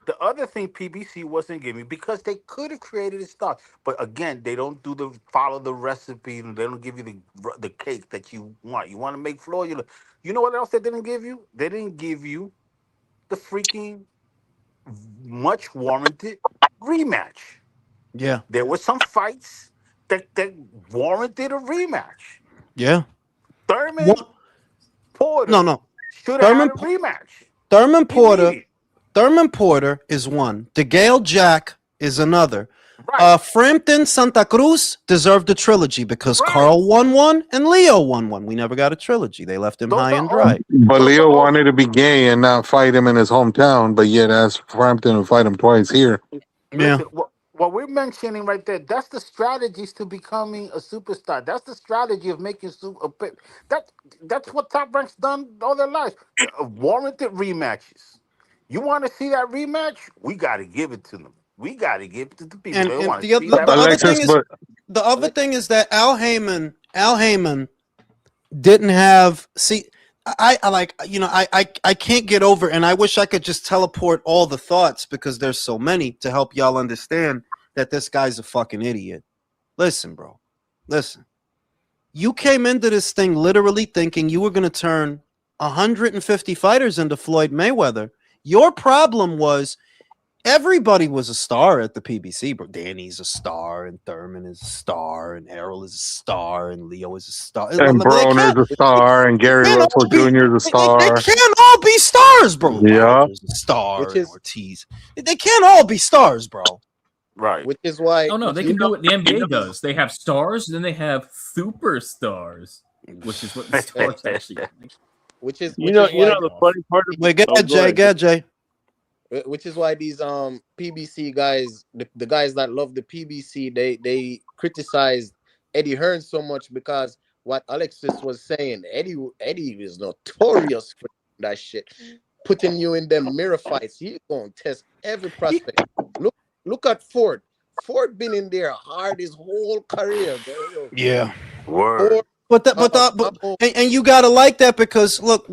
The other thing PBC wasn't giving, because they could have created a star, but again, they don't follow the recipe, and they don't give you the cake that you want. You want to make Floyd. You know what else they didn't give you? They didn't give you the freaking much warranted rematch. Yeah, there were some fights that warranted a rematch. Yeah, Thurman Porter. No. Should have had a rematch. Thurman Porter is one. DeGale Jack is another. Right. Frampton Santa Cruz deserved a trilogy because Carl won one and Leo won one. We never got a trilogy. They left him high and dry. But Leo wanted to be gay and not fight him in his hometown, but yet asked Frampton to fight him twice here. Listen, what we're mentioning right there, that's the strategies to becoming a superstar. That's the strategy of making that's what Top Rank's done all their lives. Warranted rematches. You want to see that rematch? We got to give it to them. We got to give it to the people. And the other thing is that Al Heyman didn't have. See, I can't get over, and I wish I could just teleport all the thoughts because there's so many to help y'all understand that this guy's a fucking idiot. Listen, bro. Listen. You came into this thing literally thinking you were going to turn 150 fighters into Floyd Mayweather. Your problem was everybody was a star at the PBC, bro. Danny's a star, and Thurman is a star, and Errol is a star, and Leo is a star. And Broner's a star, and Gary Russell Jr. is a star. They can't all be stars, bro. Yeah. A star, and Ortiz. They can't all be stars, bro. Right. Which is why. Oh, no, they can do what the NBA does. They have stars, and then they have superstars, which is what the stars actually think. Which is the funny part of Wait, get Jay. Which is why these PBC guys, the guys that love the PBC, they criticized Eddie Hearn so much because what Alexis was saying, Eddie is notorious for that shit. Putting you in them mirror fights, he's gonna test every prospect. Look at Ford. Ford been in there hard his whole career, bro. Yeah. Word. And you gotta like that because look,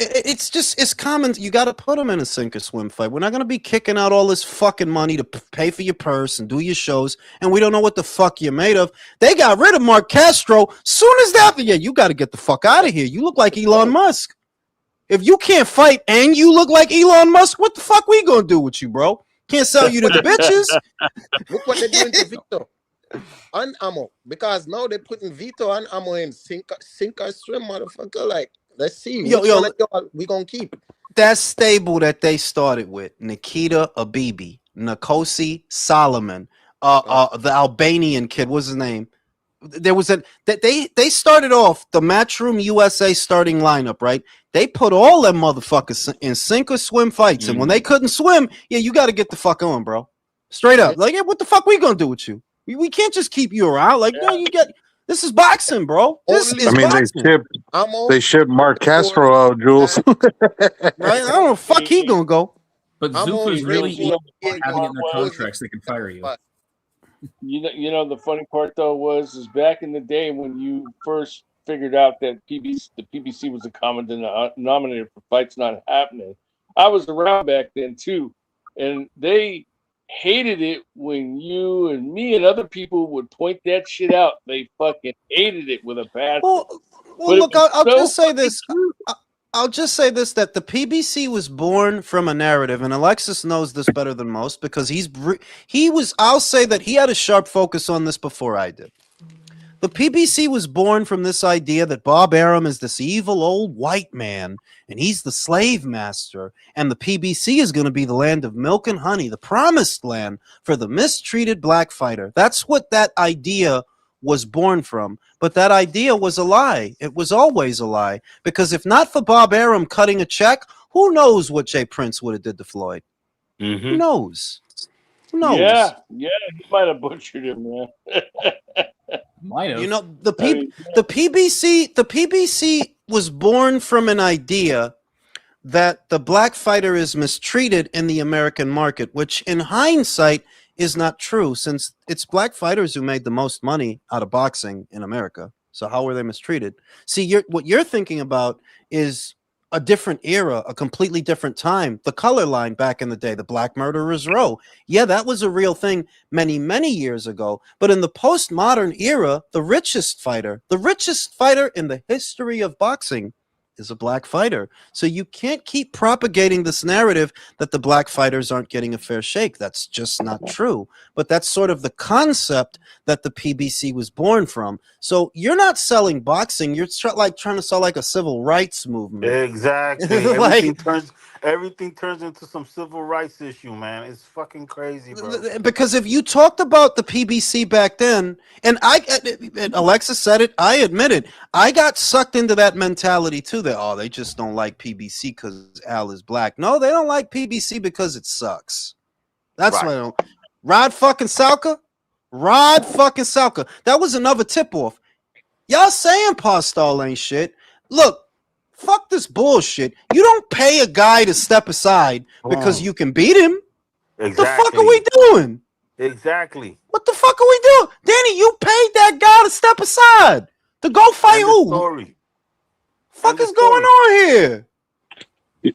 it's common. You got to put them in a sink or swim fight. We're not going to be kicking out all this fucking money to pay for your purse and do your shows, and we don't know what the fuck you're made of. They got rid of Mark Castro. Soon as that, you got to get the fuck out of here. You look like Elon Musk. If you can't fight and you look like Elon Musk, what the fuck we going to do with you, bro? Can't sell you to the bitches. Look what they're doing to Vito and Ammo, because now they're putting Vito and Ammo in sink or swim, motherfucker. Like, let's see. We gonna keep that stable that they started with: Nikita Abibi, Nkosi Solomon, the Albanian kid. What's his name? There was they started off the Matchroom USA starting lineup, right? They put all them motherfuckers in sink or swim fights, and when they couldn't swim, you got to get the fuck on, bro. Straight up, like, what the fuck we gonna do with you? We can't just keep you around. Like, no, you get. This is boxing, bro. They shipped Mark Castro out, Jules. Right? I don't know. Fuck, he gonna go. But Zupa's really having it in their contracts. They can fire you. You know the funny part though is back in the day when you first figured out that the PBC was a common denominator for fights not happening. I was around back then too, and they hated it when you and me and other people would point that shit out. They fucking hated it with a passion. Well, look, I'll just say this. I'll just say this, that the PBC was born from a narrative, and Alexis knows this better than most because I'll say that he had a sharp focus on this before I did. The PBC was born from this idea that Bob Arum is this evil old white man, and he's the slave master, and the PBC is going to be the land of milk and honey, the promised land for the mistreated black fighter. That's what that idea was born from. But that idea was a lie. It was always a lie. Because if not for Bob Arum cutting a check, who knows what Jay Prince would have did to Floyd? Mm-hmm. Who knows? Who knows? Yeah, he might have butchered him, man. Might have. You know, the PBC was born from an idea that the black fighter is mistreated in the American market, which in hindsight is not true, since it's black fighters who made the most money out of boxing in America. So how were they mistreated? See, what you're thinking about is a different era, a completely different time. The color line back in the day, the Black Murderers Row. Yeah, that was a real thing many, many years ago. But in the postmodern era, the richest fighter in the history of boxing is a black fighter. So you can't keep propagating this narrative that the black fighters aren't getting a fair shake. That's just not true. But that's sort of the concept that the PBC was born from. So you're not selling boxing. You're trying to sell like a civil rights movement. Exactly. Like, everything turns into some civil rights issue, man. It's fucking crazy, bro. because if you talked about the PBC back then, and Alexa said it, I admit it, I got sucked into that mentality too. That they just don't like PBC because Al is black. No, they don't like PBC because it sucks. That's why I don't. Rod fucking Salka. That was another tip off. Y'all saying Postol ain't shit. Look, fuck this bullshit. You don't pay a guy to step aside because you can beat him. Exactly. The fuck are we doing? Exactly. What the fuck are we doing? Danny, you paid that guy to step aside. To go fight who? Story. Fuck is going on here?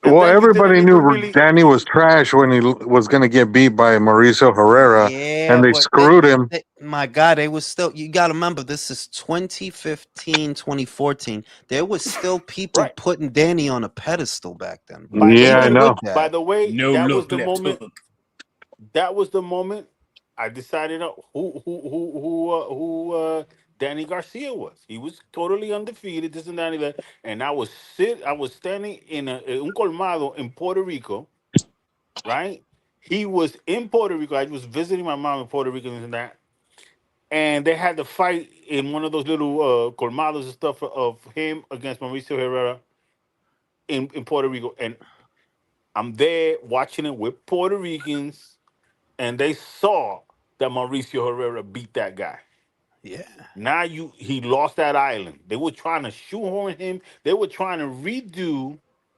Well, everybody knew Danny was trash when he was going to get beat by Mauricio Herrera, and they screwed him. My God, they was still, you got to remember, this is 2015, 2014. There was still people putting Danny on a pedestal back then. Yeah, I know. By the way, that was the moment I decided who Danny Garcia was. He was totally undefeated, this and that, and I was standing in un colmado in Puerto Rico, right? He was in Puerto Rico. I was visiting my mom in Puerto Rico and that, and they had the fight in one of those little colmados and stuff of him against Mauricio Herrera in Puerto Rico, and I'm there watching it with Puerto Ricans, and they saw that Mauricio Herrera beat that guy. Yeah. Now he lost that island. They were trying to shoehorn him. They were trying to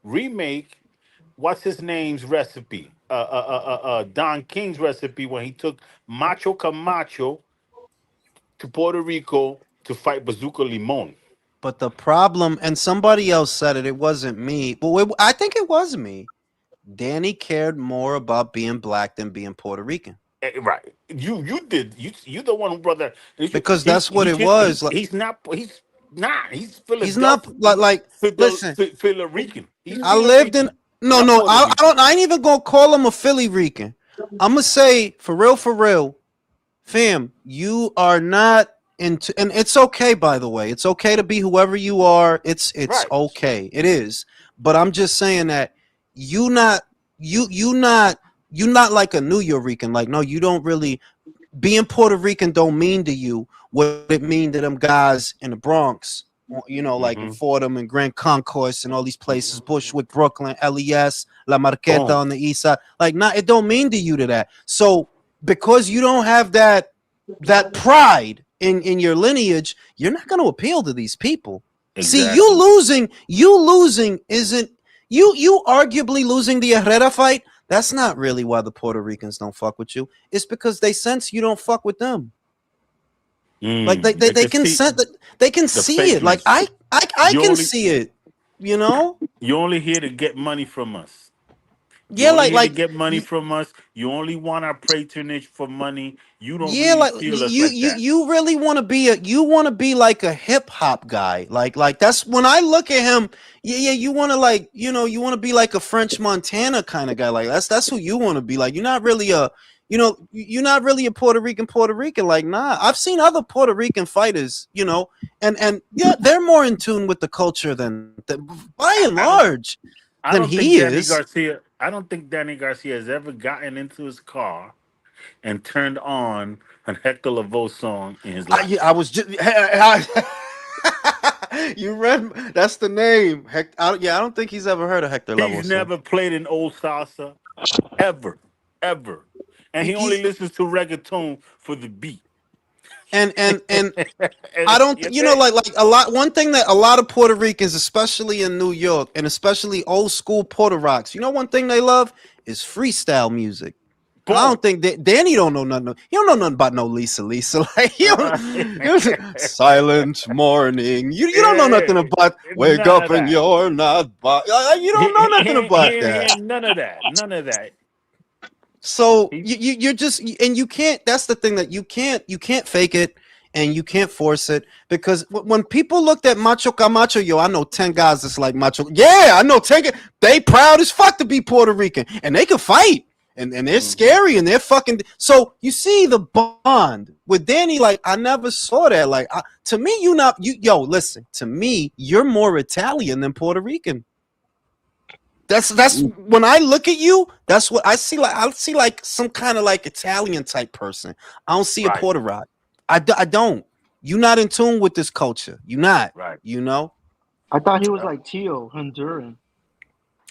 remake, what's his name's recipe? Don King's recipe when he took Macho Camacho to Puerto Rico to fight Bazooka Limon. But the problem, and somebody else said it wasn't me. But I think it was me. Danny cared more about being black than being Puerto Rican. Right. You did. You the one who brought that. Because that's what it was. He's not. He's Philadelphia. He's not like listen. Philly Rican. I lived in no. I ain't even gonna call him a Philly Rican. I'm gonna say for real, fam. You are not into, and it's okay. By the way, it's okay to be whoever you are. It's right. Okay. It is. But I'm just saying that you not like a New Yorican. Like, no, you don't really. Being Puerto Rican don't mean to you what it mean to them guys in the Bronx. You know, like in Fordham and Grand Concourse and all these places, Bushwick, Brooklyn, LES, La Marqueta on the east side. Like, it don't mean to you to that. So because you don't have that pride in your lineage, you're not going to appeal to these people. Exactly. See, you losing isn't you arguably losing the Herrera fight. That's not really why the Puerto Ricans don't fuck with you. It's because they sense you don't fuck with them. Like they can sense that, they can see fakeness. It. Like I can see it. You know, you're only here to get money from us. You Yeah, only here to like get money from us. You only want our patronage for money. You don't yeah, really like feel us like that. you really want to be like a hip hop guy. Like that's when I look at him. Yeah, you want to like you want to be like a French Montana kind of guy. Like that's who you want to be. Like you're not really a you're not really a Puerto Rican. Like nah, I've seen other Puerto Rican fighters. And yeah, they're more in tune with the culture than by and I don't. large I than don't think he Danny is. Garcia. I don't think Danny Garcia has ever gotten into his car and turned on a Hector Lavoe song in his life. I was just you read that's the name. I don't think he's ever heard of Hector Lavoe He's song. never played an old salsa, ever, and he only He's listens to reggaeton for the beat. and And I don't you like a lot. One thing that a lot of Puerto Ricans, especially in New York, and especially old school Puerto Rocks, one thing they love is freestyle music. And I boom. don't think that Danny don't know nothing. He don't know nothing about no Lisa. Like Silent Morning. You don't know nothing about Wake None Up of and that. You're Not. You don't know nothing about that. None of that. None of that. So you're just and you can't. That's the thing that you can't fake it and you can't force it because when people looked at Macho Camacho, I know 10 guys that's like Macho. Yeah, I know 10. They proud as fuck to be Puerto Rican and they can fight and they're scary and they're fucking. So you see the bond with Danny. Like I never saw that. Like to me, listen to me. You're more Italian than Puerto Rican. That's when I look at you, that's what I see. Like I see like some kind of like Italian type person. I don't see a Right. Puerto Rican. I don't. You're not in tune with this culture. You're not. Right. I thought he was like Tio Honduran.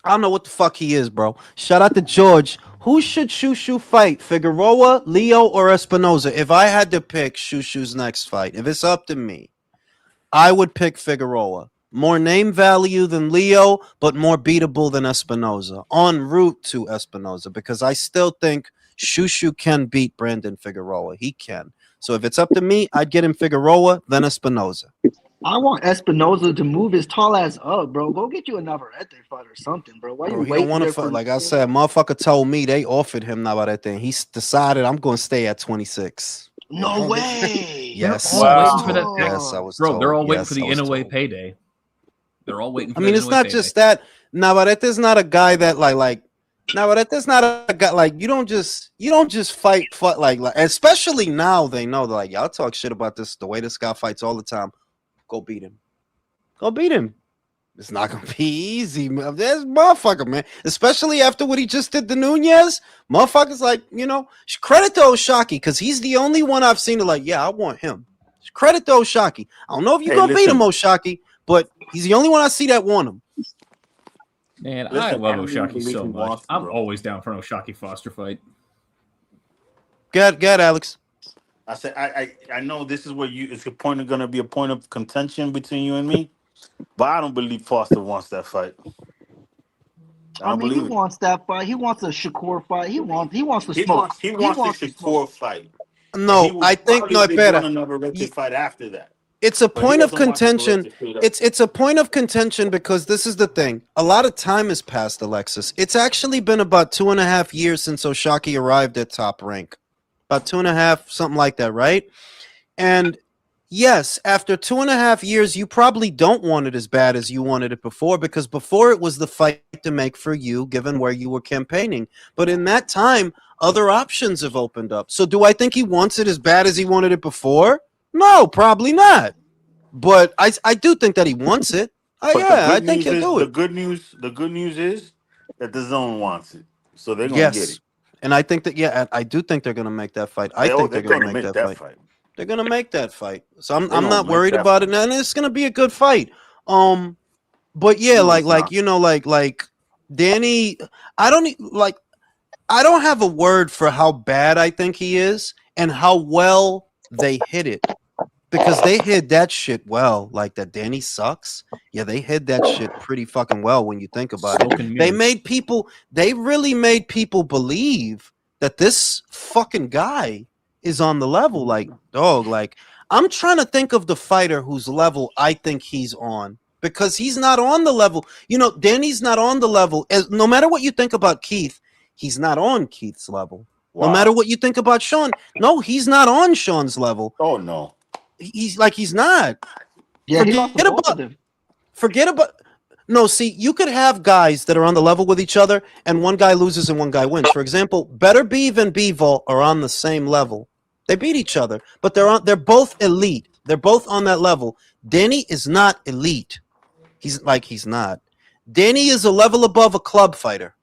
I don't know what the fuck he is, bro. Shout out to George. Who should Shushu fight? Figueroa, Leo, or Espinoza? If I had to pick Shushu's next fight, if it's up to me, I would pick Figueroa. More name value than Leo, but more beatable than Espinoza. En route to Espinoza, because I still think Shushu can beat Brandon Figueroa. He can. So if it's up to me, I'd get him Figueroa, then Espinoza. I want Espinoza to move his tall ass up, bro. Go get you a Navarrete fight or something, bro. Why Bro, you he waiting don't want to there fight. for? Like I said, motherfucker told me they offered him Navarrete, and he's decided I'm going to stay at 26. No way. Yes, They're all waiting for that. Yes, I was Bro, told. they're all waiting Yes, for the I was Inoue told. payday. They're all waiting for I mean, that it's Inoue not payday. just that. Navarrete's not a guy that like Navarrete's not a guy like you don't just fight like especially now they know that like y'all talk shit about this the way this guy fights all the time. Go beat him. Go beat him. It's not gonna be easy. There's motherfucker, man. Especially after what he just did to Nunez. Motherfuckers like, credit to Oshaki, because he's the only one I've seen to like, yeah, I want him. Credit to Oshaki. I don't know if you're gonna beat him, Oshaki, but he's the only one I see that want him. Man, Listen, I love I don't even Oshaki believe so he much. wants to, I'm bro. always down for an Oshaki Foster fight. Good, Alex. I said I know this is where it's going to be a point of contention between you and me, but I don't believe Foster wants that fight. I mean, he believe it. wants that fight. He wants a Shakur fight. He wants the He smoke. wants the Shakur fight. No, He will I think no, probably do better. another Navarrete fight after that. It's a But he point of doesn't want contention. Navarrete straight up. It's a point of contention because this is the thing. A lot of time has passed, Alexis. It's actually been about 2.5 years since Oshaki arrived at Top Rank. About 2.5, something like that, right? And yes, after 2.5 years, you probably don't want it as bad as you wanted it before, because before it was the fight to make for you, given where you were campaigning. But in that time, other options have opened up. So do I think he wants it as bad as he wanted it before? No, probably not. But I do think that he wants it. I think he'll do it. The good news is that the zone wants it. So they're going to get Yes. it. And I think that, I do think they're going to make that fight. I think they're going to make that fight. They're going to make that fight. So I'm not worried about it. And it's going to be a good fight. But yeah, like Danny, I don't have a word for how bad I think he is and how well they hit it. Because they hid that shit well. Like that Danny sucks. Yeah, they hid that shit pretty fucking well when you think about it. They really made people believe that this fucking guy is on the level. Like, dog, like I'm trying to think of the fighter whose level I think he's on. because he's not on the level. You know, Danny's not on the level. No matter what you think about Keith, he's not on Keith's level. Wow. No matter what you think about Sean, no, he's not on Sean's level. Oh no, he's not. Yeah, he lost to both of them. Forget about. No, see, you could have guys that are on the level with each other, and one guy loses and one guy wins. For example, Better Beeve and Bivol are on the same level. They beat each other, but they're both elite. They're both on that level. Danny is not elite. He's not. Danny is a level above a club fighter.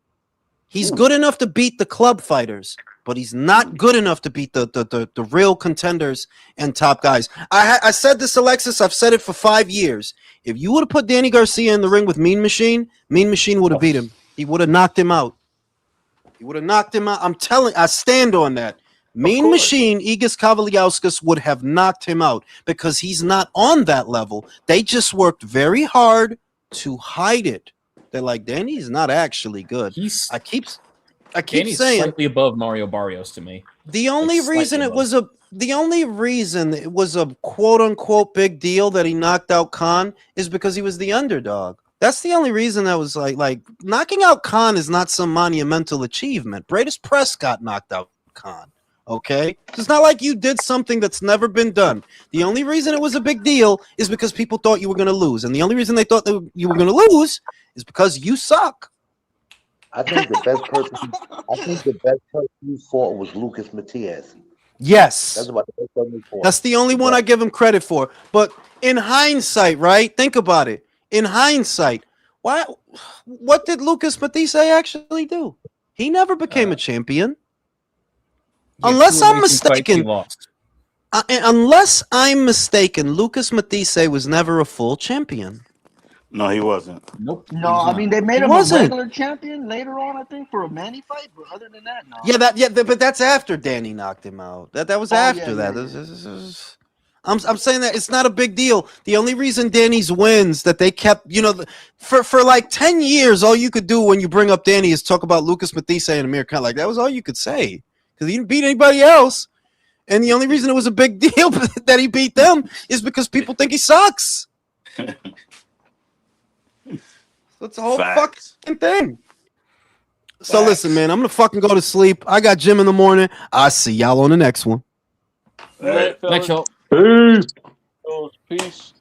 He's good enough to beat the club fighters, but he's not good enough to beat the real contenders and top guys. I said this, Alexis. I've said it for 5 years. If you would have put Danny Garcia in the ring with Mean Machine would have beat him. He would have knocked him out. I stand on that. Mean Machine, Igis Kavaliauskas would have knocked him out because he's not on that level. They just worked very hard to hide it. They're like, Danny's not actually good. I keep Danny's saying slightly above Mario Barrios to me. The only reason it was a quote unquote big deal that he knocked out Khan is because he was the underdog. That's the only reason that was like knocking out Khan is not some monumental achievement. Bradis Prescott knocked out Khan. Okay, it's not like you did something that's never been done. The only reason it was a big deal is because people thought you were going to lose, and the only reason they thought that you were going to lose is because you suck. I think the best person you fought was Lucas Matias. Yes, that's about the best person you fought. That's the only one I give him credit for. But in hindsight, right? Think about it. In hindsight, what did Lucas Matisse actually do? He never became a champion. Unless I'm mistaken, Lucas Matisse was never a full champion. No, he wasn't. Nope. No, I mean they made him a regular champion later on, I think, for a Manny fight. But other than that, no. But that's after Danny knocked him out. That was after that. Yeah. I'm saying that it's not a big deal. The only reason Danny's wins that they kept, for like 10 years, all you could do when you bring up Danny is talk about Lucas Matisse and Amir Khan. Like that was all you could say. Because he didn't beat anybody else. And the only reason it was a big deal that he beat them is because people think he sucks. That's the whole fucking thing. So listen, man, I'm going to fucking go to sleep. I got gym in the morning. I'll see y'all on the next one. All right, Next show. Peace. Peace.